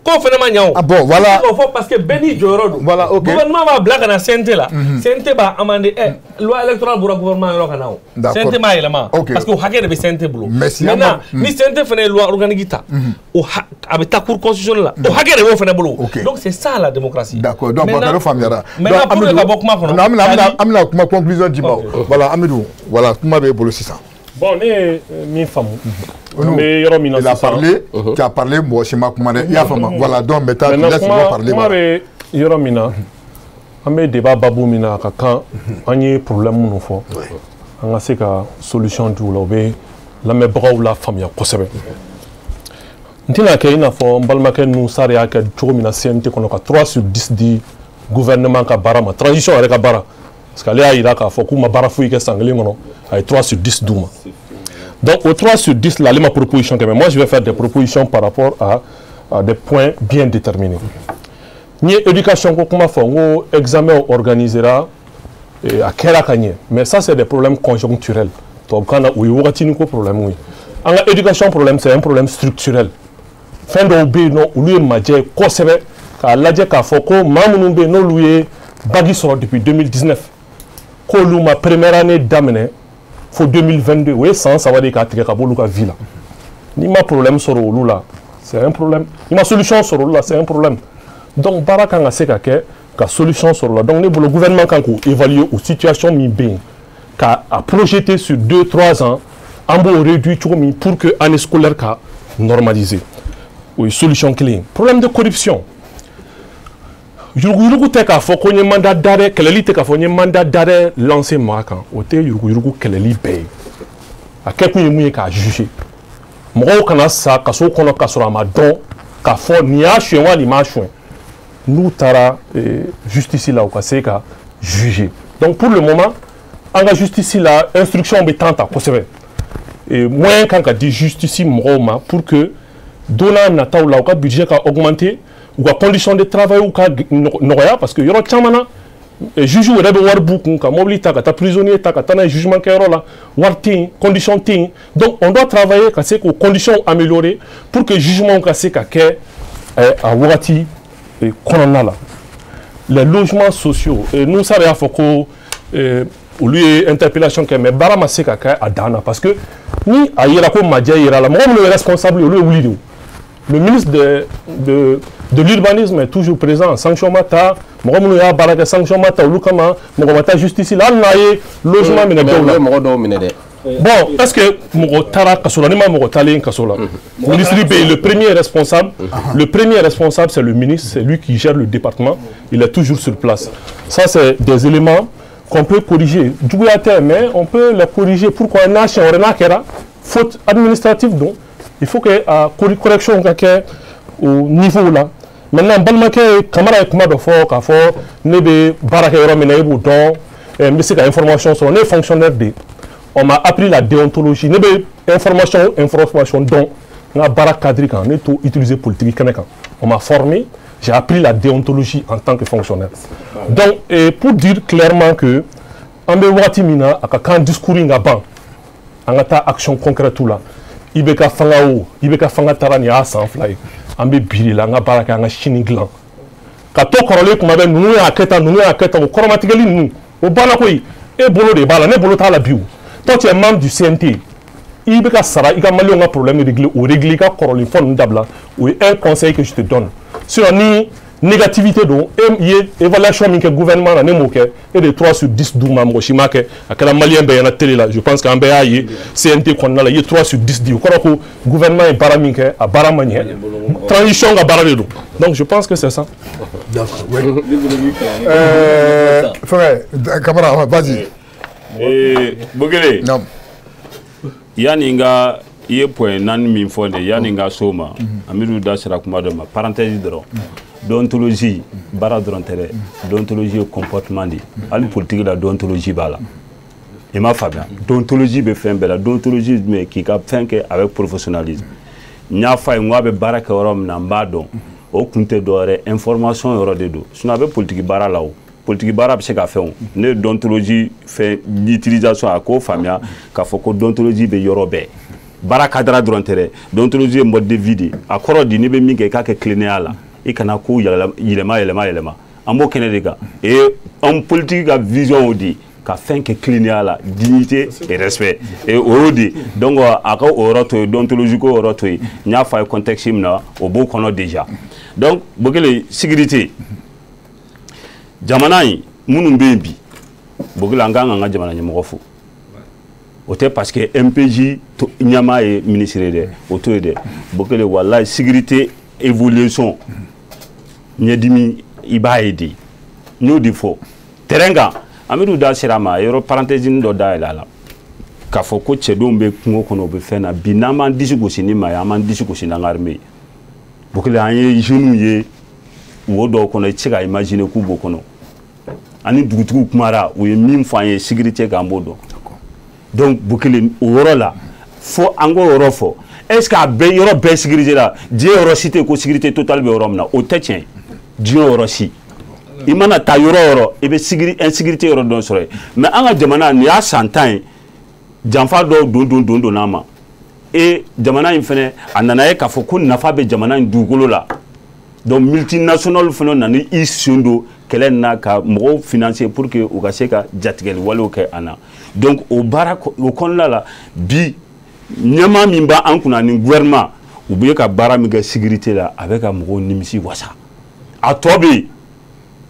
qu'on fait maniant ah bon voilà parce que Beni Jorodo voilà OK gouvernement va blague na CNT là CNT va amender loi électorale pour le gouvernement là kanao CNT ma élément parce que hagede be CNT boulot maintenant ni CNT fait loi organique au avec ta cour constitutionnelle là au hagede wo fait boulot donc c'est ça la démocratie d'accord donc on famira maintenant pour le kabokuma kono amna kuma conclusion dibo voilà Amidou voilà kuma be bolo 600 bon mi famu il a parlé, tu as parlé, moi je m'ai commandé, voilà, donc maintenant laisse-moi parler. Moi, Yoromina, on a débat Babou Mina, quand on a un problème, on a une solution de l'obé, la mebra ou la famille, possible. Nous avons nous sari à Mina CNT qu'on a 3 sur 10 du gouvernement qui barama transition avec bara parce qu'il y a Irak, il faut que ma barafouille qui est sanglée, il y a 3 sur 10 douma. Donc, au 3 sur 10, là, ma proposition, mais moi, je vais faire des propositions par rapport à des points bien déterminés. Ni éducation, comment faire, examen organisera à Kerakanye. Mais ça, c'est des problèmes conjoncturels. Donc, quand on a un problème, en éducation, problème, c'est un problème structurel. Fin d'obé, non, ou lui, madje, quoi c'est vrai, car l'adje qu'a fait, quoi, mamounoube, non, lui, bagui sort depuis 2019. Quoi, ma première année d'amener, faut 2022, oui, sans savoir des cas de la ville. Ni ma problème sur le là, c'est un problème. Ni ma solution sur le là, c'est un problème. Donc, Barakanga Sekake, ka solution sur là. Donc le gouvernement quand évalue aux situations mi bien ka a projeté sur 2-3 ans en bon réduit pour que année scolaire ka normaliser. Oui, solution clé. Problème de corruption. Yurugu te ka fo ko nye mandat d'arrêt, keleli te ka fo nye mandat d'arrêt lancé maka. Ote yurugu keleli be. A quelqu'un yemu ka juger. Moko kana sa ka so kono ka sura ma don ka fo ni a chouin ni ma chouin. Nous tara justice là ou ka se ka juger. Donc pour le moment, en la justice là, instruction be tanta ko c'est vrai. Et moins quand ka dit justice moma pour que dona nata ou la ou budget ka augmenter ou ka condition de travail ou ka noya parce que yoro chamana juge ou rebe war beaucoup ka mobilité ka ta prisonnier ta ka na jugement ka yoro la war tin condition tin. Donc on doit travailler ka se ko conditions améliorées pour que jugement ka se ka ke a wati konona la les logements sociaux nous ça ya foko au lieu interpellation que mais barama se ka ka adana parce que ni ayera ko madja yera la mo le responsable le wulido. Le ministre de l'urbanisme est toujours présent. Sanction Mata, Mohamed Baraka Sanction Mata, Lukama, Mohamed Justice, là, logement bon, est-ce que Mogotara Kasola, Nema Mogotale Kasola, le ministre le premier responsable, c'est le ministre, c'est lui qui gère le département, il est toujours sur place. Ça, c'est des éléments qu'on peut corriger. Mais on peut les corriger. Pourquoi on a faute administrative donc. Il faut que la correction au niveau là. Maintenant, balmake camarade kuma de fort, nebe barake yoro don, mais c'est information sur les fonctionnaires de. On m'a appris la déontologie. Nebe information don. Na barak cadre quand on est utilisé politique kanaka. On m'a formé, j'ai appris la déontologie en tant que fonctionnaire. Donc, pour dire clairement que on be wati mina aka kan discours ngaban, angata action concrète tout là. Ibeka fangao, ibeka fanga tarani a sans fly. Ambe biri la nga baraka nga shiniglan. Ka to korole kuma be nunu ya keta o chromatically nu. O bana koy e bolo de bala ne bolo ta la biu. Toi tu es membre du CNT. Ibeka sara ika mali nga problème régler ka korole fond dabla. Oui, un conseil que je te donne. Sur ni négativité donc évaluation que le gouvernement a et de 3 sur 10 douma moshima ke akala malien be na télé là je pense qu'en ba yi CNT qu'on a là 3 sur 10 di ko gouvernement est baraminke a baramanye transition ga barale donc je pense que c'est ça. D'accord. Oui. Frère camarade vas-y. Bogele. Non. Yaninga ye point nan min fonde yaninga soma amiru dasira kuma do ma parenthèse dro. Déontologie, bara d'intérêt, déontologie au comportement dit. Al politique la déontologie bala. Et ma Fabien, déontologie be fait bela, déontologie mais qui a fait que avec professionnalisme. Nya fa ngwa be bara ka orom na mbadon. O kunte dore information euro de do. Suna be politique bara lawo. Politique bara be se ka fait ne déontologie fait l'utilisation à ko famia ka foko déontologie be yorobe. Bara cadre d'intérêt, déontologie mode de vie. Akoro di ni be mi ke ka ke clinéala. Et kana ko yelema ambo kenedega et en politique a vision odi ka fin que clinéa la dignité et respect et odi donc aka oroto déontologique oroto nya fa contexte imna au beau kono déjà donc bogele sécurité jamanai munu mbembi bogele nganga nga jamana nyamofu ote parce que MPJ nyama et ministre de auto de bogele wallahi sécurité évolution nyedimi ibaidi nous défaut terenga amiru da sirama yoro parenthèse ndo da la ka fo ko chedo mbe kungo kono be fena binama disugo sinima ya man disugo sinangarme bokile anye junu ye wodo kono chiga imagine ku bokono ani dugutugu kumara o ye min fanye sécurité gambodo donc bokile woro la fo ango woro fo est-ce que be yoro be sécurité la die yoro cité ko sécurité totale be romna o tetien Dieu aussi. Il m'a ta yoro et be insécurité yoro don sore. Mais en jamana ni a 100 ans jamfa do nama. Et jamana infene ananaye ka foko nafa be jamana ndugolo la. Donc multinational feno nani isundo kelen na ka mo financier pour que o ka se ka jatigel walo ke ana. Donc au barak o kon la bi nyama mimba an kuna ni gouvernement ou bien ka bara mi ga sécurité là avec a mo nimisi wasa. A tobi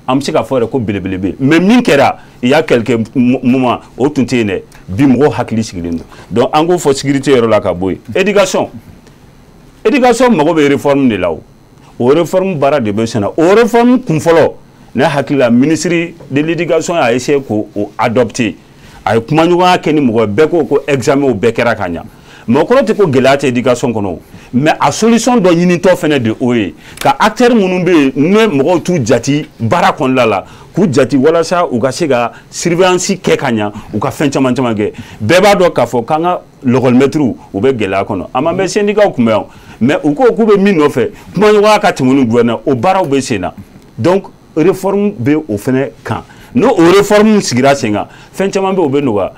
an bɛ se ka fɔ yɛrɛ ko belebelebe mais min kɛra il y a quelques moments o tun tɛ yen dɛ bi mɔgɔw hakili sigilen don donc an k'o fɔ sécurité yɔrɔ la ka bɔ yen éducation mago bɛ réforme de la o réforme baara de bɛ sen na o réforme kun fɔlɔ ne hakili la ministre de l'éducation a essayé k'o adopter a ye kumaɲɔgɔnya kɛ ni mɔgɔ bɛɛ ko examen o bɛɛ kɛra ka ɲa mais o kɔrɔ tɛ ko gɛlɛya tɛ éducation kɔnɔ mais a solution dɔ ɲinitɔ fɛnɛ de o ye ka acteurs minnu bɛ yen ne mɔgɔw t'u jati baara kɔnɔna la k'u jati walasa u ka se ka surveillance kɛ ka ɲa u ka fɛn caman caman kɛ bɛɛ b'a dɔn k'a fɔ k'an ka lɔgɔlimɛtiriw u bɛ gɛlɛya kɔnɔ a ma mɛn syndicat kun bɛ yan mais u ko k'u bɛ min nɔfɛ kumaɲɔgɔnya ka tɛmɛ ni gouverneur o baaraw bɛ sen na donc réforme bɛ o fɛnɛ kan n'o réforme sigira sen kan fɛn caman bɛ o bɛ nɔgɔya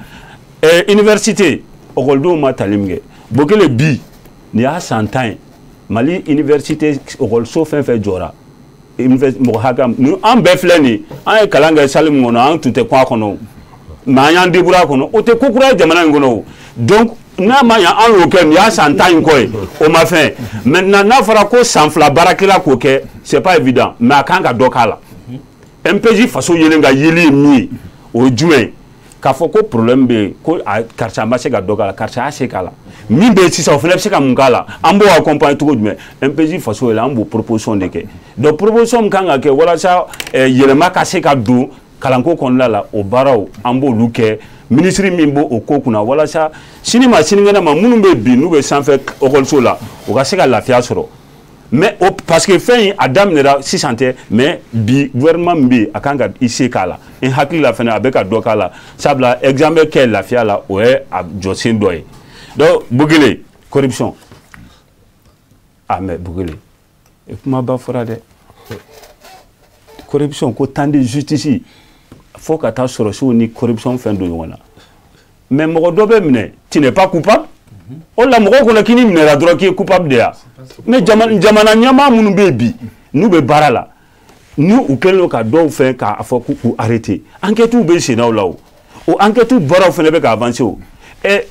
université ɔkɔlidenw ma tali min kɛ Bokele bi ni y'a san 10 ye Mali université ɔkɔliso fɛn fɛn jɔra mɔgɔ hakɛ an bɛɛ filɛ nin an ye kalan kɛ salle min kɔnɔ an tun tɛ kun a kɔnɔ mais an y'an débrouiller a kɔnɔ o tɛ ko kura ye jamana in kɔnɔ o donc n'a ma ɲɛ an y'o kɛ nin y'a san 10 in kɔ ye o ma fɛn maintenant n'a fɔra ko san 2 baarakɛla k'o kɛ c'est pas évident mais a kan ka dɔ k'a la MPJ faso yelen ka yeli ye min ye o ye jumɛn ye k'a fɔ ko problème bɛ yen ko karisa ma se ka dɔ k'a la karisa y'a se k'a la min bɛ yen sisan o fana bɛ se ka mun k'a la an b'o accompagner cogo jumɛn MPJ faso yɛlɛ an b'o proposition de kɛ donc proposition min kan ka kɛ walasa yɛlɛma ka se ka don kalanko kɔnɔna la o baaraw an b'olu kɛ ministre min b'o o ko kunna walasa sini ma sinikɛnɛ ma minnu bɛ bi n'u bɛ sanfɛ ɔkɔliso la o ka se ka lafiya sɔrɔ mais parce que fɛn in a daminɛra sisan tɛ mais bi gouvernement min bɛ yen a kan ka i se k'a la n hakili la fɛnɛ a bɛ ka dɔ k'a la sabula examen kɛ lafiya la o ye a jɔsen dɔ ye donc Bokele corruption mais Bokele kumaba fɔra dɛ corruption ko temps de justice fo ka taa sɔrɔsiw ni corruption fɛn don ɲɔgɔn na mais mɔgɔ dɔ bɛ minɛ tu n'es pas coupable o la mɔgɔw kɔnɔ k'i ni minɛra dɔrɔn k'i ye coupable de ya mais jamana ɲɛmaa minnu bɛ yen bi n'u bɛ baara la ni u kɛlen don ka dɔw fɛ k'a fɔ k'u arrêter enquêtes bɛ sen na o la o enquêtes baaraw fɛnɛ bɛ ka avancer o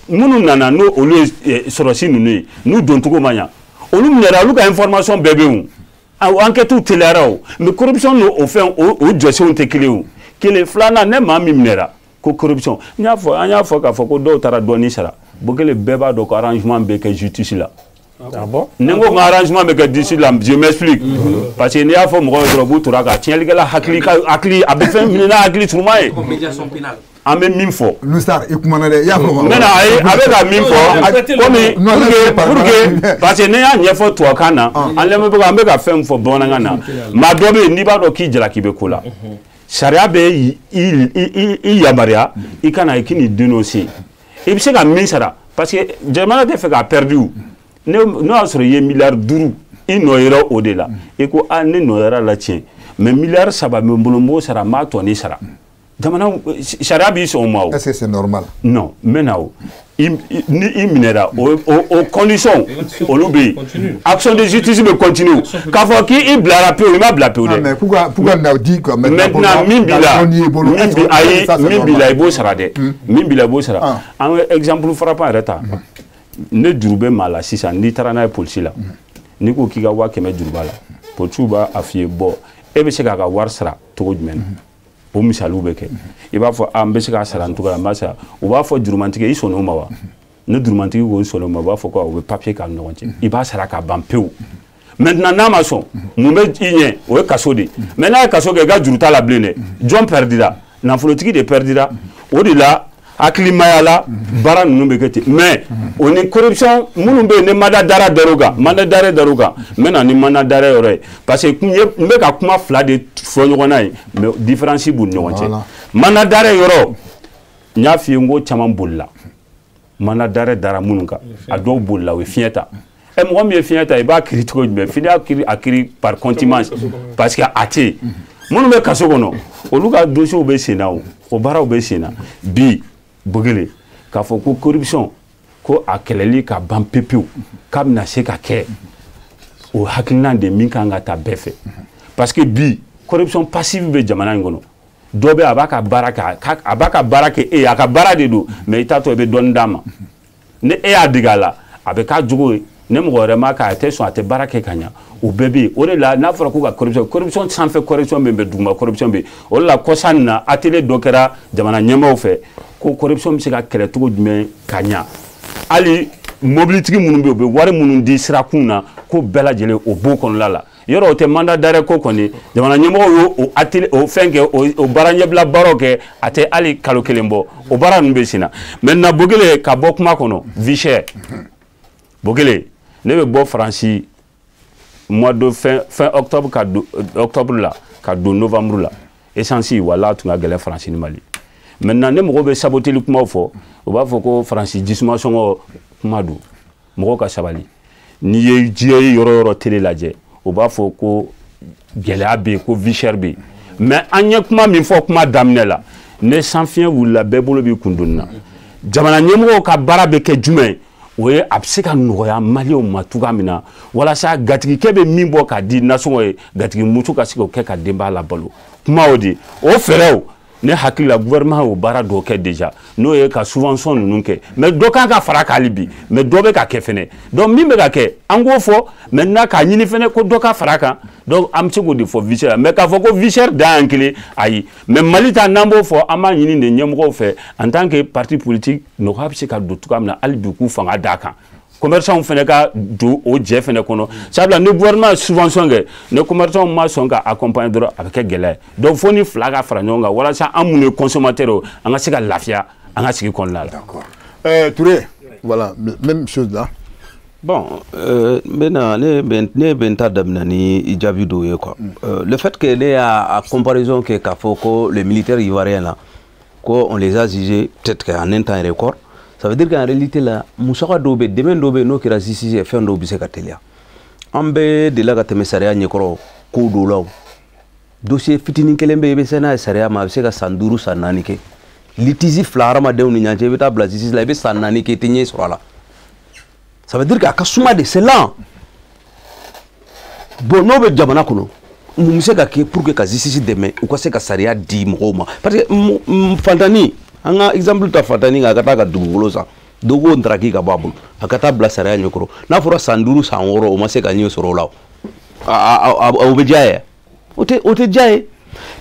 minnu nana n'o olu ye sɔrɔsi ninnu ye n'u doncogo ma ɲa olu minɛra olu ka information bɛɛ bɛ yen o enquêtes teliyara o mais corruption n'o fɛn o jɔsenw tɛ kelen o kelen filanan ne maa min minɛra ko corruption an y'a fɔ k'a fɔ ko dɔw taara dɔɔnin sara Bokele bɛɛ b'a dɔn ko arrangement bɛ kɛ justice la ni n ko arrangement bɛ kɛ justice la je m'explique parce que n'i y'a fɔ mɔgɔw ye dɔrɔn b'u tora kan tiɲɛlikɛla hakili a bɛ fɛn minɛ n'a hakili surunman ye an bɛ min fɔ Lustar i kumana dɛ i y'a fɔ maintenant a bɛ ka min fɔ komi pour que parce que ne y'a ɲɛfɔ tubabukan na an lamɛnbagaw an bɛ ka fɛn min fɔ bamanankan na maa dɔ bɛ yen n'i b'a dɔn k'i jalaki bɛ ko la sariya bɛ i yamaruya i kana i k'i dénoncer i bɛ se ka min sara parce que jamana tɛ fɛ k'a perdu n'o y'a sɔrɔ i ye miliyari 5 i nɔyera o de la i ko ne nɔyera la tiɲɛ mais miliyari 3 bɛ n bolo n b'o sara n b'a tɔni sara jamana sariya b'i sɔn o ma o. Est-ce que c'est normal? Non n bɛ na o ni i minɛra o condition olu bɛ yen action de justice bɛ continue k'a fɔ k'i bilara pewu i ma bila pewu dɛ. mais pourquoi n'aw di quoi maintenant min b'i la min b'i la i b'o sara dɛ min b'i la i b'o sara an bɛ exemple frappant yɛrɛ ta ne juru bɛ maa la sisan n'i taara n'a ye polisi la n'i ko k'i ka 500 juru b'a la polisiw b'a f'i ye bon e bɛ se k'a ka wari sara cogo jumɛn na o misaliw bɛ kɛ i b'a fɔ n bɛ se k'a sara n cogoya la n b'a sara u b'a fɔ jurumantigi i sɔnn'o ma wa ne jurumantigi ko n sɔnn'o ma u b'a fɔ ko u bɛ papier k'an ni ɲɔgɔn cɛ i b'a sara ka ban pewu maintenant n'a ma sɔn mun bɛ i ɲɛ o ye kaso de mais n'a ye kaso kɛ i ka juru t'a la bilen dɛ jɔn perdira nafolotigi de perdira o de la hakilimaya la baara ninnu bɛ kɛ ten mais o ni corruption minnu bɛ yen ni mandat d'arrêt dar'u kan mandat d'arrêt dar'u kan n bɛ na ni mandat d'arrêt yɔrɔ ye parce que n bɛ ka kuma 2 de fɔ ɲɔgɔn na ye mais différence b'u ni ɲɔgɔn cɛ mandat d'arrêt yɔrɔ n y'a f'i ye n ko caman bolila mandat d'arrêt dara minnu kan a dɔw bolila o ye fiɲɛ ta mɔgɔ min ye fiɲɛ ta i b'a kiiri cogo jumɛn f'i y'a kiiri par contumace parce que a tɛ yen minnu bɛ kaso kɔnɔ olu ka dossiers bɛ sen na o baaraw bɛ sen na bi Bokele k'a fɔ ko corruption ko a kɛlɛli ka ban pepewu k'a bɛna se ka kɛ o hakilina de min kan ka ta bɛɛ fɛ parce que bi corruption passive bɛ jamana in kɔnɔ dɔ bɛ a b'a ka baara kɛ e ye a ka baara de don mais i t'a to i bɛ dɔɔnin d'a ma ni e y'a dege a la a bɛ k'a jogo ye ne mɔgɔ wɛrɛ m'a kɛ a tɛ sɔn a tɛ baara kɛ ka ɲa o bɛɛ bɛ yen o de la n'a fɔra ko ka corruption sanfɛ corruption min bɛ duguma corruption bɛ yen o de la kɔsan nin na atelier dɔ kɛra jamana ɲɛmaaw fɛ ko corruption bɛ se ka kɛlɛ cogo jumɛn ka ɲa hali mobilitigi minnu bɛ yen u bɛ wari minnu di sirakun na ko bɛɛ lajɛlen o b'o kɔnɔna la yɔrɔ o tɛ mandat d'arrêt ko kɔni jamana ɲɛmɔgɔw y'o atelier o fɛn kɛ o baara ɲɛbila baaraw kɛ a tɛ hali kalo kelen bɔ o baara ninnu bɛ sen na maintenant Bokele ka bɔ kuma kɔnɔ vie chère Bokele ne bɛ bɔ Faransi mois de fin octobre ka don octobre la ka don novembre la essence wala tun ka gɛlɛn Faransi ni Mali maintenant ne mɔgɔw bɛ saboteli kumaw fɔ u b'a fɔ ko Faransi jisuma sɔngɔ kuma don mɔgɔw ka sabali n'i ye diɲɛ ye yɔrɔ yɔrɔ télé lajɛ o b'a fɔ ko gɛlɛya bɛ yen ko vie chère bɛ yen mais an ye kuma min fɔ kuma daminɛ la ne sanfiɲɛ wulila bɛɛ bolo b'i kun donni na jamana ɲɛmɔgɔw ka baara bɛ kɛ jumɛn o ye a bɛ se ka nɔgɔya maliyɛnw ma cogoya min na walasa gatigikɛ bɛ min bɔ k'a di nasɔngɔ ye gatigimuso ka se k'o kɛ ka denbaya labalo kuma o de o fɛɛrɛw ne hakili la gouvernement y'o baara dɔw kɛ déjà n'o ye ka subvention ninnu kɛ mais dɔ kan ka fara k'ale bi mais dɔ bɛ ka kɛ fɛnɛ donc min bɛ ka kɛ an k'o fɔ maintenant k'a ɲini fɛnɛ ko dɔ ka fara kan donc an bɛ se k'o de fɔ vie chère mais k'a fɔ ko vie chère dan y'an kelen ayi mais Mali ta n'an b'o fɔ an b'a ɲini de ɲɛmɔgɔw fɛ en tant que parti politique nɔgɔya bɛ se ka don cogoya min na hali bi k'u fanga d'a kan commerçants fɛnɛ ka don o jɛ fɛnɛ kɔnɔ sabula ni gouvernement ye subvention kɛ ni commerçants ma sɔn ka accompagner dɔrɔn a bɛ kɛ gɛlɛya ye donc fo ni fila ka fara ɲɔgɔn kan walasa an minnu ye consommateurs an ka se ka lafiya an ka sigi kɔnɔna la. D'accord. Touré, voilà, même chose là. Bon, maintenant, ne benta damna ni jaabi dɔw ye quoi. Le fait que ne y'a comparaison que k'a fɔ ko les militaires ivoiriens là, ko on les a jugés peut-être qu'en un temps record. Ça veut dire qu'en réalité là, musaka dɔw bɛ dɛmɛ dɔw bɛ n'o kɛra justice ye fɛn dɔw bɛ se ka teliya. An bɛɛ delila ka tɛmɛ sariya ɲɛkɔrɔ ko dɔw la o. Dossier fitinin kelen bɛ yen i bɛ se n'a ye sariya ma a bɛ se ka san 5 san 4 kɛ. Litige fila hadamadenw ni ɲɔgɔn cɛ i bɛ taa bila justice la i bɛ san 4 kɛ i tɛ ɲɛ sɔrɔ a la. Ça veut dire qu'à Kasuma de c'est lent. Bon, nous avons jamana kono. Nous sommes là pour que justice demain ou quoi c'est que sariya di mɔgɔw parce que Fantani, un exemple ta Fantani a kata ka dugukolo sa. Dogo ndraki ka babu. A kata bla sariya nyokoro. Na fora san 5 san 6 o ma se ka ɲɛ sɔrɔ o la. O bɛ diya ye. O tɛ diya ye.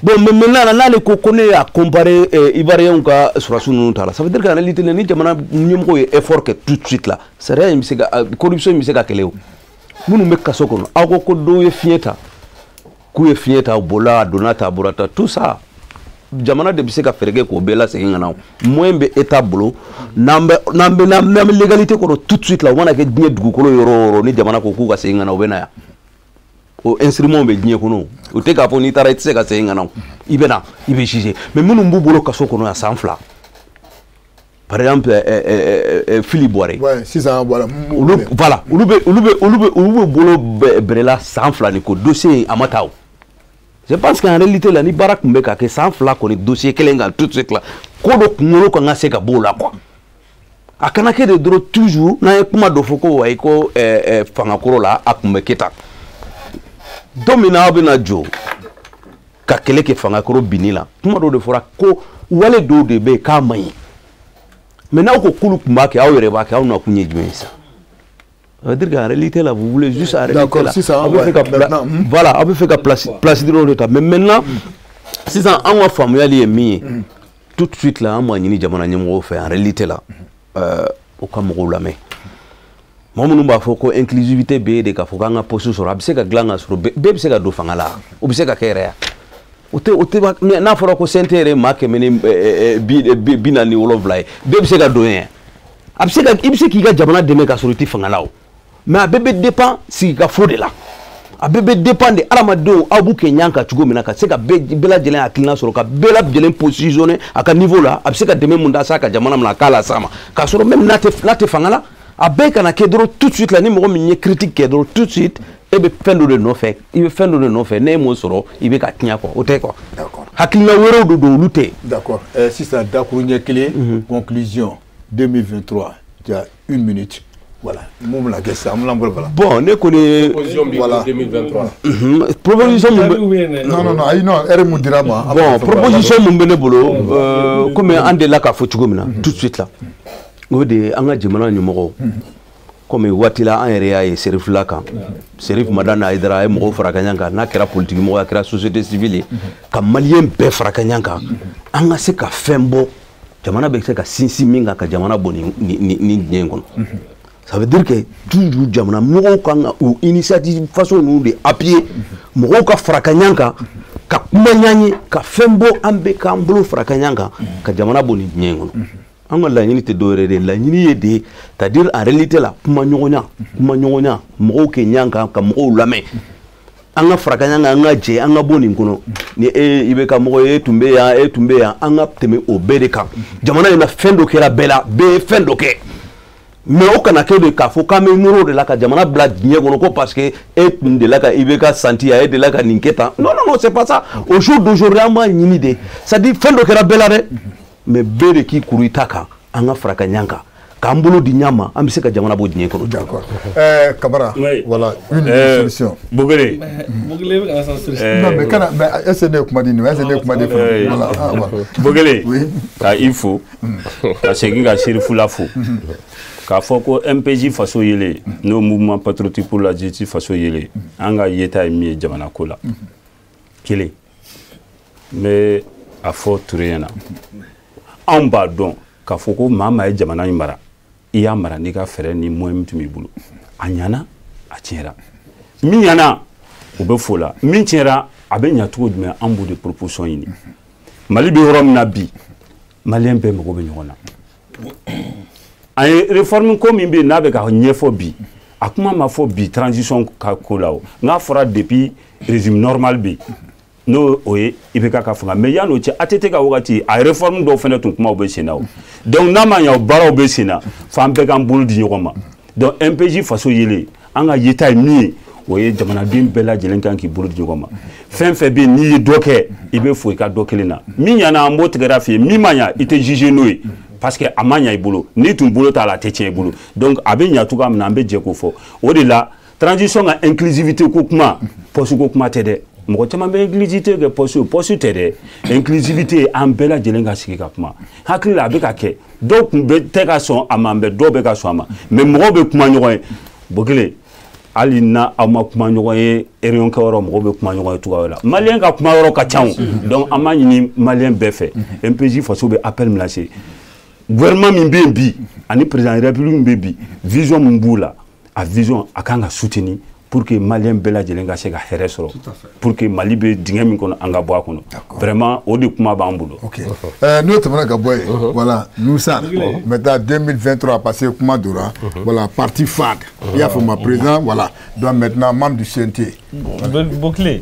Bon, mais maintenant, là, les connaît à comparer Ivoiriens ou Surasunu, ça veut dire qu'en réalité, nous avons un effort que tout de suite là. C'est rien, corruption, c'est qu'à quel est. Nous nous mettons à ce qu'on a. Ako do ye fieta, ku fieta, bola, donata, borata, tout ça. Jamana de biseka ferege ko bela c'est ngana. Moins be établo, nambe légalité ko tout de suite là, on a que bien du ko yoro ni jamana ko ku ka c'est ngana obena ya. O instrument be diɲɛ kɔnɔ o tɛ k'a fɔ n'i taara i tɛ se ka segin ka na i bɛ na i bɛ juger mais minnu b'u bolo kaso kɔnɔ yan san 2 par exemple Philippe Boiré sisan voilà olu bɛ bolo bɛrɛla san 2 ni ko dossier a ma taa o je pense qu'en réalité la ni baara tun bɛ ka kɛ san 2 kɔni dossier kelen kan tout de suite la ko dɔ kunkolo kan ka se ka bɔ o la quoi a kana kɛ de dɔrɔn toujours n'an ye kuma dɔ fɔ ko wayi ko fangakɔrɔ la a tun bɛ kɛ tan. Domina bina jo ka kele ke fanga koro binila kuma do de fora ko wale do de be ka mai maintenant ko kulu kuma ke aw yere ba ke aw na kunye jumɛn sa ça veut dire qu'en réalité là vous voulez juste arrêter là si ça voilà on peut faire place de l'état mais maintenant si ça en famille ali mi tout de suite là moi ni jamana nyamo fait en réalité là au kam ko lamé Maman b'a fɔ ko inclusivité bɛ de k'a fɔ k'an ka poste sɔrɔ a bɛ se ka dilan ka sɔrɔ bɛɛ bɛ se ka don fanga la o bɛ se ka kɛ yɛrɛ ya o tɛ n'a fɔra ko CNT yɛrɛ maa 147 ye bɛɛ bɛ se ka don yen a bɛ se ka i bɛ se k'i ka jamana dɛmɛ ka sɔrɔ i tɛ fanga la o mais a bɛɛ bɛ dépend sigikafo de la a bɛɛ bɛ dépend de hadamadenw aw b'u kɛ ɲɔgɔn kan cogo min na ka se ka bɛɛ lajɛlen hakilina sɔrɔ ka bɛɛ lajɛlen positionner a ka niveau la a bɛ se ka dɛmɛ mun da s'a ka jamana ma a k'a la s'a ma k'a sɔrɔ même n'a tɛ fanga la. A bɛɛ kana kɛ dɔrɔn tout de suite la ni mɔgɔ min ye critique kɛ dɔrɔn tout de suite e bɛ fɛn dɔ de nɔfɛ i bɛ fɛn dɔ de nɔfɛ ne ye mun sɔrɔ i bɛ ka tiɲɛ quoi o tɛ quoi. D'accord. Hakilina wɛrɛw de don olu tɛ. D'accord. Sisan dakuru ɲɛ kelen conclusion 2023 il y a 1 minute voilà mun bɛna kɛ sisan mun b'an bolo. Bon ne kɔni. Proposition bi 2023. Proposition mun non ayi non heure mun dira ma. Bon proposition mun bɛ ne bolo comme an delila k'a fɔ cogo min na tout de suite là. O de an ka jamana ɲɛmɔgɔw comme watila an yɛrɛ y'a ye Serif la kan Serif Madane Aidara a ye mɔgɔw fara ka ɲɔgɔn kan n'a kɛra politique mɔgɔ a kɛra société civile ye ka maliyɛn bɛɛ fara ka ɲɔgɔn kan an ka se ka fɛn bɔ jamana bɛ se ka sinsin min kan ka jamana bɔ ni diɲɛ kɔnɔ ça veut dire que toujours jamana mɔgɔw kan ka o initiative façon ninnu de appuyer mɔgɔw ka fara ka ɲɔgɔn kan ka kuma ɲɔgɔn ye ka fɛn bɔ an bɛɛ k'an bolo fara ka ɲɔgɔn kan ka jamana bɔ ni diɲɛ kɔnɔ an ka laɲini tɛ dɔwɛrɛ de laɲini ye de c'est-à-dire en réalité la kuma ɲɔgɔnya mɔgɔw kɛ ɲɔgɔn kan ka mɔgɔw lamɛn an ka fara ka ɲɔgɔn kan an ka jɛ an ka bɔ nin kɔnɔ ni i bɛ ka mɔgɔ ye tun bɛ yan an ka tɛmɛ o bɛɛ de kan jamana in na fɛn dɔ kɛra bɛɛ la bɛɛ ye fɛn dɔ kɛ mais o kana kɛ de k'a fɔ k'an bɛ nɔrɔ o de la ka jamana bila diɲɛ kɔnɔ ko parce que e tun delila ka i bɛ ka santi e delila ka nin kɛ tan non c'est pas ça au jour d'aujourd'hui an b'a ɲini de c'est-à-dire fɛn dɔ kɛra bɛɛ la dɛ mais bɛɛ de k'i kuru i ta kan an ka fara ka ɲɔgɔn kan k'an bolo di ɲɔgɔn ma an bɛ se ka jamana bɔ diɲɛ kɔnɔ. D'accord. Kamara, voilà une solution. Bogele. Non mais kana est-ce que ne kuma di est-ce que ne kuma di voilà. Bogele. Ka il faut ka segin ka Serifou la fo. K'a fɔ ko MPJ faso yele n'o mouvement patriotique pour la justice faso yele an ka yeta ye min ye jamana ko la kelen mais a fɔ Touré ɲɛna an b'a dɔn k'a fɔ ko maa maa ye jamana in mara i y'a mara n'i ka fɛɛrɛ ni moyen min tun b'i bolo a ɲana a tiɲɛra min ɲana o bɛ fo la min tiɲɛra a bɛ ɲa cogo jumɛn an b'o de proposition ɲini Mali bɛ yɔrɔ min na bi maliyɛn bɛɛ mago bɛ ɲɔgɔn na an ye réforme ko min bɛ yen n'a bɛ ka ɲɛfɔ bi a kuma ma fɔ bi transition ka ko la o n'a fɔra depuis régime normal bɛ yen n'o o ye IBK ka fanga mais yan'o cɛ ATT ka wagati a réforme dɔw fana tun kumaw bɛ sen na o donc n'a ma ɲɛ o baaraw bɛ sen na f'an bɛɛ k'an bolo di ɲɔgɔn ma donc MPJ faso yelen an ka yeta ye min ye o ye jamanaden bɛɛ lajɛlen kan k'i bolo di ɲɔgɔn ma fɛn fɛn bɛ yen n'i ye dɔ kɛ i bɛ fo i ka dɔ kelen na min ɲana an b'o tigɛra f'i ye min ma ɲa i tɛ juger n'o ye parce que a ma ɲa i bolo n'i tun bolo t'a la a tɛ tiɲɛ i bolo donc a bɛ ɲa cogoya min na an bɛ jɛ k'o fɔ o de la transition ka inclusivité ko kuma poste ko kuma tɛ dɛ mɔgɔ caman bɛ inclusivité kɛ poste tɛ dɛ inclusivité an bɛɛ lajɛlen ka sigi ka kuma hakili la a bɛ ka kɛ dɔw tun bɛ tɛ ka sɔn a ma mais dɔw bɛ ka sɔn a ma mais mɔgɔw bɛ kuma ɲɔgɔn ye Bokele hali na aw ma kuma ɲɔgɔn ye réunion kɛ yɔrɔ mɔgɔw bɛ kuma ɲɔgɔn ye cogoya la maliyɛn ka kuma yɔrɔ ka ca donc an b'a ɲini maliyɛn bɛɛ fɛ MPJ faso bɛ appel min lase gouvernement min bɛ yen bi ani président de la république min bɛ bi vision min b'u la a vision a kan ka soutenir pour que maliyɛn bɛɛ lajɛlen ka se ka hɛrɛ sɔrɔ pour que Mali bɛ dingɛ min kɔnɔ an ka bɔ a kɔnɔ vraiment o de kuma b'an bolo. Ok n'o tɛmɛna ka bɔ yen voilà Moussa maintenant 2023 passé kuma dora voilà parti FAD i y'a fɔ ma président voilà donc maintenant membre du CNT. Bokele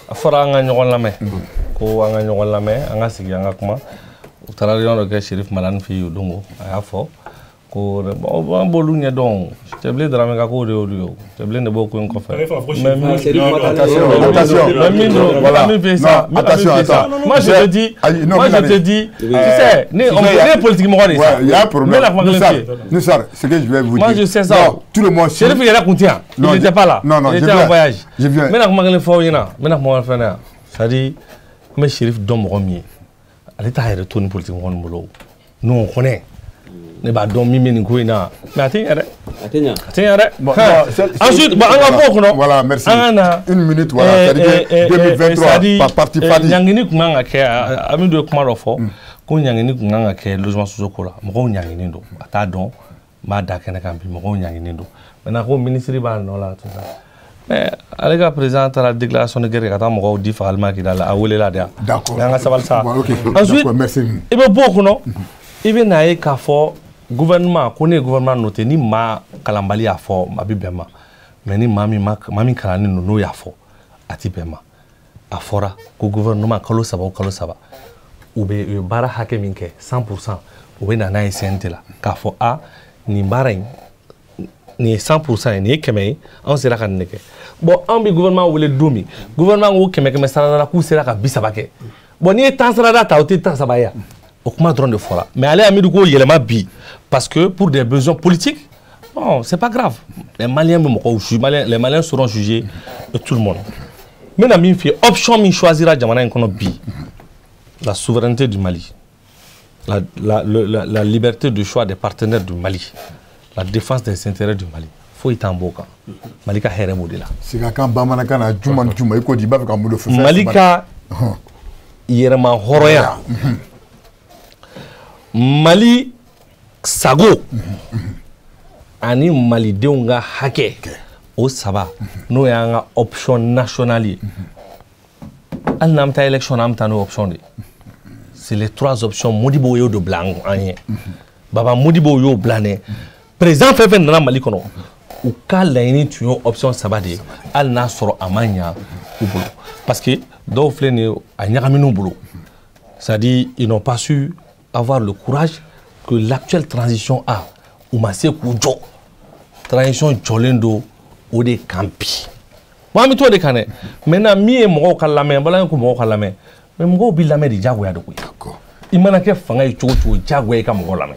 a fɔra an ka ɲɔgɔn lamɛn ko an ka ɲɔgɔn lamɛn an ka sigi an ka kuma u taara réunion dɔ kɛ Serif Madane fɛ yen o don a y'a fɔ ko an b'olu ɲɛdɔn Cɛbilen Darame ka ko de y'olu ye o Cɛbilen de b'o ko in kɔfɛ mais min don voilà min fait ça moi je te dis tu sais ne politique mɔgɔ de ça il y a un problème Nusar ce que je vais vous dire moi je sais ça tout le monde Serif yɛrɛ kun tɛ yan il n'était pas là il était en voyage je viens n bɛna kuma kelen fɔ aw ɲɛna n bɛna kuma fɛn yan c'est-à-dire n bɛ Serif dɔn mɔgɔ min ye ale t'a yɛrɛ to ni politique mɔgɔ nin bolo nous on connaît ne b'a dɔn min bɛ nin ko in na mais a tɛ ɲɛ dɛ a tɛ ɲɛ dɛ ensuite bon an ka bɔ o kɔnɔ voilà merci an ka na une minute voilà c'est-à-dire 2023 par parti FAD ɲangini kun kan ka kɛ an bɛ don kuma dɔ fɔ ko ɲangini kun kan ka kɛ logement social ko la mɔgɔw ɲangini don a t'a dɔn n b'a da kɛnɛ kan bi mɔgɔw ɲangini don maintenant ko ministre b'a nɔ la tout ça mais ale ka président taara déclaration de guerre ka taa mɔgɔw di fagali ma k'i da la a welela de yan mais an ka sabali sa ensuite i bɛ bɔ o kɔnɔ i bɛ n'a ye k'a fɔ gouvernement ko ne ye gouvernement noté ni maa kalanbali y'a fɔ a bɛ bɛn ma mais ni maa min kalannen don n'o y'a fɔ a tɛ bɛn ma a fɔra ko gouvernement kalo saba o kalo saba u bɛ baara hakɛ min kɛ 100% u bɛ na n'a ye CNT la k'a fɔ nin baara in nin ye 100% ye nin ye 100 ye anw sera ka nin de kɛ bon anw bɛ gouvernement wele don min gouvernement ko 100 sarada la k'u sera ka 30 kɛ bon n'i ye 10 sarada ta o tɛ 10 saba ye yan o kuma dɔrɔn de fɔra mais ale y'a miiri ko yɛlɛma bi parce que pour des besoins politiques non c'est pas grave les Maliens bɛ mɔgɔw juger les Maliens seront jugés de tout le monde n bɛna min f'i ye option min choisira jamana in kɔnɔ bi la souveraineté du Mali la liberté de choix des partenaires du Mali la défense des intérêts du Mali. Faut y tamboka. Malika hɛrɛ b'o de la. Sigakan bamanankan na juma ni juma i ko di b'a fɛ ka mun de fɔ. Malika yɛrɛma hɔrɔnya. Mali sago ani malidenw ka hakɛ o saba n'o y'an ka option nationale ye. Hali n'an bɛ taa élection na an bɛ taa n'o option de ye. C'est les trois options Modibo y'o de bila an ye. Baba Modibo y'o bila ne. Président fɛn fɛn nana Mali kɔnɔ u ka laɲini tun y'o option saba de ye hali n'a sɔrɔ a ma ɲa u bolo parce que dɔw filɛ nin ye a ɲagaminen bolo c'est-à-dire ils n'ont pas su avoir le courage que l'actuelle transition a u ma se k'u jɔ transition jɔlen don o de kan bi bon an bɛ t'o de kan dɛ maintenant min ye mɔgɔw ka lamɛn bala ko mɔgɔw ka lamɛn mais mɔgɔw bɛ lamɛn de diyagoya de koyi i mana kɛ fanga ye cogo cogo diyagoya i ka mɔgɔw lamɛn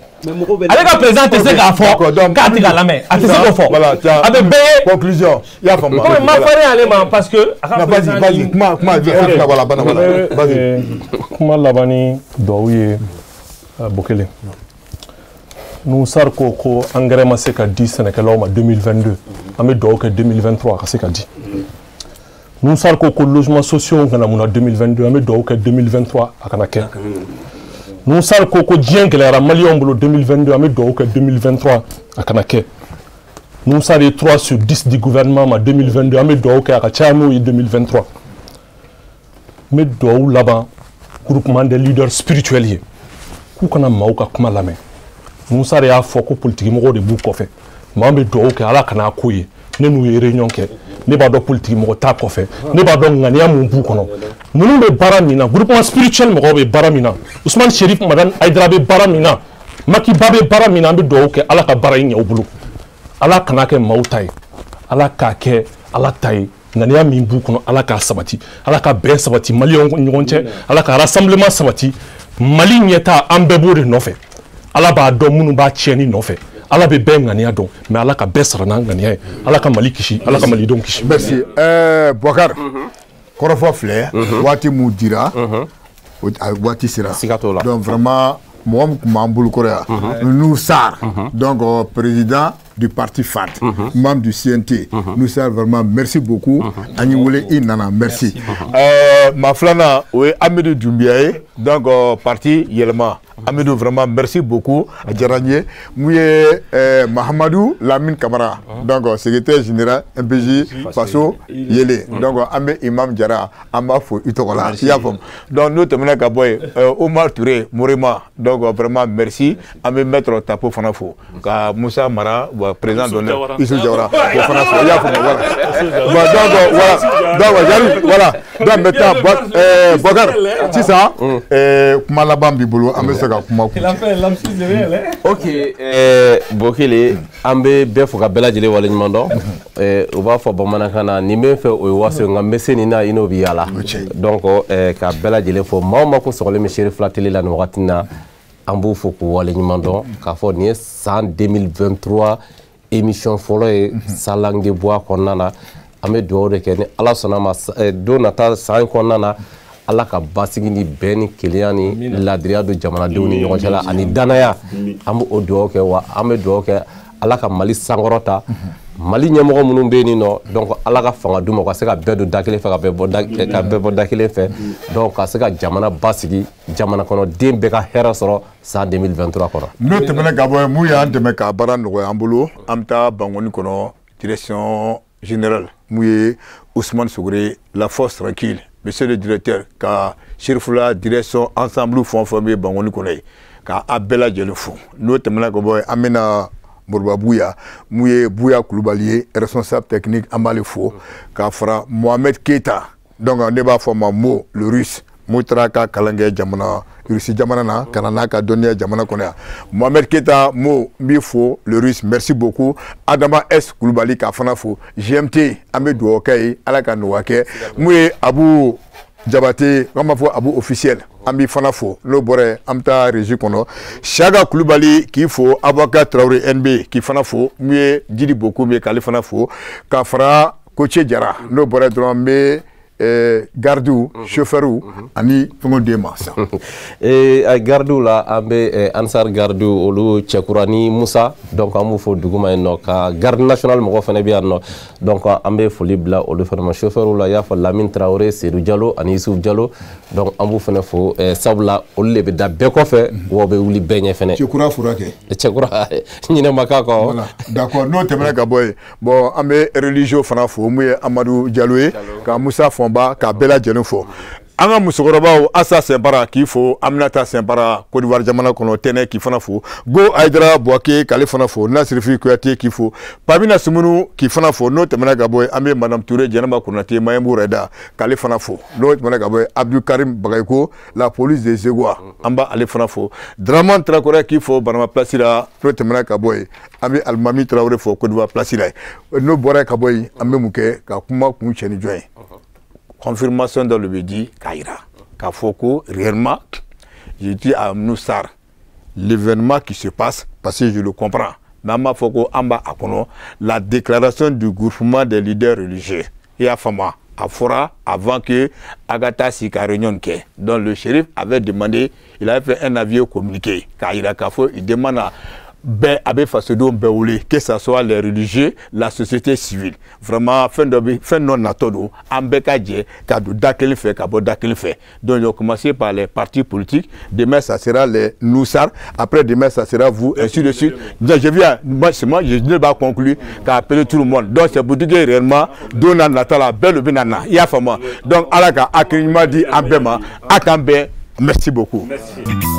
ale ka président tɛ se k'a fɔ k'a tɛ ka lamɛn a tɛ se k'o fɔ a bɛ bɛɛ ye conclusion i y'a faamu komi ma fɔlen ale ma parce que a ka président vas-y kuma laban ni dɔw ye Bokele Nusar ko engrais ma se ka di sɛnɛkɛlaw ma 2022 an bɛ dugawu kɛ 2023 a ka se ka di Nusar ko logements sociaux kana mun na 2022 an bɛ dugawu kɛ 2023 a kana kɛ Nusar ko diɲɛ gɛlɛyara maliyɛnw bolo 2022 an bɛ dugawu kɛ 2023 a kana kɛ Nusar ye 3 sur 10 du gouvernement ma 2022 an bɛ dugawu kɛ a ka caya n'o ye 2023 n bɛ dugawu laban groupement des leaders spirituels ye k'u kana maaw ka kuma lamɛn Musa de y'a fɔ ko politique mɔgɔw de b'u kɔfɛ maa bɛ dugawu kɛ ala kana ko ye ne n'u ye réunion kɛ ne b'a dɔn politique mɔgɔ t'a kɔfɛ ne b'a dɔn ŋaniya mun b'u kɔnɔ ninnu bɛ baara min na groupement spirituel mɔgɔw bɛ baara min na Ousmane Cherif Madane Aïdara bɛ baara min na Makiba bɛ baara min na an bɛ dugawu kɛ ala ka baara in ɲɛ u bolo ala kana kɛ maaw ta ye ala k'a kɛ ala ta ye ŋaniya min b'u kɔnɔ ala k'a sabati ala ka bɛn sabati maliyɛnw ni ɲɔgɔn cɛ ala ka rassemblement sabati Mali ɲɛta an bɛɛ b'o de nɔfɛ ala b'a dɔn minnu b'a tiɲɛni nɔfɛ ala bɛ bɛɛ ŋaniya dɔn mais ala ka bɛɛ sara n'a ŋaniya ye ala ka Mali kisi ala ka malidenw kisi. Merci Boubacar kɔrɔfɔ filɛ waati mun dira waati sera donc vraiment mɔgɔ min tun b'an bolo kɔrɔ yan Nusar donc président du parti FAT membre du CNT Nusar vraiment merci beaucoup an y'i wele i nana merci ma filanan o ye Amidou Doumbia ye donc parti yɛlɛma Amidou vraiment merci beaucoup a diyara n ye mun ye Mahamadou Lamine Camara donc secrétaire général MPJ faso yele donc an bɛ Imam Jara an b'a fɔ i tɔgɔ la i y'a faamu donc n'o tɛmɛna ka bɔ yen Omar Touré Morema donc vraiment merci an bɛ maître Tapo fana fo ka Musa Mara président d'honneur Issou Diawara o fana fo i y'a faamu donc j'arrive voilà donc maintenant Boubacar sisan kuma laban b'i bolo an bɛ se ka kuma kun. Ok Bokele an bɛ bɛɛ fo ka bɛɛ lajɛlen waleɲuman dɔn u b'a fɔ bamanankan na nin bɛ n fɛ o ye waso nka n bɛ se nin na i n'o bɛ yaala donc ka bɛɛ lajɛlen fɔ maa o maa kun sɔgɔlen bɛ Seri Fila télé la nin wagati na an b'u fo k'u waleɲuman dɔn k'a fɔ nin ye san 2023 émission fɔlɔ ye sa langue de bois kɔnɔna na an bɛ dugawu de kɛ ni ala sɔnna ma don nata san kɔnɔna na ala ka basigi ni bɛn ni kelenya ni ladiriya don jamanadenw ni ɲɔgɔn cɛ la ani danaya an bɛ o dugawu kɛ wa an bɛ dugawu kɛ ala ka Mali sankɔrɔta Mali ɲɛmɔgɔ minnu bɛ yen nɔ donc ala ka fanga d'u ma u ka se ka bɛɛ don da kelen fɛ ka bɛɛ bɔ da kelen fɛ donc ka se ka jamana basigi jamana kɔnɔ den bɛɛ ka hɛrɛ sɔrɔ san 2023 kɔnɔ. N'o tɛmɛna ka bɔ yen mun y'an dɛmɛ ka baara nɔgɔya an bolo an bɛ taa Bangoni kɔnɔ direction générale mun ye Ousmane Sogore la force tranquille monsieur le directeur ka Seri Fila direction ensemble fɛn o fɛn bɛ Bangoni kɔnɔ ye ka a bɛɛ lajɛlen fo n'o tɛmɛna ka bɔ yen an bɛna Moriba Bouya mun ye Bouya Kulubali ye responsable technique an b'ale fo k'a fara Mohamed Keita donc ne b'a fɔ ma Mo le russe mun taara ka kalan kɛ jamana Russie jamana na ka na n'a ka dɔnniya jamana kɔnɔ yan Mohamed Keita Mo n b'i fo le russe merci beaucoup Adama S Kulubali k'a fana fo GMT an bɛ dugawu kɛ ye ala ka nɔgɔya kɛ mun ye Abu Jabate k'an b'a fɔ Abu officiel an b'i fana fo n'o bɔra yen an bɛ taa régie kɔnɔ Siaga Kulubali k'i fo avocat Traoré NB k'i fana fo mun ye Djidi Boku min ye k'ale fana fo k'a fara Koche Jara n'o bɔra yen dɔrɔn n bɛ gardiw chauffeurw ani fɛngɛw d'e ma sisan. Gardiw la an bɛ Ansar gardiw olu cɛkura ni Musa donc an b'u fɔ duguma yen nɔ ka garde national mɔgɔ fana bɛ yan nɔ donc an bɛ foli bila olu fana ma chauffeurw la i y'a fɔ Lamine Traoré Seydou Diallo ani Youssouf Diallo donc an b'u fana fɔ sabula olu de bɛ da bɛɛ kɔfɛ wa bɛ wuli bɛɛ ɲɛ fana. Cɛkura fɔra kɛ. Cɛkura ɲinɛ ma k'a kɔ. Voilà d'accord n'o tɛmɛna ka bɔ yen bon an bɛ religieux fana fɔ mun ye Amadou Diallo ye ka Musa Fɔnba ka bɛɛ lajɛlen fɔ. An ka musokɔrɔbaw Assa Sɛnbara k'i fo Aminata Sɛnbara Côte d'Ivoire jamana kɔnɔ Tɛnɛ k'i fana fo Go Aïdara Bouaké k'ale fana fo Nasirifi Kuyate k'i fo Pamina Sumunu k'i fana fo n'o tɛmɛna ka bɔ yen an bɛ Madame Touré Jɛnɛba Konate Mayembu Reda k'ale fana fo n'o tɛmɛna ka bɔ yen Abdou Karim Bagayoko la police de Zegoua an b'ale fana fo Draman Traoré k'i fo Banama place la n'o tɛmɛna ka bɔ yen an bɛ Alimami Traoré fo Côte d'Ivoire place la n'o bɔra ka bɔ yen an bɛ mun kɛ ka kuma kun cɛ ni jɔn ye. Confirmation dans le Bédi, Kaira. Kafoko, réellement, j'ai dit à Moussar, l'événement qui se passe, parce que je le comprends, Mama Foko Amba Akono, la déclaration du groupement des leaders religieux, et à Fama, à Fora, avant que Agatha Sika réunion ke. Donc le shérif avait demandé, il avait fait un avis communiqué, Kaira Kafo, il demande à ben avec façon que ce soit les religieux, la société civile. Vraiment, fin non natodo, ambekadje, kado dakel fait, kabo dakel fait. Donc, ils ont commencé par les partis politiques. Demain, ça sera les Noussar. Après, demain, ça sera vous, ainsi de suite. Donc, je viens, moi, je ne vais pas conclure qu'à appeler tout le monde. Donc, c'est pour dire que réellement, donna natala, belle binana, yafama. Donc, alaka, akrinima dit ambema, akambe, merci beaucoup. Merci.